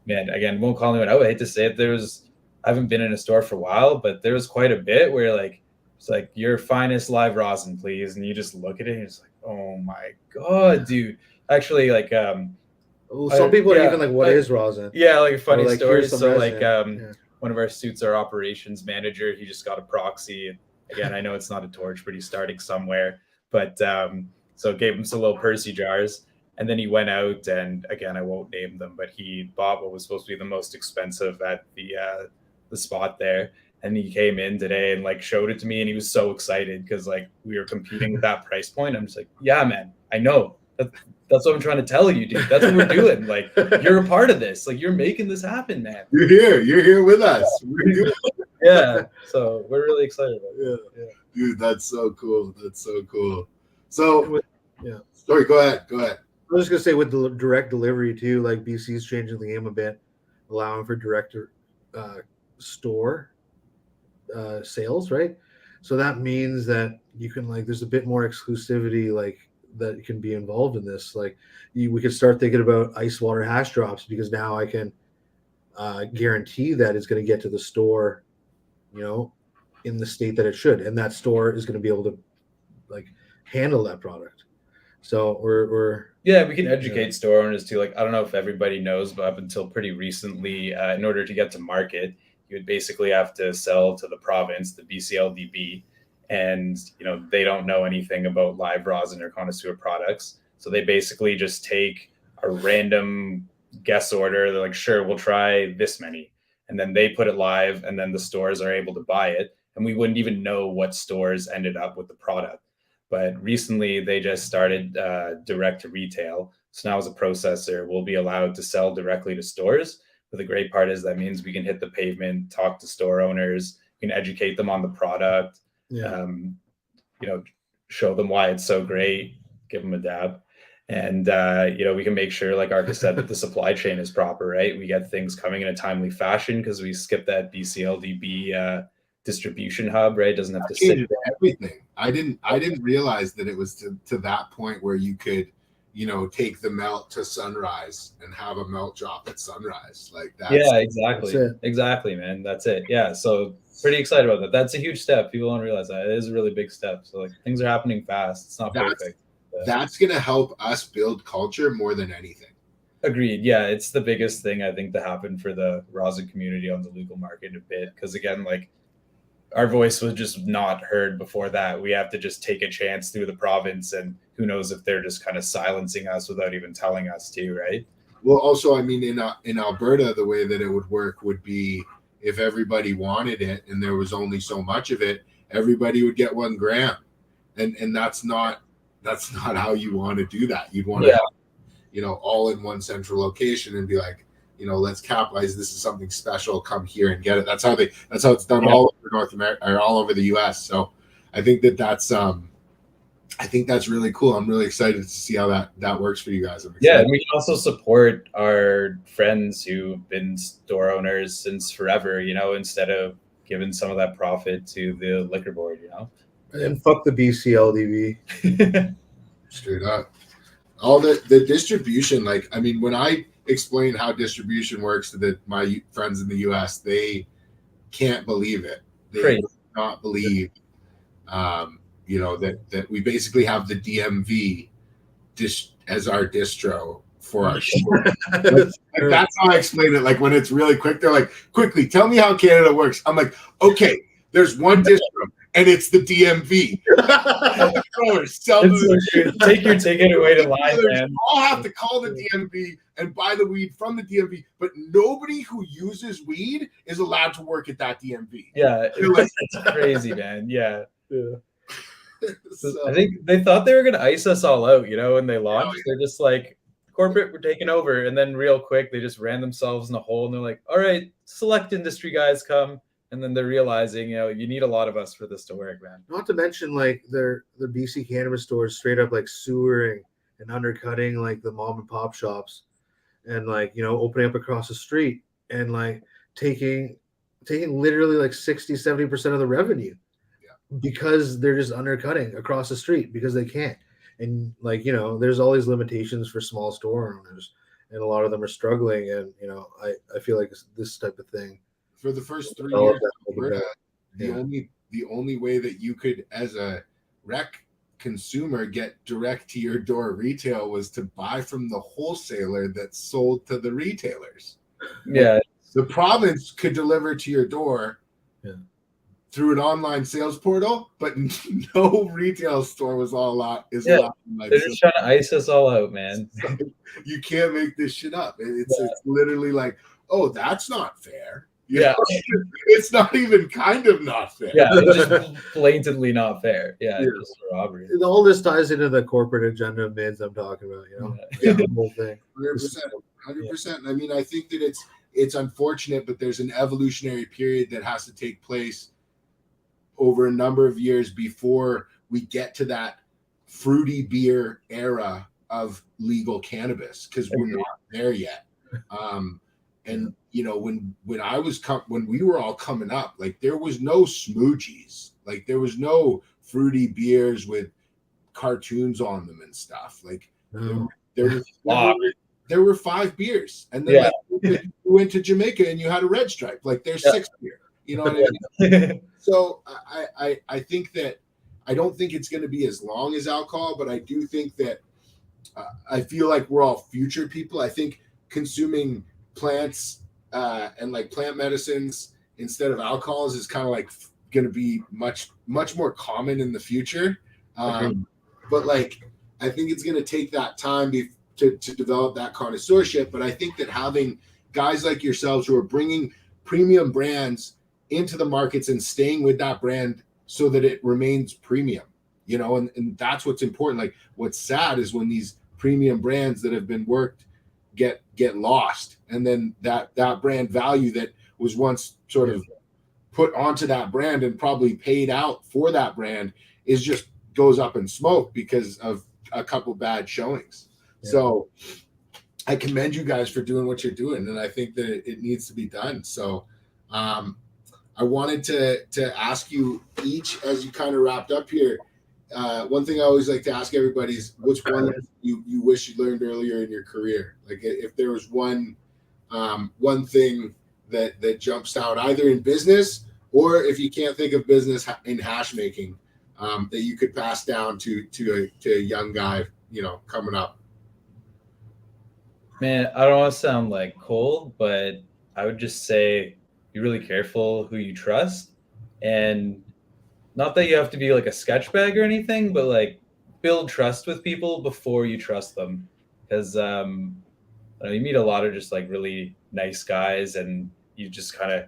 man, again, won't call anyone out. I hate to say it. I haven't been in a store for a while, but there was quite a bit where, like, it's like, your finest live rosin, please, and you just look at it and it's like, oh my god, dude. Actually, like, well, some people are even like, what is rosin? Yeah, like, funny like, stories. So resin. Like, one of our suits, our operations manager, he just got a proxy. Again, I know it's not a torch, but he's starting somewhere. But so gave him some little Percy jars. And then he went out and, again, I won't name them, but he bought what was supposed to be the most expensive at the spot there. And he came in today and like showed it to me, and he was so excited because like we were competing with that price point. I'm just like, yeah, man, I know. That's what I'm trying to tell you, dude. That's what we're doing. Like, you're a part of this. Like, you're making this happen, man. You're here with us. We're doing it. Yeah. So we're really excited about it. Yeah. Dude, that's so cool. That's so cool. So, yeah. Sorry, go ahead. I was just gonna say with the direct delivery too, like BC's changing the game a bit, allowing for direct store sales, right? So that means that you can like there's a bit more exclusivity like that can be involved in this. Like we could start thinking about ice water hash drops because now I can guarantee that it's going to get to the store, you know, in the state that it should, and that store is going to be able to like handle that product. So yeah, we can educate store owners too. Like, I don't know if everybody knows, but up until pretty recently, in order to get to market, you would basically have to sell to the province, the BCLDB, and you know they don't know anything about live rosin or connoisseur products. So they basically just take a random guess order. They're like, sure, we'll try this many, and then they put it live, and then the stores are able to buy it, and we wouldn't even know what stores ended up with the product. But recently, they just started direct to retail. So now as a processor, we'll be allowed to sell directly to stores. But the great part is that means we can hit the pavement, talk to store owners, we can educate them on the product, you know, show them why it's so great, give them a dab. And, you know, we can make sure, like ARKA said, that the supply chain is proper, right? We get things coming in a timely fashion because we skip that BCLDB distribution hub, right? Doesn't have to sit everything. I didn't realize that it was to that point where you could, you know, take the melt to Sunrise and have a melt drop at Sunrise. Like that. Yeah, exactly, man. That's it. Yeah. So pretty excited about that. That's a huge step. People don't realize that. It is a really big step. So like things are happening fast. It's not perfect. That's gonna help us build culture more than anything. Agreed. Yeah, it's the biggest thing I think to happen for the rosin community on the legal market a bit. Because again, like our voice was just not heard before that. We have to just take a chance through the province, and who knows if they're just kind of silencing us without even telling us to, right? Well, also, I mean, in Alberta, the way that it would work would be if everybody wanted it and there was only so much of it, everybody would get 1 gram, and that's not how you want to do that. You'd want to have, you know, all in one central location and be like, you know, let's capitalize. This is something special. Come here and get it. That's how it's done all over North America or all over the U.S. So I think that's really cool. I'm really excited to see how that works for you guys. Yeah, and we can also support our friends who've been store owners since forever. You know, instead of giving some of that profit to the liquor board. You know, and fuck the BCLDB. Straight up. All the distribution. Like, I mean, when I explain how distribution works to my friends in the US, they can't believe it. They do not believe you know, that we basically have the DMV as our distro for our store. like that's how I explain it. Like when it's really quick, they're like, quickly tell me how Canada works. I'm like, okay, there's one distro and it's the DMV. Take your ticket away to line, man. I'll have to call the DMV and buy the weed from the DMV, but nobody who uses weed is allowed to work at that DMV. Yeah, it's crazy, man. Yeah. So, I think they thought they were going to ice us all out, you know, when they launched. They're just like, corporate, we're taking over. And then real quick, they just ran themselves in a hole and they're like, all right, select industry guys come. And then they're realizing, you know, you need a lot of us for this to work, man. Not to mention, like, the BC cannabis stores straight up, like, sewering and undercutting, like, the mom and pop shops. And, like, you know, opening up across the street and, like, taking literally, like, 60-70% of the revenue. Because they're just undercutting across the street because they can't. And like, you know, there's all these limitations for small store owners and a lot of them are struggling. And, you know, I feel like this type of thing. For the first 3 years, the only way that you could, as a rec consumer, get direct to your door retail was to buy from the wholesaler that sold to the retailers. Yeah. The province could deliver to your door. Yeah. through an online sales portal, but no retail store was allowed. They're just trying to ice us all out, man. You can't make this shit up. It's literally like, oh, that's not fair. It's not even kind of not fair. Yeah, it's just blatantly not fair. Yeah, just robbery. All this ties into the corporate agenda of mids I'm talking about, Yeah. The whole thing. 100%. I mean, I think that it's unfortunate, but there's an evolutionary period that has to take place over a number of years before we get to that fruity beer era of legal cannabis, because we're not there yet. And when we were all coming up, like there was no smoochies, like there was no fruity beers with cartoons on them and stuff. Like there were 5 beers, and then you went to Jamaica and you had a Red Stripe. Like there's 6 beer. You know what I mean? So I think that I don't think it's going to be as long as alcohol, but I do think that I feel like we're all future people. I think consuming plants and like plant medicines instead of alcohols is kind of like going to be much more common in the future. But like I think it's going to take that time to develop that connoisseurship. But I think that having guys like yourselves who are bringing premium brands into the markets and staying with that brand so that it remains premium, and that's what's important. Like what's sad is when these premium brands that have been worked get lost, and then that brand value that was once sort of put onto that brand and probably paid out for that brand is just goes up in smoke because of a couple bad showings. So I commend you guys for doing what you're doing, and I think that it needs to be done. So I wanted to ask you each, as you kind of wrapped up here, one thing I always like to ask everybody is, what's one you wish you learned earlier in your career? Like if there was one thing that jumps out, either in business or if you can't think of business, in hash making, that you could pass down to a young guy, coming up. Man, I don't want to sound like cold, but I would just say be really careful who you trust. And not that you have to be like a sketch bag or anything, but like build trust with people before you trust them. Because you meet a lot of just like really nice guys, and you just kind of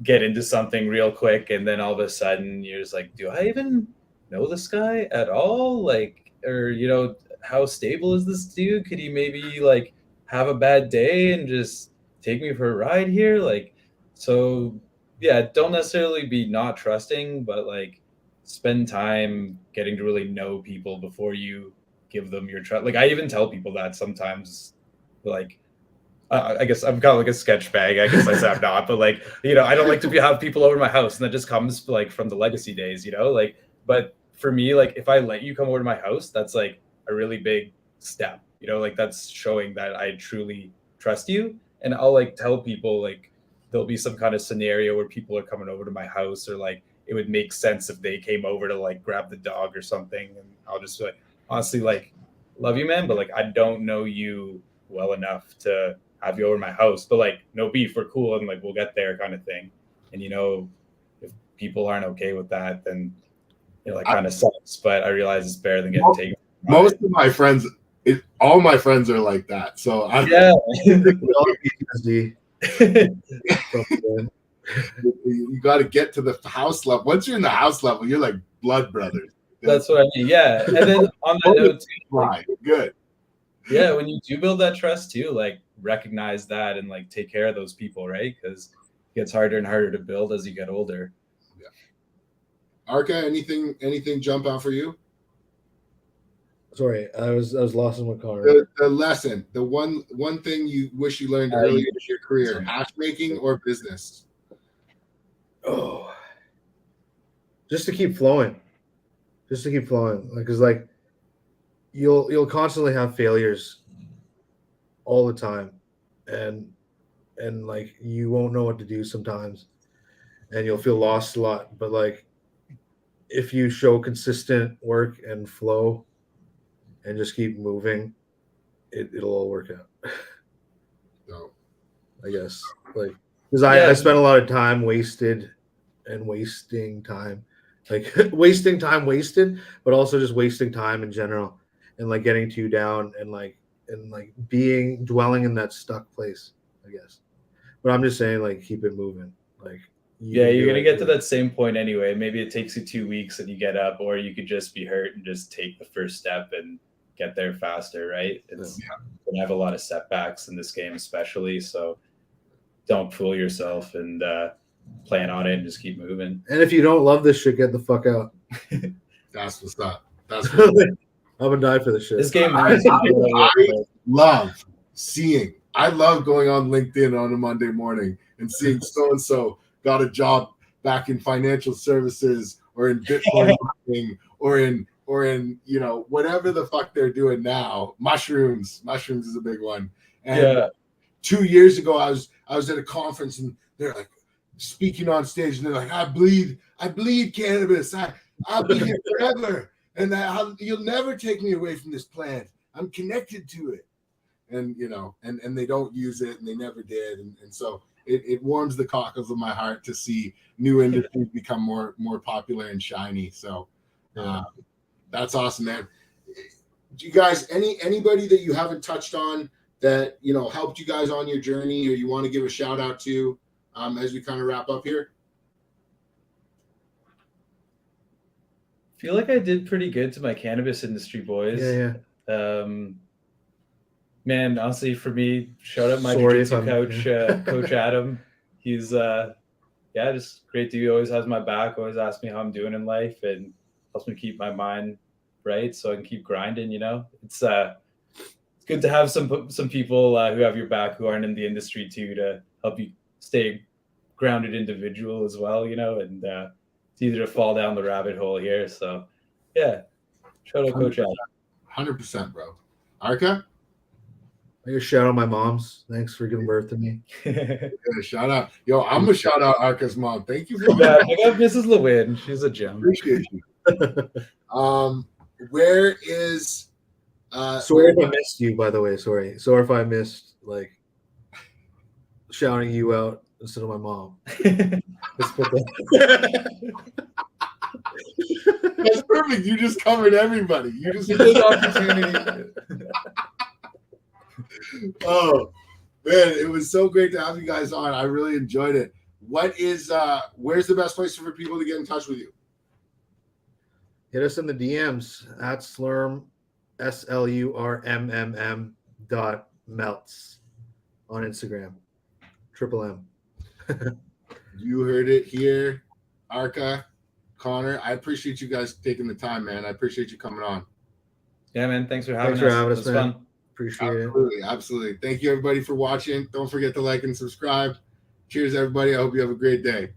get into something real quick, and then all of a sudden you're just like, do I even know this guy at all? Like, or how stable is this dude? Could he maybe like have a bad day and just take me for a ride here? Like, so yeah, don't necessarily be not trusting, but like spend time getting to really know people before you give them your trust. Like I even tell people that sometimes, like I guess I've got like a sketch bag. I guess I say I'm not, but like, I don't like to have people over to my house, and that just comes like from the legacy days, like, but for me, like if I let you come over to my house, that's like a really big step, like that's showing that I truly trust you. And I'll like tell people like there'll be some kind of scenario where people are coming over to my house, or like it would make sense if they came over to like grab the dog or something, and I'll just be like, honestly, like, love you, man, but like I don't know you well enough to have you over my house, but like no beef, we're cool, and like we'll get there, kind of thing. And if people aren't okay with that, then it kind of sucks. But I realize it's better than getting taken. Most of my friends, all my friends are like that. So you got to get to the house level. Once you're in the house level, you're like blood brothers. That's what I mean. Yeah. And then on that note too, like, good. Yeah, when you do build that trust too, like recognize that and like take care of those people, right? Because it gets harder and harder to build as you get older. Yeah. ARKA, anything jump out for you? Sorry, I was lost in what Connor. The lesson, the one thing you wish you learned early in your career, hash making or business? Oh, just to keep flowing. Like, because like you'll constantly have failures all the time, and like you won't know what to do sometimes, and you'll feel lost a lot. But like if you show consistent work and flow and just keep moving, it'll all work out. No, I guess, like, because I spent a lot of time wasted and wasting time, like wasting time wasted, but also just wasting time in general, and like getting too down and like being dwelling in that stuck place, I guess. But I'm just saying, like, keep it moving. Like, Yeah, you're gonna get to that same point anyway. Maybe it takes you 2 weeks and you get up, or you could just be hurt and just take the first step and get there faster, right? It's gonna have a lot of setbacks in this game, especially. So don't fool yourself and plan on it and just keep moving. And if you don't love this shit, get the fuck out. That's what's up. That's what I'm gonna die for this shit. This game, I love seeing. I love going on LinkedIn on a Monday morning and seeing so and so got a job back in financial services or in Bitcoin mining or in you know, whatever the fuck they're doing now. Mushrooms is a big one. And 2 years ago, I was at a conference and they're like speaking on stage and they're like, I bleed cannabis. I'll be here forever, and you'll never take me away from this plant. I'm connected to it. And you know, and they don't use it, and they never did, and so it warms the cockles of my heart to see new industries become more popular and shiny. So that's awesome, man. Do you guys anybody that you haven't touched on that, you know, helped you guys on your journey, or you want to give a shout out to as we kind of wrap up here? I feel like I did pretty good to my cannabis industry boys. Man, honestly, for me, shout out my jiu-jitsu coach, Coach Adam. He's just great dude. Always has my back. Always asks me how I'm doing in life, and helps me keep my mind right so I can keep grinding. You know, it's good to have some people who have your back, who aren't in the industry too, to help you stay grounded individual as well. You know, and it's easy to fall down the rabbit hole here. So yeah, shout out Coach Adam. 100%, bro. ARKA? I just shout out my moms. Thanks for giving birth to me. Shout out. Yo, I'm going to shout out ARKA's mom. Thank you for that. I got Mrs. Lewin. She's a gem. Appreciate you. Where is... sorry if I missed you, by the way. Sorry if I missed, like, shouting you out instead of my mom. Let's put that. That's perfect. You just covered everybody. You just took opportunity. Oh man, it was so great to have you guys on. I really enjoyed it. Where's the best place for people to get in touch with you? Hit us in the DMs at SLURMMM SLURMMM.melts on Instagram. M. You heard it here. ARKA, Connor, I appreciate you guys taking the time, man. I appreciate you coming on. Yeah, man. Thanks for having us. It was fun. Appreciate it. Absolutely. Thank you, everybody, for watching. Don't forget to like and subscribe. Cheers, everybody. I hope you have a great day.